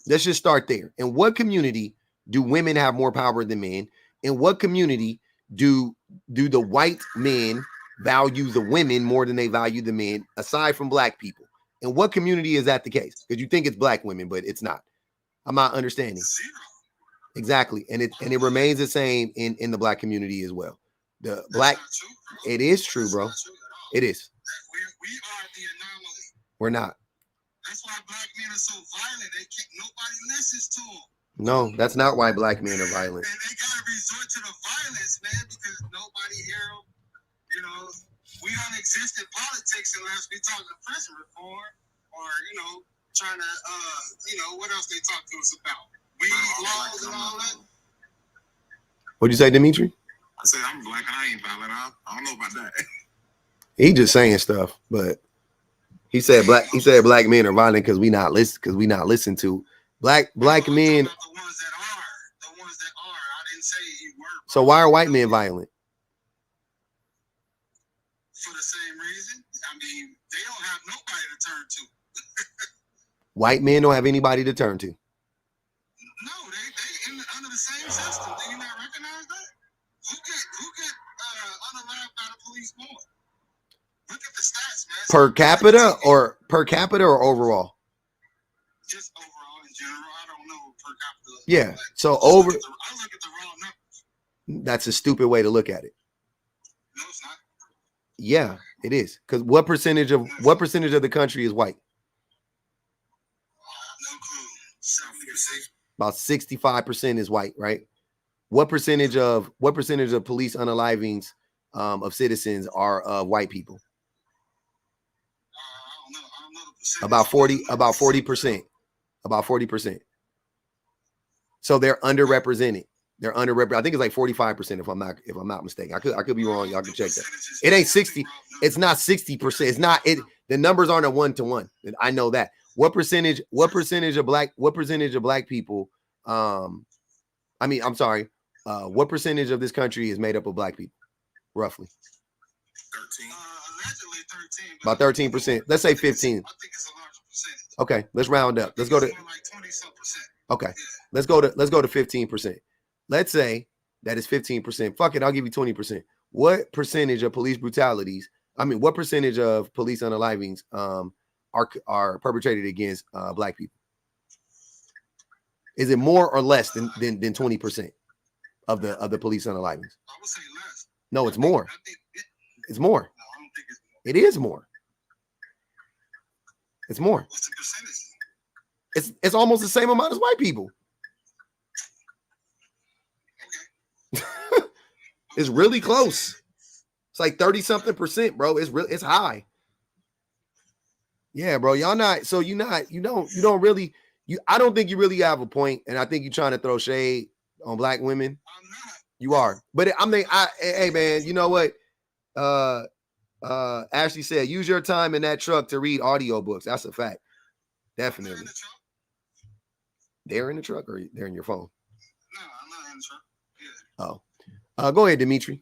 Let's just start there. In what community do women have more power than men? In what community do the white men value the women more than they value the men, aside from black people? In what community is that the case? Because you think it's black women, but it's not. I'm not understanding. Exactly. And it remains the same in the black community as well. The black, it is true, bro. It is. We are the anomaly. We're not. That's why black men are so violent. Nobody listens to them. No, that's not why black men are violent. And they gotta resort to the violence, man, because nobody hear them. You know, we don't exist in politics unless we talk to prison reform or, you know, trying to, what else they talk to us about? Weed laws and all that. What'd you say, Dimitri? I said I'm black and I ain't violent. I don't know about that. He just saying stuff, but he said black men are violent because we not listened to. Black men. The ones that are. I didn't say you were. So why are white men violent? For the same reason. I mean, they don't have nobody to turn to. White men don't have anybody to turn to. No, they under the same system. Do you not recognize that? Who get unalive by the police more? Look at the stats, man. Per capita or overall? Just overall in general. I don't know per capita. Yeah. So I look at the raw numbers. That's a stupid way to look at it. No, it's not. Yeah, it is. Because what percentage of the country is white? No clue. 70%. About 65% is white, right? What percentage of police unalivings of citizens are white people? I don't know the percentage. About 40%. So they're underrepresented. I think it's like 45% if I'm not mistaken. I could be wrong. Y'all can check that. It ain't 60. It's not 60%. It's not it. The numbers aren't a 1-to-1. I know that. What percentage of black people? What percentage of this country is made up of black people? Roughly. 13. Allegedly 13. About 13%. Let's say 15. I think it's a larger percentage. Okay, let's round up. Let's go to like 20-some%. Okay. Yeah. Let's go to 15%. Let's say that is 15%. Fuck it, I'll give you 20%. what percentage of police brutalities, what percentage of police unalivings are perpetrated against black people? Is it more or less than 20% of the police unalivings? I would say less. No, it's more. It's more. No, I don't think it's more. It is more. It's more. What's the percentage? It's almost the same amount as white people. Okay. It's really close. It's like 30-something%, bro. It's high. Yeah, bro. Y'all not, so you don't really, I don't think you really have a point, and I think you're trying to throw shade on black women. I'm not. You are. But hey man, you know what? Ashley said, use your time in that truck to read audiobooks. That's a fact. Definitely. They're in the truck or they're in your phone? No, I'm not in the truck. Yeah. Oh. Go ahead, Dimitri.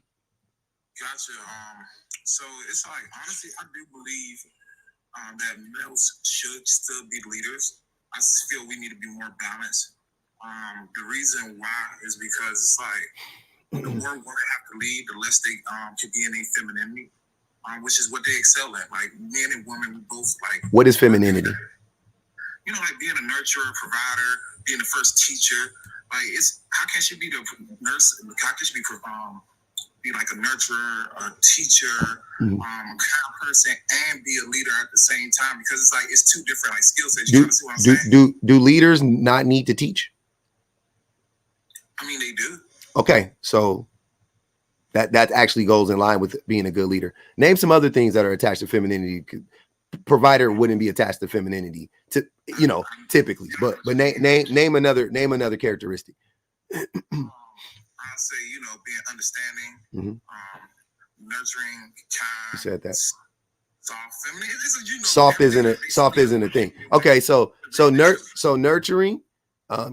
Gotcha. So it's like, honestly, I do believe that males should still be leaders. I feel we need to be more balanced. The reason why is because it's like the more women have to lead, the less they can be in their femininity, which is what they excel at. Like men and women, we both like. What is femininity? You know, like being a nurturer, provider, being the first teacher. Like how can she be the nurse? How can she be like a nurturer, a teacher, kind of person, and be a leader at the same time? Because it's like it's two different like skill sets. You see what I'm saying? Do leaders not need to teach? I mean, they do. Okay, so that actually goes in line with being a good leader. Name some other things that are attached to femininity. Provider wouldn't be attached to femininity, typically. But name another characteristic. I'll say, being understanding, nurturing, kind. You said that. Soft, feminine. Soft isn't a thing. Okay, so nurturing,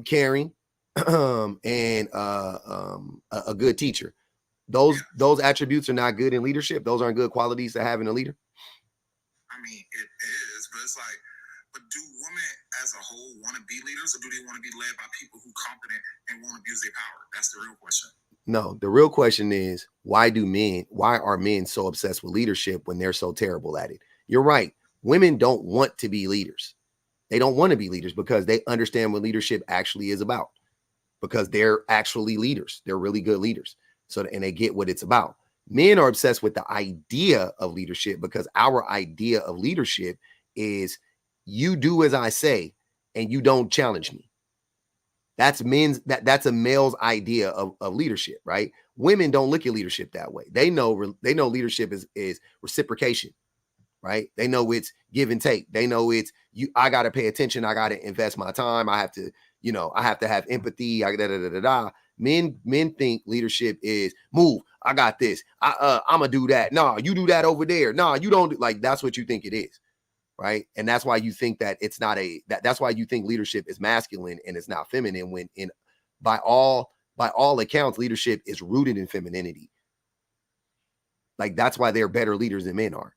caring, and a good teacher. Those attributes are not good in leadership. Those aren't good qualities to have in a leader. I mean, it is, but it's like, but do women as a whole want to be leaders, or do they want to be led by people who are competent and won't abuse their power? That's the real question. No, the real question is, why are men so obsessed with leadership when they're so terrible at it? You're right. Women don't want to be leaders. They don't want to be leaders because they understand what leadership actually is about, because they're actually leaders. They're really good leaders. And they get what it's about. Men are obsessed with the idea of leadership because our idea of leadership is you do as I say and you don't challenge me. That's a male's idea of leadership, right? Women don't look at leadership that way. They know leadership is reciprocation, right? They know it's give and take. They know it's I got to pay attention. I got to invest my time. I have to, I have to have empathy. Men think leadership is move. I got this. I'm gonna do that. No, you do that over there. No, you don't. Like that's what you think it is, right? And that's why you think that it's not that's why you think leadership is masculine and it's not feminine. When by all accounts, leadership is rooted in femininity. Like that's why they're better leaders than men are.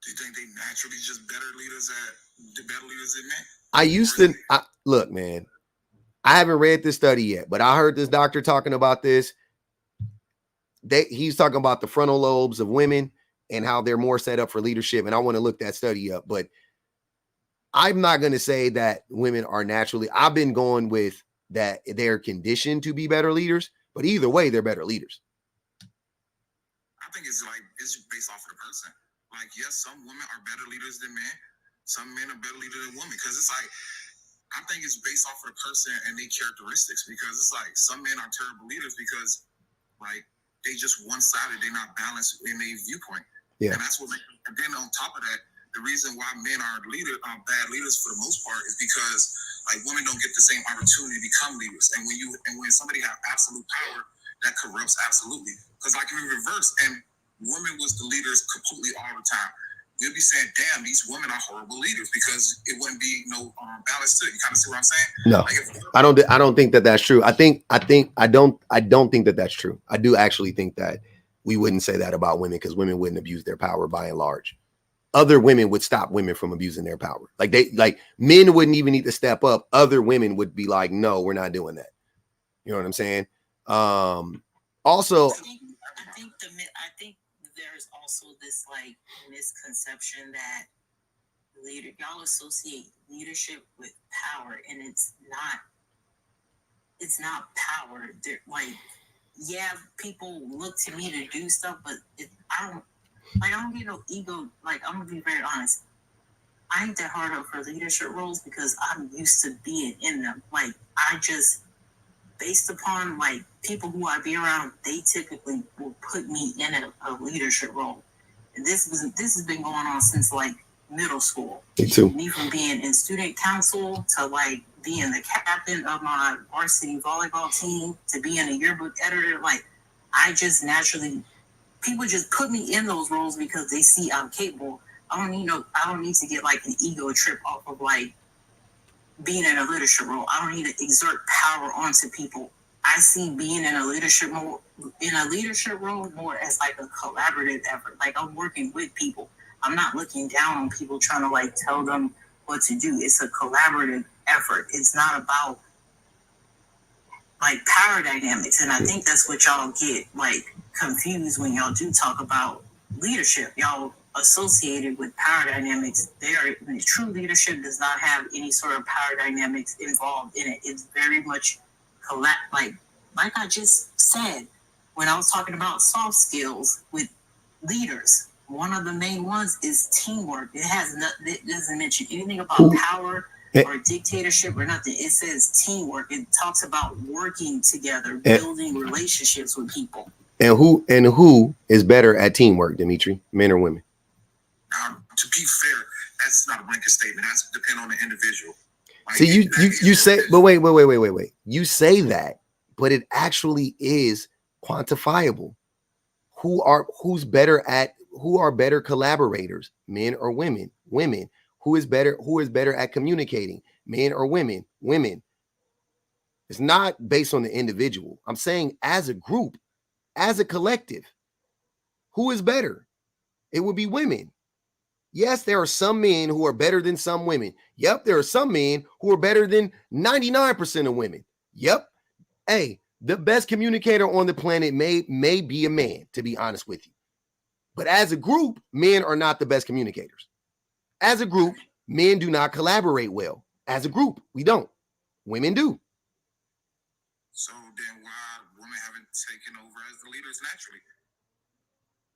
Do you think they naturally just better leaders than men? Look, man, I haven't read this study yet, but I heard this doctor talking about this. He's talking about the frontal lobes of women and how they're more set up for leadership. And I want to look that study up, but I'm not going to say that women are naturally. I've been going with that they're conditioned to be better leaders, but either way, they're better leaders. I think it's based off of the person. Like, yes, some women are better leaders than men. Some men are better leaders than women. Because it's like, I think it's based off of the person and their characteristics. Because it's like, some men are terrible leaders because, like, they just one-sided. They're not balanced in their viewpoint. Yeah. And that's what. And then on top of that, the reason why men are bad leaders for the most part is because, like, women don't get the same opportunity to become leaders. And when somebody has absolute power, that corrupts absolutely. Because like in reverse, and women was the leaders completely all the time. We'll be saying, damn, these women are horrible leaders because it wouldn't be no balance to it. You kind of see what I'm saying? No, like I don't think that that's true. I don't think that that's true. I do actually think that we wouldn't say that about women because women wouldn't abuse their power by and large. Other women would stop women from abusing their power. Like men wouldn't even need to step up. Other women would be like, no, we're not doing that. You know what I'm saying? Also, I think there's also this like misconception that y'all associate leadership with power, and it's not power. They're like, yeah, people look to me to do stuff, but I don't get no ego. Like, I'm gonna be very honest. I ain't that hard up for leadership roles because I'm used to being in them. Like, I just, based upon like people who I be around, they typically will put me in a leadership role. And this has been going on since like middle school. Me too. Me from being in student council to like being the captain of my varsity volleyball team to being a yearbook editor. Like, I just naturally, people just put me in those roles because they see I'm capable. I don't need to get like an ego trip off of like being in a leadership role. I don't need to exert power onto people. I see being in a leadership role more as like a collaborative effort. Like, I'm working with people. I'm not looking down on people trying to like tell them what to do. It's a collaborative effort. It's not about like power dynamics. And I think that's what y'all get like confused when y'all do talk about leadership. Y'all associated with power dynamics. True leadership does not have any sort of power dynamics involved in it. It's very much like I just said when I was talking about soft skills with leaders. One of the main ones is teamwork. It doesn't mention anything about power or dictatorship or nothing. It says teamwork. It talks about working together, building relationships with people. And who is better at teamwork, Dimitri? Men or women? To be fair, that's not a blanket statement. That's depend on the individual. Like, see, you say, but wait. You say that, but it actually is quantifiable. Who are better collaborators, men or women? Women. Who is better at communicating, men or women? Women. It's not based on the individual. I'm saying as a group, as a collective, who is better? It would be women. Yes, there are some men who are better than some women. Yep, there are some men who are better than 99% of women. Yep. Hey, the best communicator on the planet may be a man, to be honest with you. But as a group, men are not the best communicators. As a group, men do not collaborate well. As a group, we don't. Women do. So then why women haven't taken over as the leaders naturally?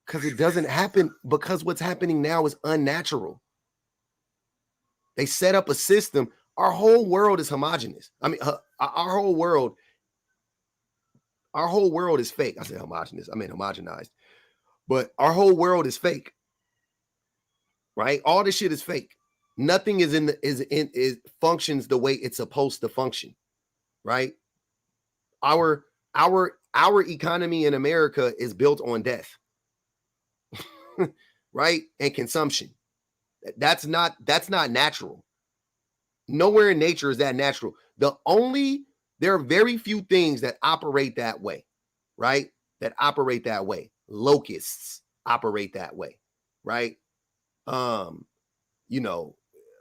Because it doesn't happen, because what's happening now is unnatural. They set up a system. Our whole world is homogenous. I mean, our whole world is fake. I said homogenous. I mean homogenized. But our whole world is fake. Right? All this shit is fake. Nothing is functions the way it's supposed to function. Right? Our economy in America is built on death. Right? And consumption. That's not natural. Nowhere in nature is that natural. There are very few things that operate that way, right? That operate that way. Locusts operate that way, right? That's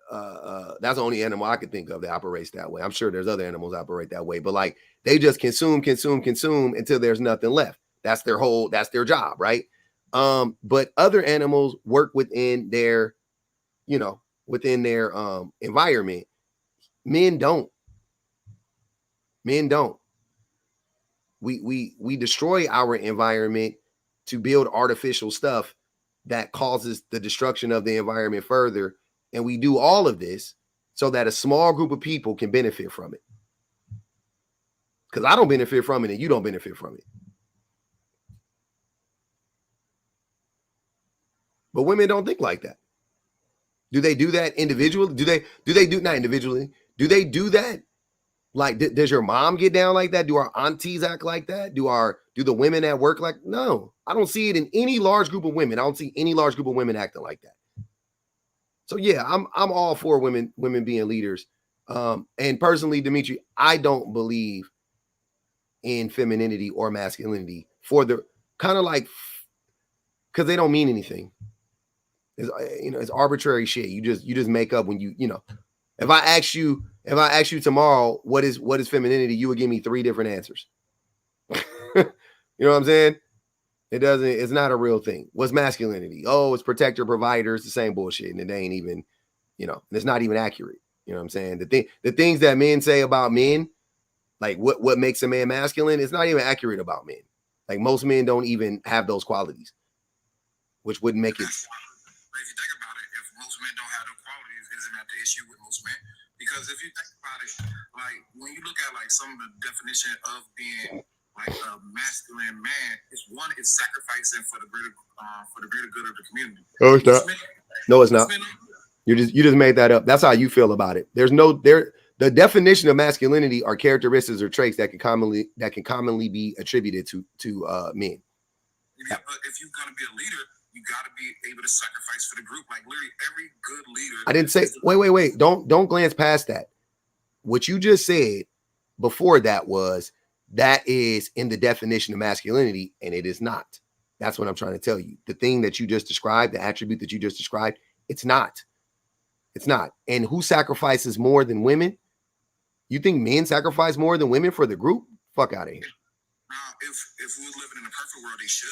the only animal I could think of that operates that way. I'm sure there's other animals that operate that way, but like they just consume until there's nothing left. That's their job, right? But other animals work within their, environment. Men don't. We destroy our environment to build artificial stuff that causes the destruction of the environment further. And we do all of this so that a small group of people can benefit from it. Because I don't benefit from it and you don't benefit from it. But women don't think like that. Do they do that individually? Do they do not individually? Do they do that? Like, does your mom get down like that? Do our aunties act like that? Do the women at work like? No, I don't see it in any large group of women. I don't see any large group of women acting like that. So yeah, I'm all for women being leaders. And personally, Dimitri, I don't believe in femininity or masculinity for the kind of like, because they don't mean anything. It's arbitrary shit. You just make up when if I ask you If I ask you tomorrow, what is femininity, you would give me 3 different answers. You know what I'm saying? It's not a real thing. What's masculinity? Oh, it's protector, provider. It's the same bullshit. And it ain't even, it's not even accurate. You know what I'm saying? The things that men say about men, like what makes a man masculine, it's not even accurate about men. Like most men don't even have those qualities, which wouldn't make it. If you think about it, if most men don't have those qualities, isn't that the issue with most men? Because if you think about it, like when you look at like some of the definition of being like a masculine man, it's sacrificing for the greater good of the community. No, it's not. No, it's not. You just made that up. That's how you feel about it. The definition of masculinity are characteristics or traits that can commonly be attributed to men. Yeah, but if you're gonna be a leader, you gotta be able to sacrifice for the group. Like literally every good leader. I didn't say wait. Don't glance past that. What you just said before that is in the definition of masculinity, and it is not. That's what I'm trying to tell you. The thing that you just described, the attribute that you just described, it's not. It's not. And who sacrifices more than women? You think men sacrifice more than women for the group? Fuck out of here. Now, if we was living in a perfect world, they should.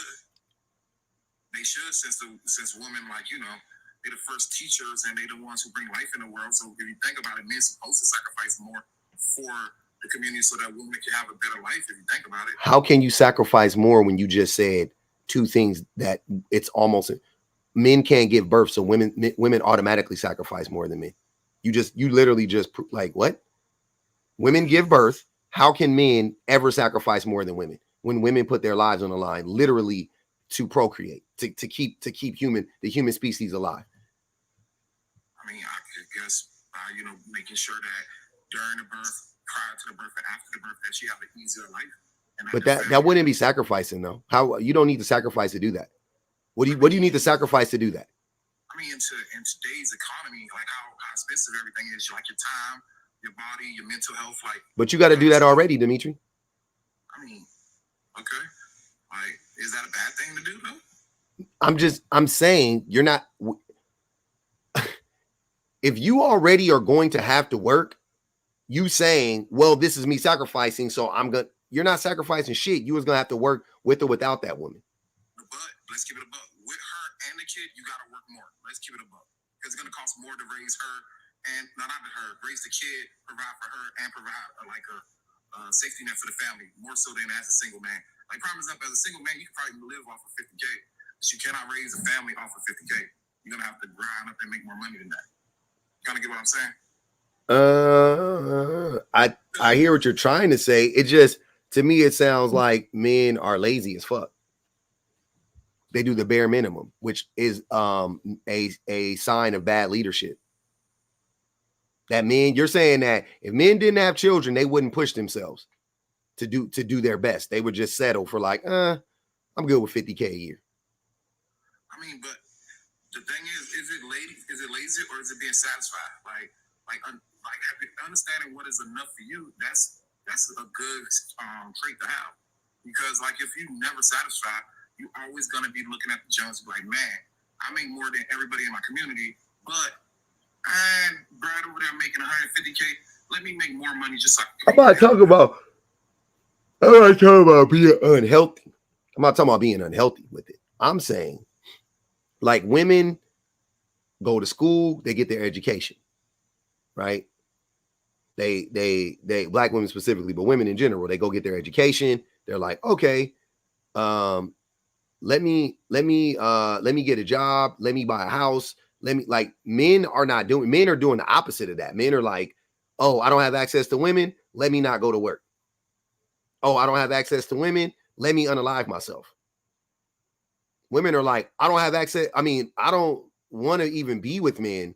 They should, since women, they're the first teachers and they're the ones who bring life in the world. So if you think about it, men supposed to sacrifice more for the community so that women can have a better life. If you think about it, how can you sacrifice more when you just said 2 things that it's almost men can't give birth, so women automatically sacrifice more than men? You literally just like what? Women give birth. How can men ever sacrifice more than women when women put their lives on the line, literally to procreate, to keep the human species alive? I mean, I could guess by making sure that during the birth, prior to the birth, and after the birth, that she have an easier life. But that wouldn't be sacrificing though. How you don't need to sacrifice to do that. What do you need to sacrifice to do that? I mean, in today's economy, like how expensive everything is, like your time, your body, your mental health, like. But you got to do that already, Dimitri. I mean, okay, like, is that a bad thing to do though? I'm saying you're not. If you already are going to have to work, you saying, well, this is me sacrificing, so you're not sacrificing shit. You was gonna have to work with or without that woman. But let's keep it a buck. With her and the kid, you gotta work more. Let's keep it a buck. Because it's gonna cost more to raise her and raise the kid, provide for her, and provide a safety net for the family, more so than as a single man. Like, prime example, as a single man, you can probably live off of 50K, but you cannot raise a family off of 50K. You're gonna have to grind up and make more money than that. You kind of get what I'm saying? I hear what you're trying to say. It just, to me, it sounds like men are lazy as fuck. They do the bare minimum, which is a sign of bad leadership. That men, you're saying that if men didn't have children, they wouldn't push themselves to do their best. They would just settle for like, I'm good with 50K a year. I mean, but the thing is it lazy or is it being satisfied? Like understanding what is enough for you, that's a good trait to have. Because like if you never satisfied, you're always gonna be looking at the Jones like, man, I make more than everybody in my community, but I'm Brad over there making 150K. Let me make more money just so I can. I'm not talking about being unhealthy. I'm not talking about being unhealthy with it. I'm saying, like, women go to school, they get their education, right? They black women specifically, but women in general, they go get their education. They're like, okay, let me get a job, let me buy a house. Men are doing the opposite of that. Men are like, oh, I don't have access to women, let me not go to work. Oh, I don't have access to women, let me unalive myself. Women are like, I don't have access. I mean, I don't want to even be with men.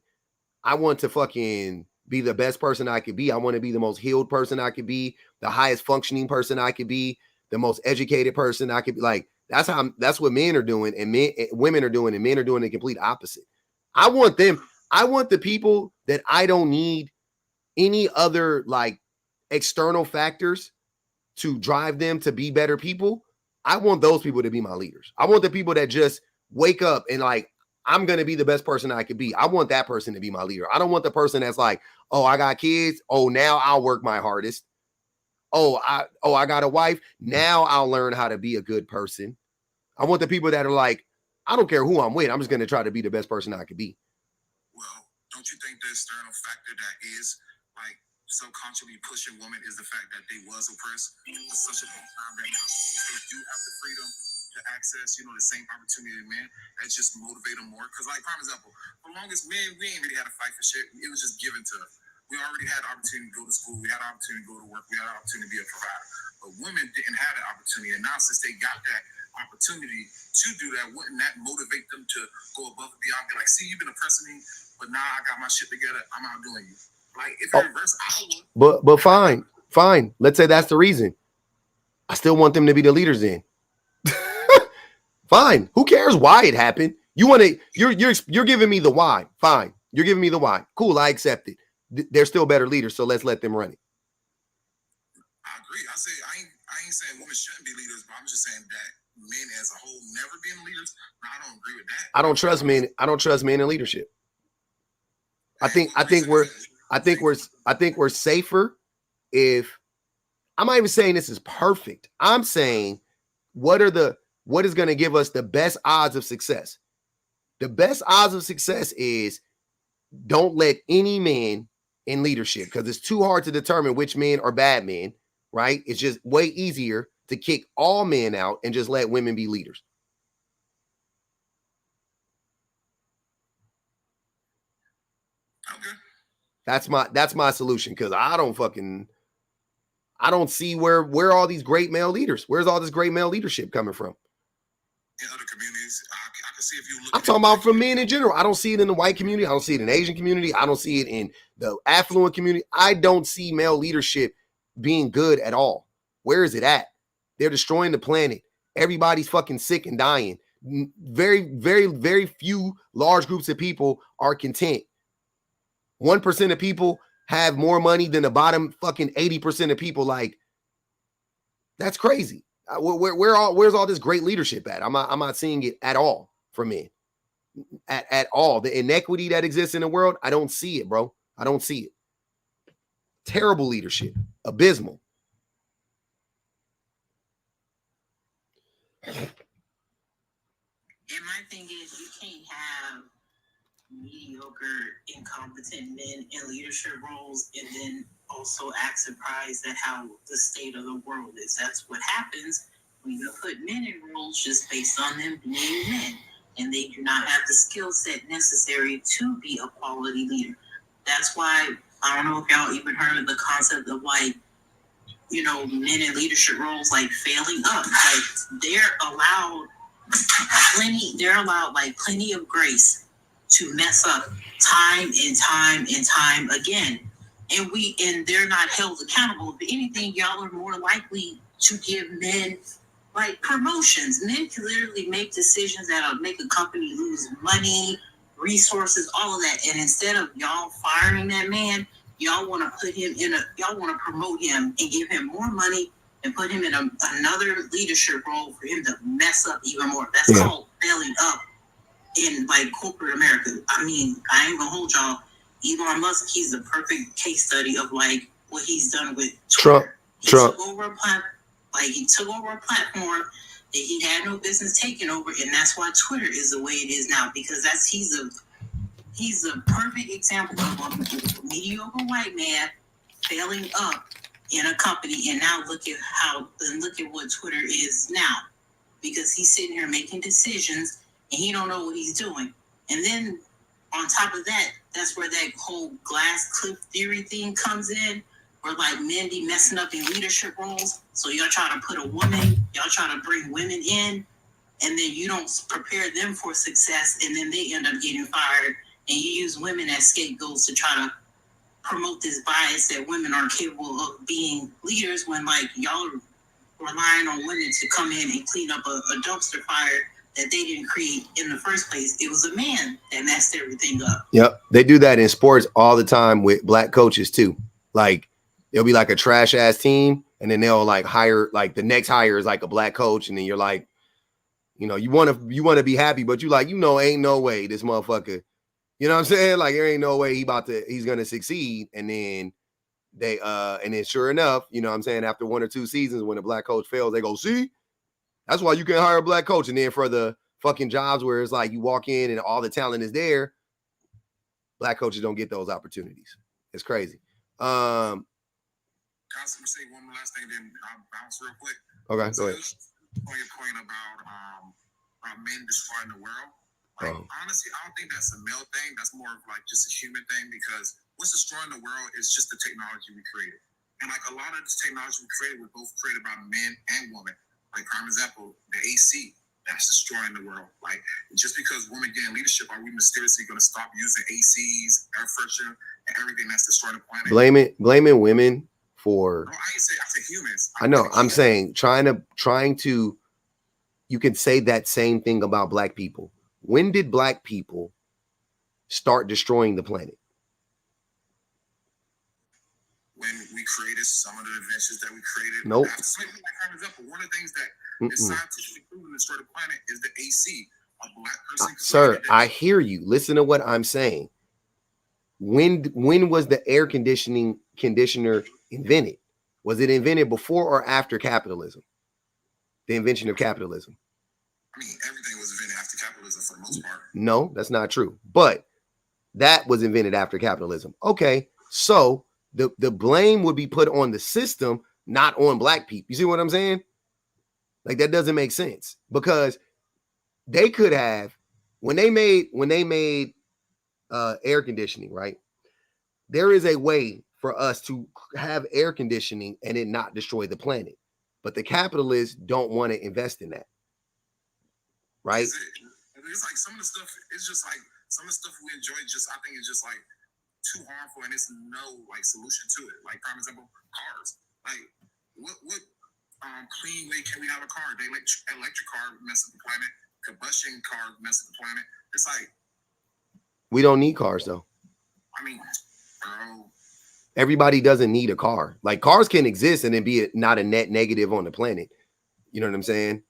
I want to fucking be the best person I could be. I want to be the most healed person I could be, the highest functioning person I could be, the most educated person I could be. Like, that's what men are doing, and women are doing, and men are doing the complete opposite. I want the people that I don't need any other like external factors to drive them to be better people. I want those people to be my leaders. I want the people that just wake up and like, I'm going to be the best person I could be. I want that person to be my leader. I don't want the person that's like, oh, I got kids. Oh, now I'll work my hardest. I got a wife. Now I'll learn how to be a good person. I want the people that are like, I don't care who I'm with. I'm just going to try to be the best person I could be. Well, don't you think the external factor that is like subconsciously pushing women is the fact that they was oppressed for such a long time that now they do have the freedom to access, the same opportunity as men? That just motivate them more. Because, like, for example, for the longest, men, we ain't really had to fight for shit. It was just given to us. We already had the opportunity to go to school. We had the opportunity to go to work. We had the opportunity to be a provider. But women didn't have that opportunity. And now, since they got that opportunity to do that, wouldn't that motivate them to go above and beyond? Be like, see, you've been oppressing me, but now I got my shit together. I'm outdoing you. Like, if it reverse, I would. But fine. Let's say that's the reason. I still want them to be the leaders then. Fine. Who cares why it happened? You're giving me the why. Fine. You're giving me the why. Cool. I accept it. They're still better leaders, so let's let them run it. I agree. I ain't saying women shouldn't be leaders, but I'm just saying that men as a whole never being leaders. No, I don't agree with that. I don't trust men. I don't trust men in leadership. I think we're safer if I'm not even saying this is perfect. I'm saying what is going to give us the best odds of success? The best odds of success is don't let any man in leadership, because it's too hard to determine which men are bad men, right? It's just way easier to kick all men out and just let women be leaders. Okay. That's my solution, because I don't see where all these great male leaders, where's all this great male leadership coming from? In other communities, I can see if you look. I'm talking about from men in general. I don't see it in the white community. I don't see it in the Asian community. I don't see it in the affluent community. I don't see male leadership being good at all. Where is it at? They're destroying the planet. Everybody's fucking sick and dying. Very, very, very few large groups of people are content. 1% of people have more money than the bottom fucking 80% of people. Like, that's crazy. Where's all this great leadership at? I'm not seeing it at all from men. At all. The inequity that exists in the world, I don't see it, bro. I don't see it. Terrible leadership. Abysmal. And my thing is, you can't have mediocre, incompetent men in leadership roles and then also act surprised at how the state of the world is. That's what happens when you put men in roles just based on them being men, and they do not have the skill set necessary to be a quality leader. That's why, I don't know if y'all even heard of the concept of, like, men in leadership roles, like, failing up. Like, they're allowed plenty of grace to mess up time and time again. And they're not held accountable. If anything, y'all are more likely to give men, like, promotions. Men can literally make decisions that'll make a company lose money, resources, all of that. And instead of y'all firing that man, y'all want to promote him and give him more money and put him in another leadership role for him to mess up even more. That's called failing up in, like, corporate America. I mean, I ain't gonna hold y'all. Elon Musk, he's the perfect case study of, like, what he's done with Twitter. He took over a platform that he had no business taking over, and that's why Twitter is the way it is now, because he's a perfect example of a mediocre white man failing up in a company, and now look at what Twitter is now, because he's sitting here making decisions and he don't know what he's doing. And then on top of that, that's where that whole glass cliff theory thing comes in, where, like, men be messing up in leadership roles. So y'all try to bring women in, and then you don't prepare them for success, and then they end up getting fired, and you use women as scapegoats to try to promote this bias that women aren't capable of being leaders, when, like, y'all are relying on women to come in and clean up a dumpster fire that they didn't create in the first place. It was a man that messed everything up. Yep. They do that in sports all the time with black coaches too. Like, it'll be like a trash ass team, and then they'll, like, hire, like, the next hire is like a black coach, and then you're like, You know, you want to be happy, but you like, you know, ain't no way this motherfucker, you know what I'm saying? Like, there ain't no way he's going to succeed. And then and then sure enough, you know what I'm saying? After 1 or 2 seasons, when a black coach fails, they go, see, that's why you can't hire a black coach. And then for the fucking jobs where it's like you walk in and all the talent is there, black coaches don't get those opportunities. It's crazy. Can I say one last thing, then I'll bounce real quick? Okay, go ahead. On your point about men destroying the world. Like, honestly, I don't think that's a male thing. That's more of like just a human thing, because what's destroying the world is just the technology we created. And like a lot of this technology we created was both created by men and women. Like, prime example, the AC, that's destroying the world. Like, just because women get in leadership, are we mysteriously going to stop using ACs, air freshener, and everything that's destroying the planet? Blaming women for. No, I say humans. I know. I'm saying trying to. You can say that same thing about black people. When did black people start destroying the planet? When we created some of the inventions that we created. Nope. One of the things that is scientifically proven to destroy the planet is the AC. A black person. Sir, I hear you. Listen to what I'm saying. When was the air conditioner invented? Was it invented before or after capitalism? The invention of capitalism. I mean, everything was invented after capitalism for the most part. No, that's not true. But that was invented after capitalism. Okay, so the blame would be put on the system, not on black people. You see what I'm saying? Like, that doesn't make sense, because they could have, when they made air conditioning, right? There is a way for us to have air conditioning and it not destroy the planet. But the capitalists don't want to invest in that. Right? It's like some of the stuff, it's just like some of the stuff we enjoy, I think it's just like too harmful, and there's no like solution to it. Like, for example, cars. Like, what clean way can we have a car? The electric car mess up the planet. Combustion car mess up the planet. It's like, we don't need cars though. I mean, bro. Everybody doesn't need a car. Like, cars can exist and then be not a net negative on the planet. You know what I'm saying?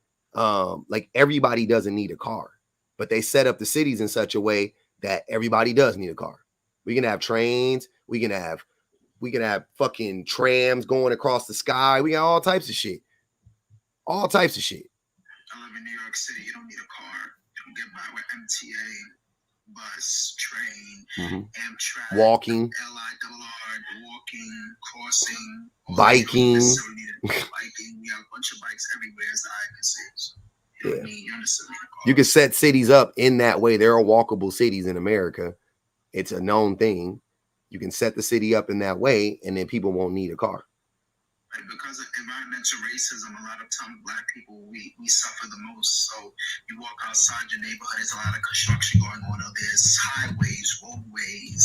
Like, everybody doesn't need a car, but they set up the cities in such a way that everybody does need a car. We can have trains. We can have fucking trams going across the sky. We got all types of shit. All types of shit. I live in New York City. You don't need a car. You can get by with MTA, bus, train, Amtrak, walking, LIRR, walking, crossing, biking. Biking. We have a bunch of bikes everywhere, as the eye can see. So you don't need a car. You can set cities up in that way. There are walkable cities in America. It's a known thing. You can set the city up in that way, and then people won't need a car. Right, because of environmental racism, a lot of times black people, we suffer the most. So you walk outside your neighborhood, there's a lot of construction going on. There's highways, roadways,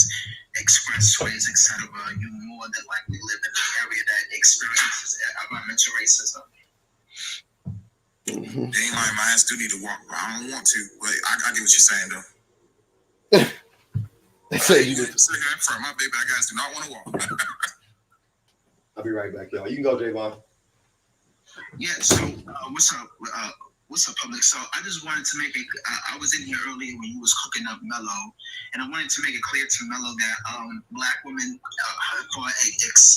expressways, etc. You more than likely live in an area that experiences environmental racism. Dang, my ass do need to walk, but I don't want to. But I get what you're saying, though. They say you just sit here in front. My big bad guys do not want to walk. I'll be right back, y'all. You can go, Javon. Yeah, so what's up? What's up, public? So I just wanted to make it, I was in here earlier when you was cooking up Mello, and I wanted to make it clear to Mello that black women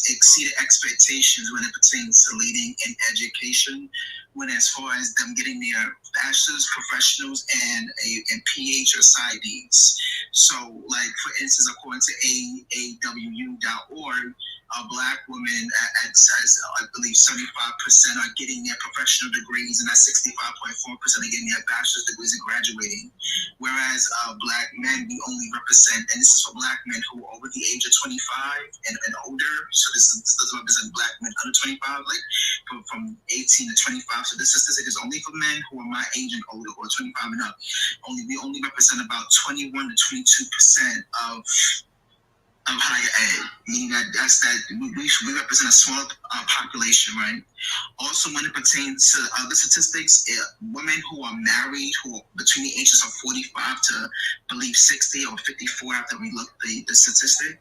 exceeded expectations when it pertains to leading in education, when as far as them getting their bachelor's, professionals, and PH or PsyDs. So, like, for instance, according to AAWU.org, black women at I believe 75% are getting their professional degrees, and at 65.4% are getting their bachelor's degrees and graduating. Whereas black men, we only represent, and this is for black men who are over the age of 25 and older. So this doesn't represent black men under 25, like from 18 to 25. So this statistic is only for men who are my age and older, or 25 and up. We only represent about 21 to 22% of higher ed, meaning that we represent a small population, right? Also, when it pertains to other statistics, women who are married, who are between the ages of 45 to, I believe, 60 or 54, after we look the statistic,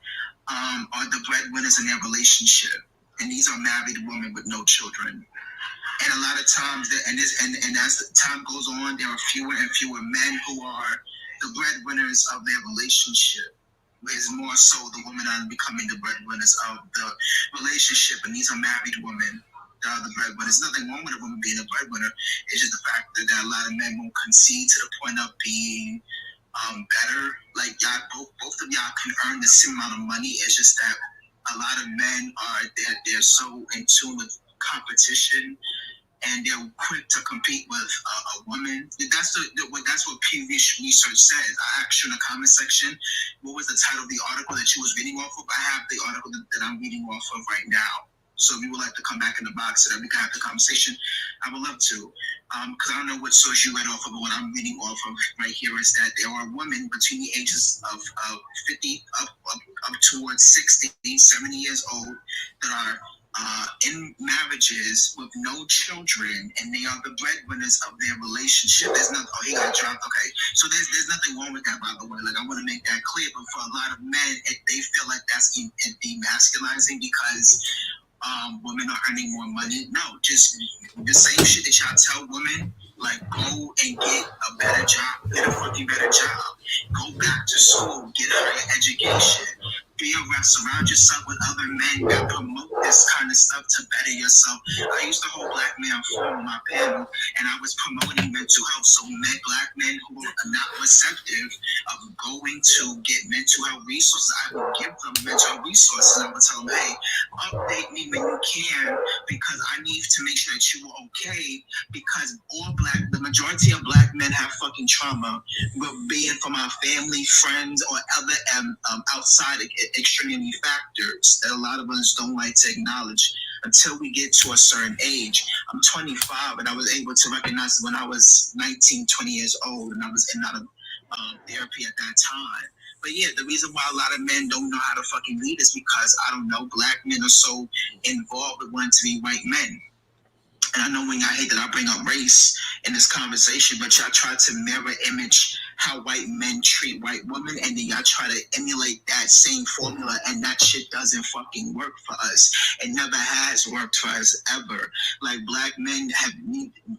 are the breadwinners in their relationship. And these are married women with no children. And a lot of times, and as the time goes on, there are fewer and fewer men who are the breadwinners of their relationship. It's more so the women are becoming the breadwinners of the relationship, and these are married women that are the breadwinners. There's nothing wrong with a woman being a breadwinner. It's just the fact that a lot of men won't concede to the point of being better. Like y'all, both of y'all can earn the same amount of money. It's just that a lot of men are they're so in tune with competition, and they're quick to compete with a woman. That's what previous research says. I asked you in the comment section, what was the title of the article that you was reading off of? I have the article that I'm reading off of right now. So if you would like to come back in the box so that we can have the conversation, I would love to. Because I don't know what source you read off of, but what I'm reading off of right here is that there are women between the ages of 50 up towards 60, 70 years old that are in marriages with no children, and they are the breadwinners of their relationship. There's nothing. Oh, he got dropped. Okay, so there's nothing wrong with that, by the way. Like, I want to make that clear. But for a lot of men, they feel like that's demasculizing because women are earning more money. No, just the same shit that y'all tell women. Like, go and get a better job, get a fucking better job, go back to school, get higher education. Be around, surround yourself with other men that promote this kind of stuff to better yourself. I used to hold Black Man Forum on my panel, and I was promoting mental health. So Black men who are not receptive of going to get mental health resources, I would give them mental health resources. I would tell them, hey, update me when you can, because I need to make sure that you are okay, because the majority of Black men have fucking trauma, being from our family, friends, or other outside extraneous factors that a lot of us don't like to acknowledge until we get to a certain age. I'm 25, and I was able to recognize it when I was 19, 20 years old, and I was in and out of therapy at that time. But yeah, the reason why a lot of men don't know how to fucking lead is because, I don't know, Black men are so involved with wanting to be white men. And I know when y'all hate that I bring up race in this conversation, but y'all try to mirror image how white men treat white women, and then y'all try to emulate that same formula, and that shit doesn't fucking work for us. It never has worked for us ever. Like, Black men have,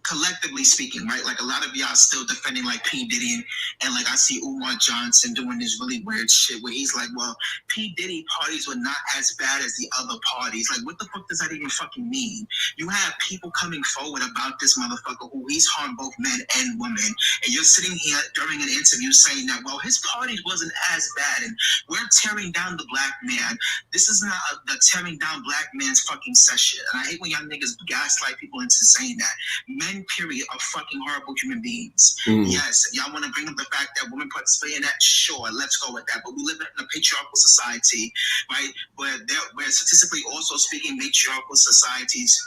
collectively speaking, right? Like, a lot of y'all still defending like P. Diddy, and like I see Umar Johnson doing this really weird shit where he's like, well, P. Diddy parties were not as bad as the other parties. Like, what the fuck does that even fucking mean? You have people coming forward about this motherfucker who he's harmed both men and women, and you're sitting here during an interview saying that, well, his party wasn't as bad, and we're tearing down the Black man. This is not the tearing down Black man's fucking session. And I hate when y'all niggas gaslight people into saying that. Men, period, are fucking horrible human beings. Yes, y'all want to bring up the fact that women participate in that? Sure, let's go with that. But we live in a patriarchal society, right, where statistically also speaking, matriarchal societies,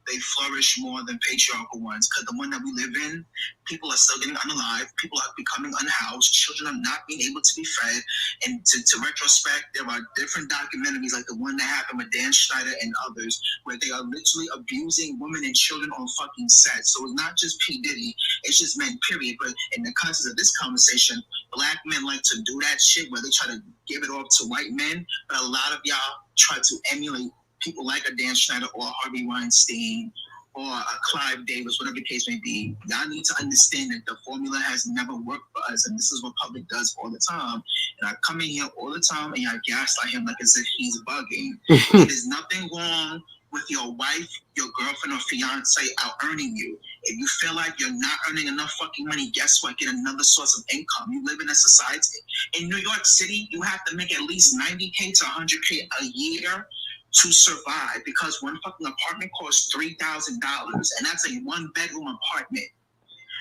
they flourish more than patriarchal ones, because the one that we live in, people are still getting unalive, people are becoming unhoused, children are not being able to be fed. And to retrospect, there are different documentaries like the one that happened with Dan Schneider and others, where they are literally abusing women and children on fucking sets. So it's not just P. Diddy, it's just men, period. But in the context of this conversation, Black men like to do that shit where they try to give it off to white men, but a lot of y'all try to emulate people like a Dan Schneider or a Harvey Weinstein or a Clive Davis, whatever the case may be. Y'all need to understand that the formula has never worked for us, and this is what public does all the time. And I come in here all the time, and y'all gaslight him like as if he's bugging. There's nothing wrong with your wife, your girlfriend, or fiance out earning you. If you feel like you're not earning enough fucking money, guess what? Get another source of income. You live in a society. In New York City, you have to make at least $90K to $100K a year to survive, because one fucking apartment costs $3,000, and that's a one-bedroom apartment.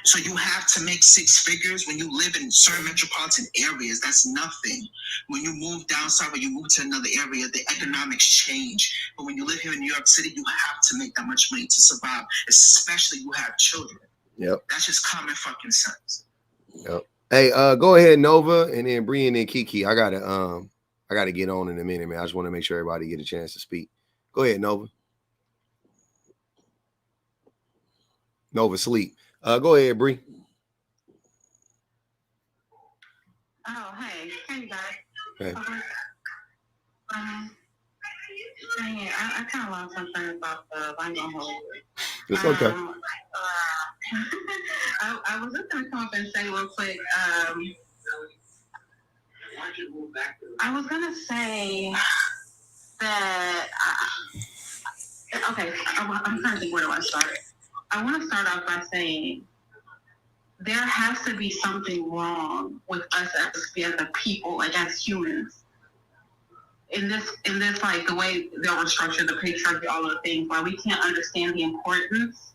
So you have to make six figures when you live in certain metropolitan areas. That's nothing. When you move down south or you move to another area, the economics change. But when you live here in New York City, you have to make that much money to survive, especially you have children. Yep. That's just common fucking sense. Yep. Hey, go ahead, Nova, and then Bree and then Kiki. I gotta get on in a minute, man. I just want to make sure everybody get a chance to speak. Go ahead, Nova. Nova sleep. Go ahead, Bree. Oh, hey guys. Hey. I kind of learned something about the Lango Hollywood. It's okay. I was just going to come up and say real quick. I was going to say that. Okay, I'm trying to think, where do I start? I want to start off by saying there has to be something wrong with us as a people, like as humans. In this, like the way they were structured, the patriarchy, all of the things, why we can't understand the importance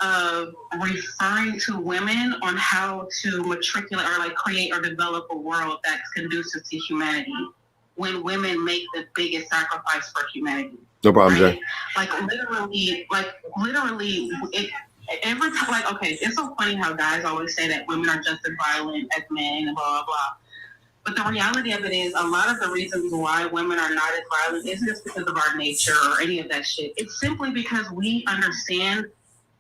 of referring to women on how to matriculate or like create or develop a world that's conducive to humanity, when women make the biggest sacrifice for humanity. No problem, right? Jay. Like literally, every time, like, okay, it's so funny how guys always say that women are just as violent as men and blah, blah, blah. But the reality of it is, a lot of the reasons why women are not as violent isn't just because of our nature or any of that shit. It's simply because we understand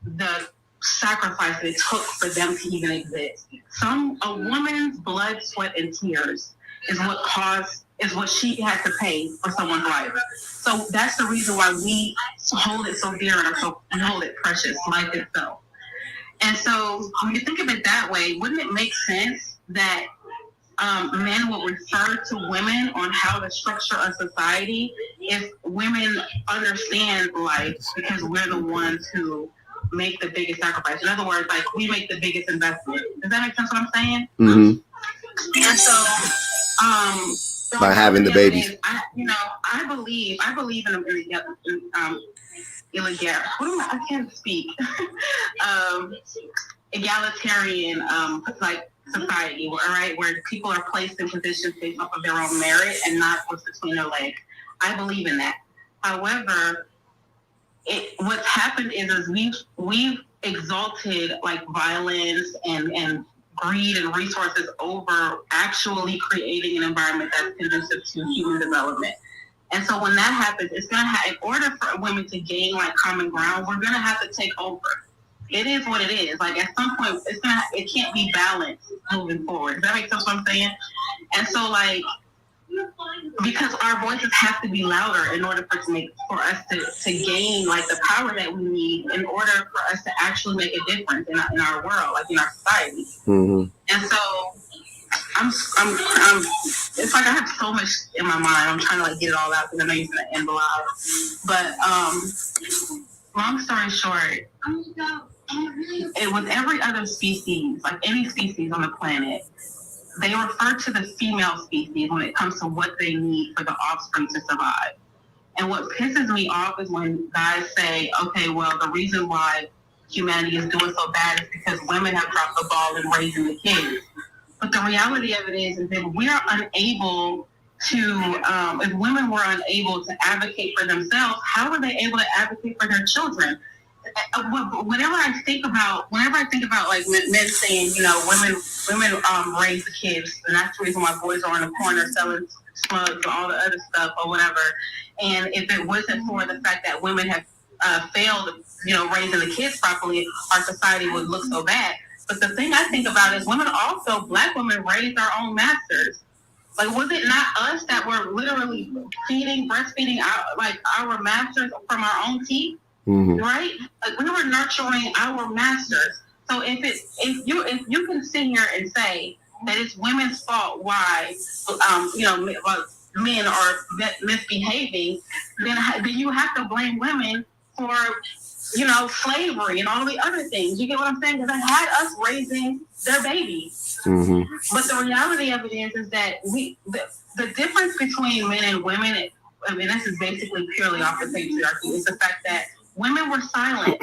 the sacrifice it took for them to even exist. A woman's blood, sweat, and tears is what she had to pay for someone's life. So that's the reason why we hold it so dear and hold it precious, life itself. And so when you think of it that way, wouldn't it make sense that men will refer to women on how to structure a society if women understand life, because we're the ones who make the biggest sacrifice? In other words, like, we make the biggest investment. Does that make sense what I'm saying? Mm-hmm. And so, by having the babies. I believe in I can't speak. Egalitarian, like, society, right, where people are placed in positions based off of their own merit and not what's between their legs. I believe in that. However, what's happened is we've exalted like violence and greed and resources over actually creating an environment that's conducive to human development. And so when that happens, it's gonna in order for women to gain like common ground, we're gonna have to take over. It is what it is. Like, at some point, it can't be balanced moving forward. Does that make sense what I'm saying? And so, like, because our voices have to be louder in order for us to gain like the power that we need in order for us to actually make a difference in our world, like in our society. Mm-hmm. And so I'm it's like I have so much in my mind. I'm trying to like get it all out because I know you're gonna end the live. But long story short, with every other species, like any species on the planet, they refer to the female species when it comes to what they need for the offspring to survive. And what pisses me off is when guys say, okay, well, the reason why humanity is doing so bad is because women have dropped the ball in raising the kids. But the reality of it is that we are unable to, if women were unable to advocate for themselves, how are they able to advocate for their children? Whenever I think about like men saying, women raise the kids, and that's the reason why boys are on the corner selling slugs and all the other stuff or whatever. And if it wasn't for the fact that women have failed, raising the kids properly, our society would look so bad. But the thing I think about is Black women raised our own masters. Like, was it not us that were literally breastfeeding our masters from our own teeth? Mm-hmm. Right? Like, we were nurturing our masters. So if you can sit here and say that it's women's fault why men are misbehaving, then you have to blame women for slavery and all the other things. You get what I'm saying? Because they had us raising their babies. Mm-hmm. But the reality of it is that the difference between men and women, I mean, this is basically purely off the patriarchy, is the fact that women were silent.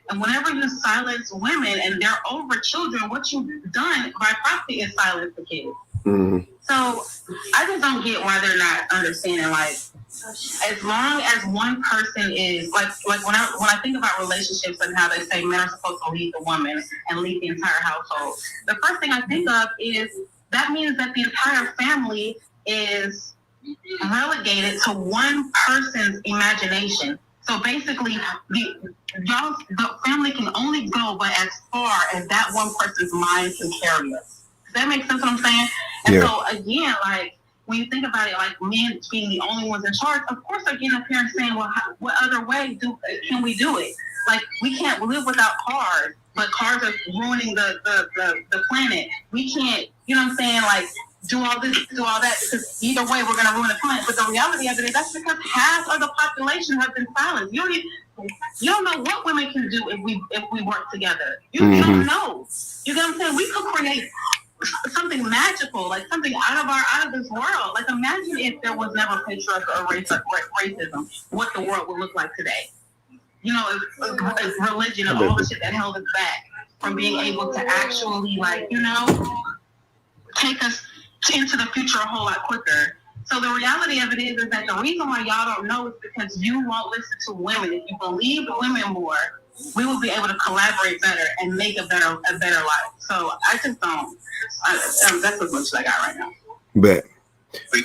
And whenever you silence women and they're over children, what you've done by proxy is silence the kids. Mm-hmm. So I just don't get why they're not understanding, like, as long as one person is like when I think about relationships and how they say men are supposed to lead the woman and lead the entire household, the first thing I think of is that means that the entire family is relegated to one person's imagination. So basically, the family can only go but as far as that one person's mind can carry us. Does that make sense what I'm saying? And so again, like, when you think about it, like men being the only ones in charge, of course they're getting up here and saying, well, what other way can we do it? Like, we can't live without cars, but cars are ruining the planet. We can't, you know what I'm saying, like, do all this, do all that, because either way we're going to ruin the planet. But the reality of it is that's because half of the population has been silenced. You don't know what women can do if we work together. You don't know. You know what I'm saying? We could create something magical, like something out of this world. Like, imagine if there was never patriarchy or racism, what the world would look like today. You know, it's religion and all the shit that held us back from being able to actually, like, you know, take us into the future a whole lot quicker. So the reality of it is that the reason why y'all don't know is because you won't listen to women. If you believe women more, we will be able to collaborate better and make a better life. So I just don't. That's as much as I got right now. Bet. Wait,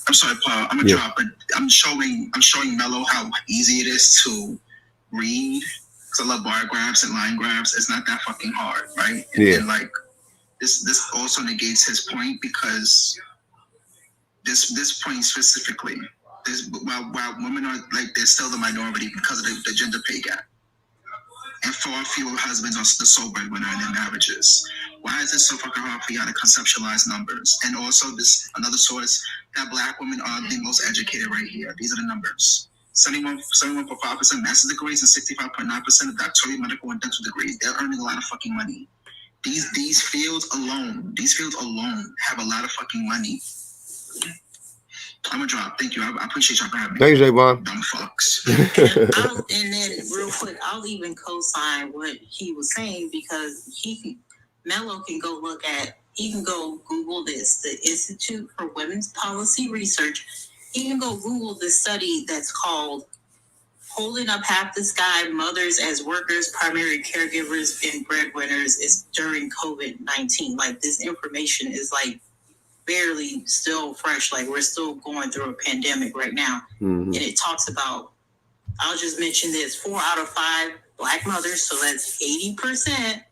I'm sorry, Paul. I'm gonna drop, but I'm showing Mello how easy it is to read. Because I love bar grabs and line grabs. It's not that fucking hard, right? And like this also negates his point, because this point specifically, while women are like, they're still the minority because of the gender pay gap. And far fewer husbands are the sole breadwinner in their marriages. Why is it so fucking hard for y'all to conceptualize numbers? And also, this another source, that Black women are the most educated right here. These are the numbers. 71.5% master's degrees and 65.9% of doctoral, medical, and dental degrees. They're earning a lot of fucking money. These fields alone have a lot of fucking money. I'm gonna drop. Thank you. I appreciate y'all for having me. Thanks, Javon. Dumb fucks. And then real quick, I'll even co-sign what he was saying, because Mello can go he can go Google this, the Institute for Women's Policy Research. He can go Google this study that's called Holding Up Half the Sky, Mothers as Workers, Primary Caregivers, and Breadwinners is during COVID-19. Like, this information is like barely still fresh. Like, we're still going through a pandemic right now. And it talks about, I'll just mention this, 4 out of 5 Black mothers, so that's 80%,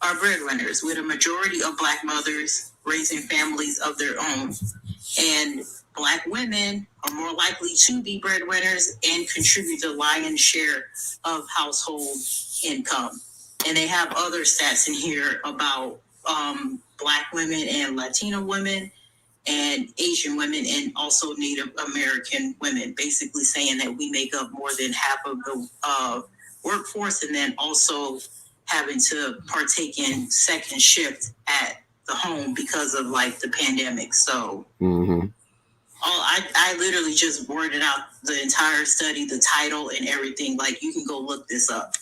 are breadwinners, with a majority of Black mothers raising families of their own. And Black women are more likely to be breadwinners and contribute the lion's share of household income. And they have other stats in here about Black women and Latino women and Asian women and also Native American women, basically saying that we make up more than half of the workforce, and then also having to partake in second shift at the home because of like the pandemic. So I literally just worded out the entire study, the title and everything. Like, you can go look this up.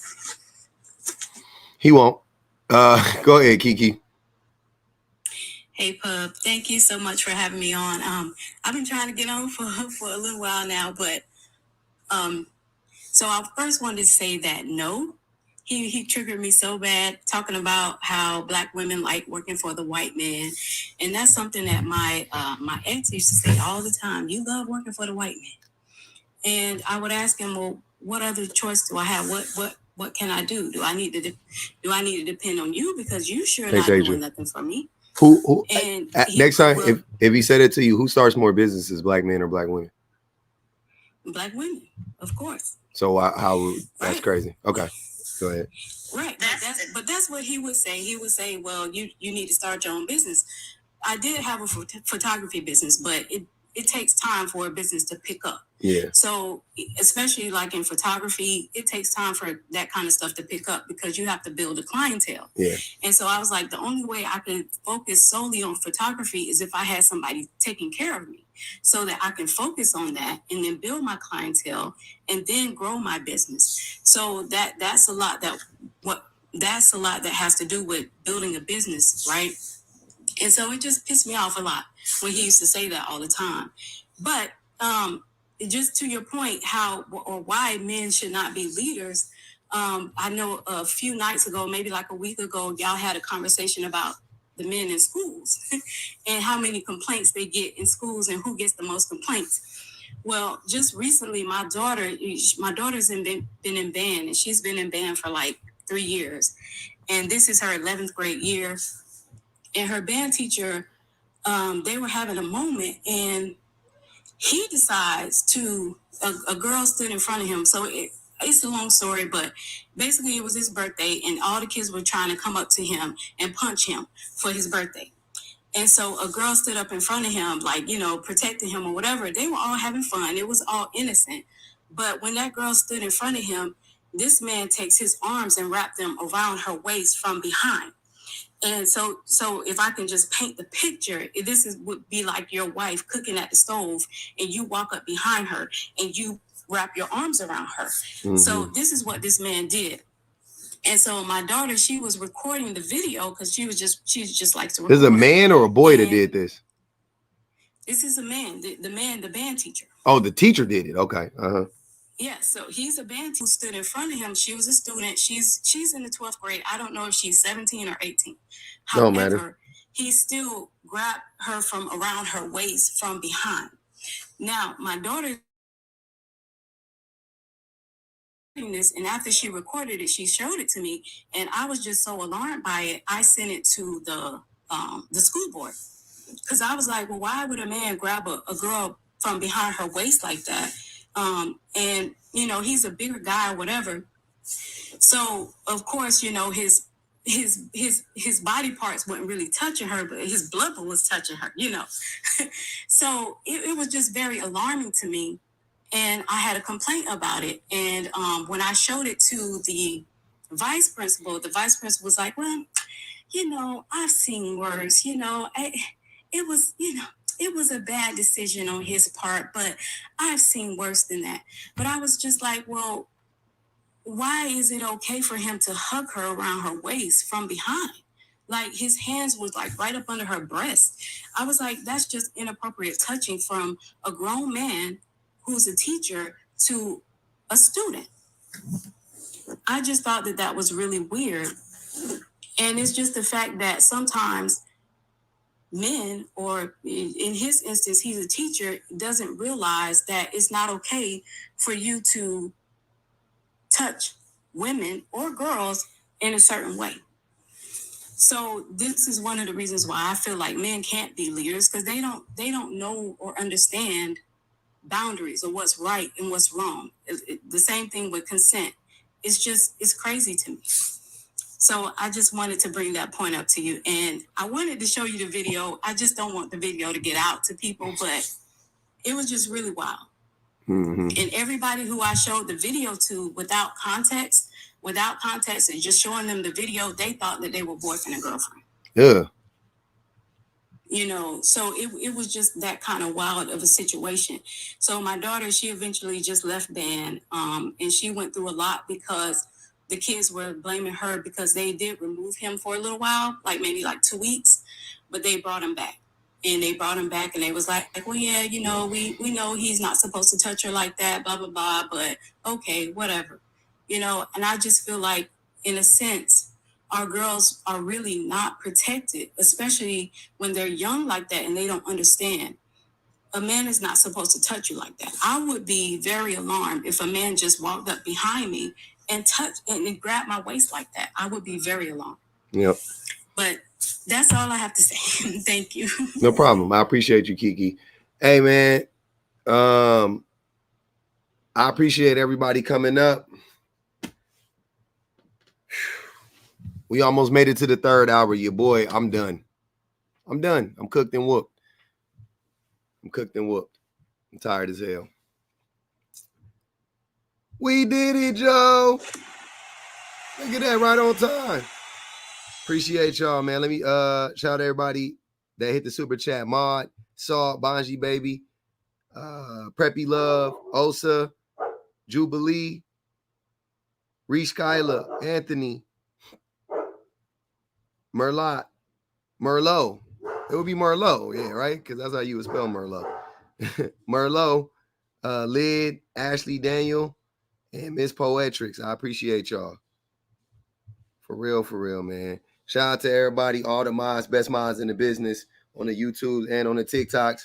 He won't. Go ahead, Kiki. Hey, Pub. Thank you so much for having me on. I've been trying to get on for a little while now, but so I first wanted to say that no, he triggered me so bad talking about how Black women like working for the white man, and that's something that my ex used to say all the time. You love working for the white man, and I would ask him, well, what other choice do I have? What can I do? Do I need to depend on you because you sure not doing nothing for me? Who and next time, if he said it to you, who starts more businesses, Black men or Black women? Black women, of course. So how that's crazy. Okay, go ahead. Right, but that's what he would say. He would say, well, you need to start your own business. I did have a photography business, but it takes time for a business to pick up. Yeah. So especially like in photography, it takes time for that kind of stuff to pick up because you have to build a clientele. Yeah. And so I was like, the only way I can focus solely on photography is if I had somebody taking care of me so that I can focus on that and then build my clientele and then grow my business. So that's a lot that has to do with building a business, right? And so it just pissed me off a lot when he used to say that all the time. But just to your point, how or why men should not be leaders. I know a few nights ago, maybe like a week ago, y'all had a conversation about the men in schools and how many complaints they get in schools and who gets the most complaints. Well, just recently, my daughter's been in band, and she's been in band for like 3 years. And this is her 11th grade year. And her band teacher they were having a moment, and he decides to, a girl stood in front of him. So it's a long story, but basically it was his birthday, and all the kids were trying to come up to him and punch him for his birthday. And so a girl stood up in front of him, like, you know, protecting him or whatever. They were all having fun. It was all innocent. But when that girl stood in front of him, this man takes his arms and wrapped them around her waist from behind. And so if I can just paint the picture, would be like your wife cooking at the stove, and you walk up behind her and you wrap your arms around her. Mm-hmm. So this is what this man did. And so my daughter, she was recording the video because she just likes to record. This is a man or a boy that did this? This is a man, the band teacher. Oh, the teacher did it. Okay. Uh-huh. Yeah, so he's a band teacher who stood in front of him. She was a student. She's in the 12th grade. I don't know if she's 17 or 18. Don't matter. He still grabbed her from around her waist from behind. Now, my daughter this, and after she recorded it, she showed it to me, and I was just so alarmed by it. I sent it to the school board, because I was like, well, why would a man grab a girl from behind her waist like that? And you know, he's a bigger guy or whatever. So of course, you know, his body parts weren't really touching her, but his blubber was touching her, you know. So it was just very alarming to me. And I had a complaint about it. And when I showed it to the vice principal was like, well, you know, I've seen worse. You know, it was a bad decision on his part, but I've seen worse than that. But I was just like, well, why is it okay for him to hug her around her waist from behind? Like, his hands was like right up under her breast. I was like, that's just inappropriate touching from a grown man who's a teacher to a student. I just thought that was really weird. And it's just the fact that sometimes men, or in his instance, he's a teacher, doesn't realize that it's not okay for you to touch women or girls in a certain way. So this is one of the reasons why I feel like men can't be leaders, because they don't know or understand boundaries or what's right and what's wrong. The same thing with consent. It's crazy to me. So I just wanted to bring that point up to you. And I wanted to show you the video. I just don't want the video to get out to people, but it was just really wild. Mm-hmm. And everybody who I showed the video to without context and just showing them the video, they thought that they were boyfriend and girlfriend. Yeah. You know, so it was just that kind of wild of a situation. So my daughter, she eventually just left band, and she went through a lot because the kids were blaming her, because they did remove him for a little while, like maybe like 2 weeks, but they brought him back. And they brought him back, and they was like, well, yeah, you know, we know he's not supposed to touch her like that, blah, blah, blah, but okay, whatever. You know, and I just feel like, in a sense, our girls are really not protected, especially when they're young like that and they don't understand. A man is not supposed to touch you like that. I would be very alarmed if a man just walked up behind me and touched and grabbed my waist like that. I would be very alarmed. Yep. But that's all I have to say. Thank you. No problem. I appreciate you, Kiki. Hey, man. I appreciate everybody coming up. We almost made it to the 3rd hour. Your boy, I'm done. I'm cooked and whooped. I'm tired as hell. We did it, Joe. Look at that, right on time. Appreciate y'all, man. Let me shout out everybody that hit the super chat. Maud, Salt, Bonji Baby, Preppy Love, Osa, Jubilee, Reese Skyla, Anthony, Merlot. It would be Merlot, yeah, right? Because that's how you would spell Merlot. Merlot, Lyd, Ashley, Daniel, and Miss Poetrix. I appreciate y'all. For real, man. Shout out to everybody, all the mods, best mods in the business, on the YouTubes and on the TikToks.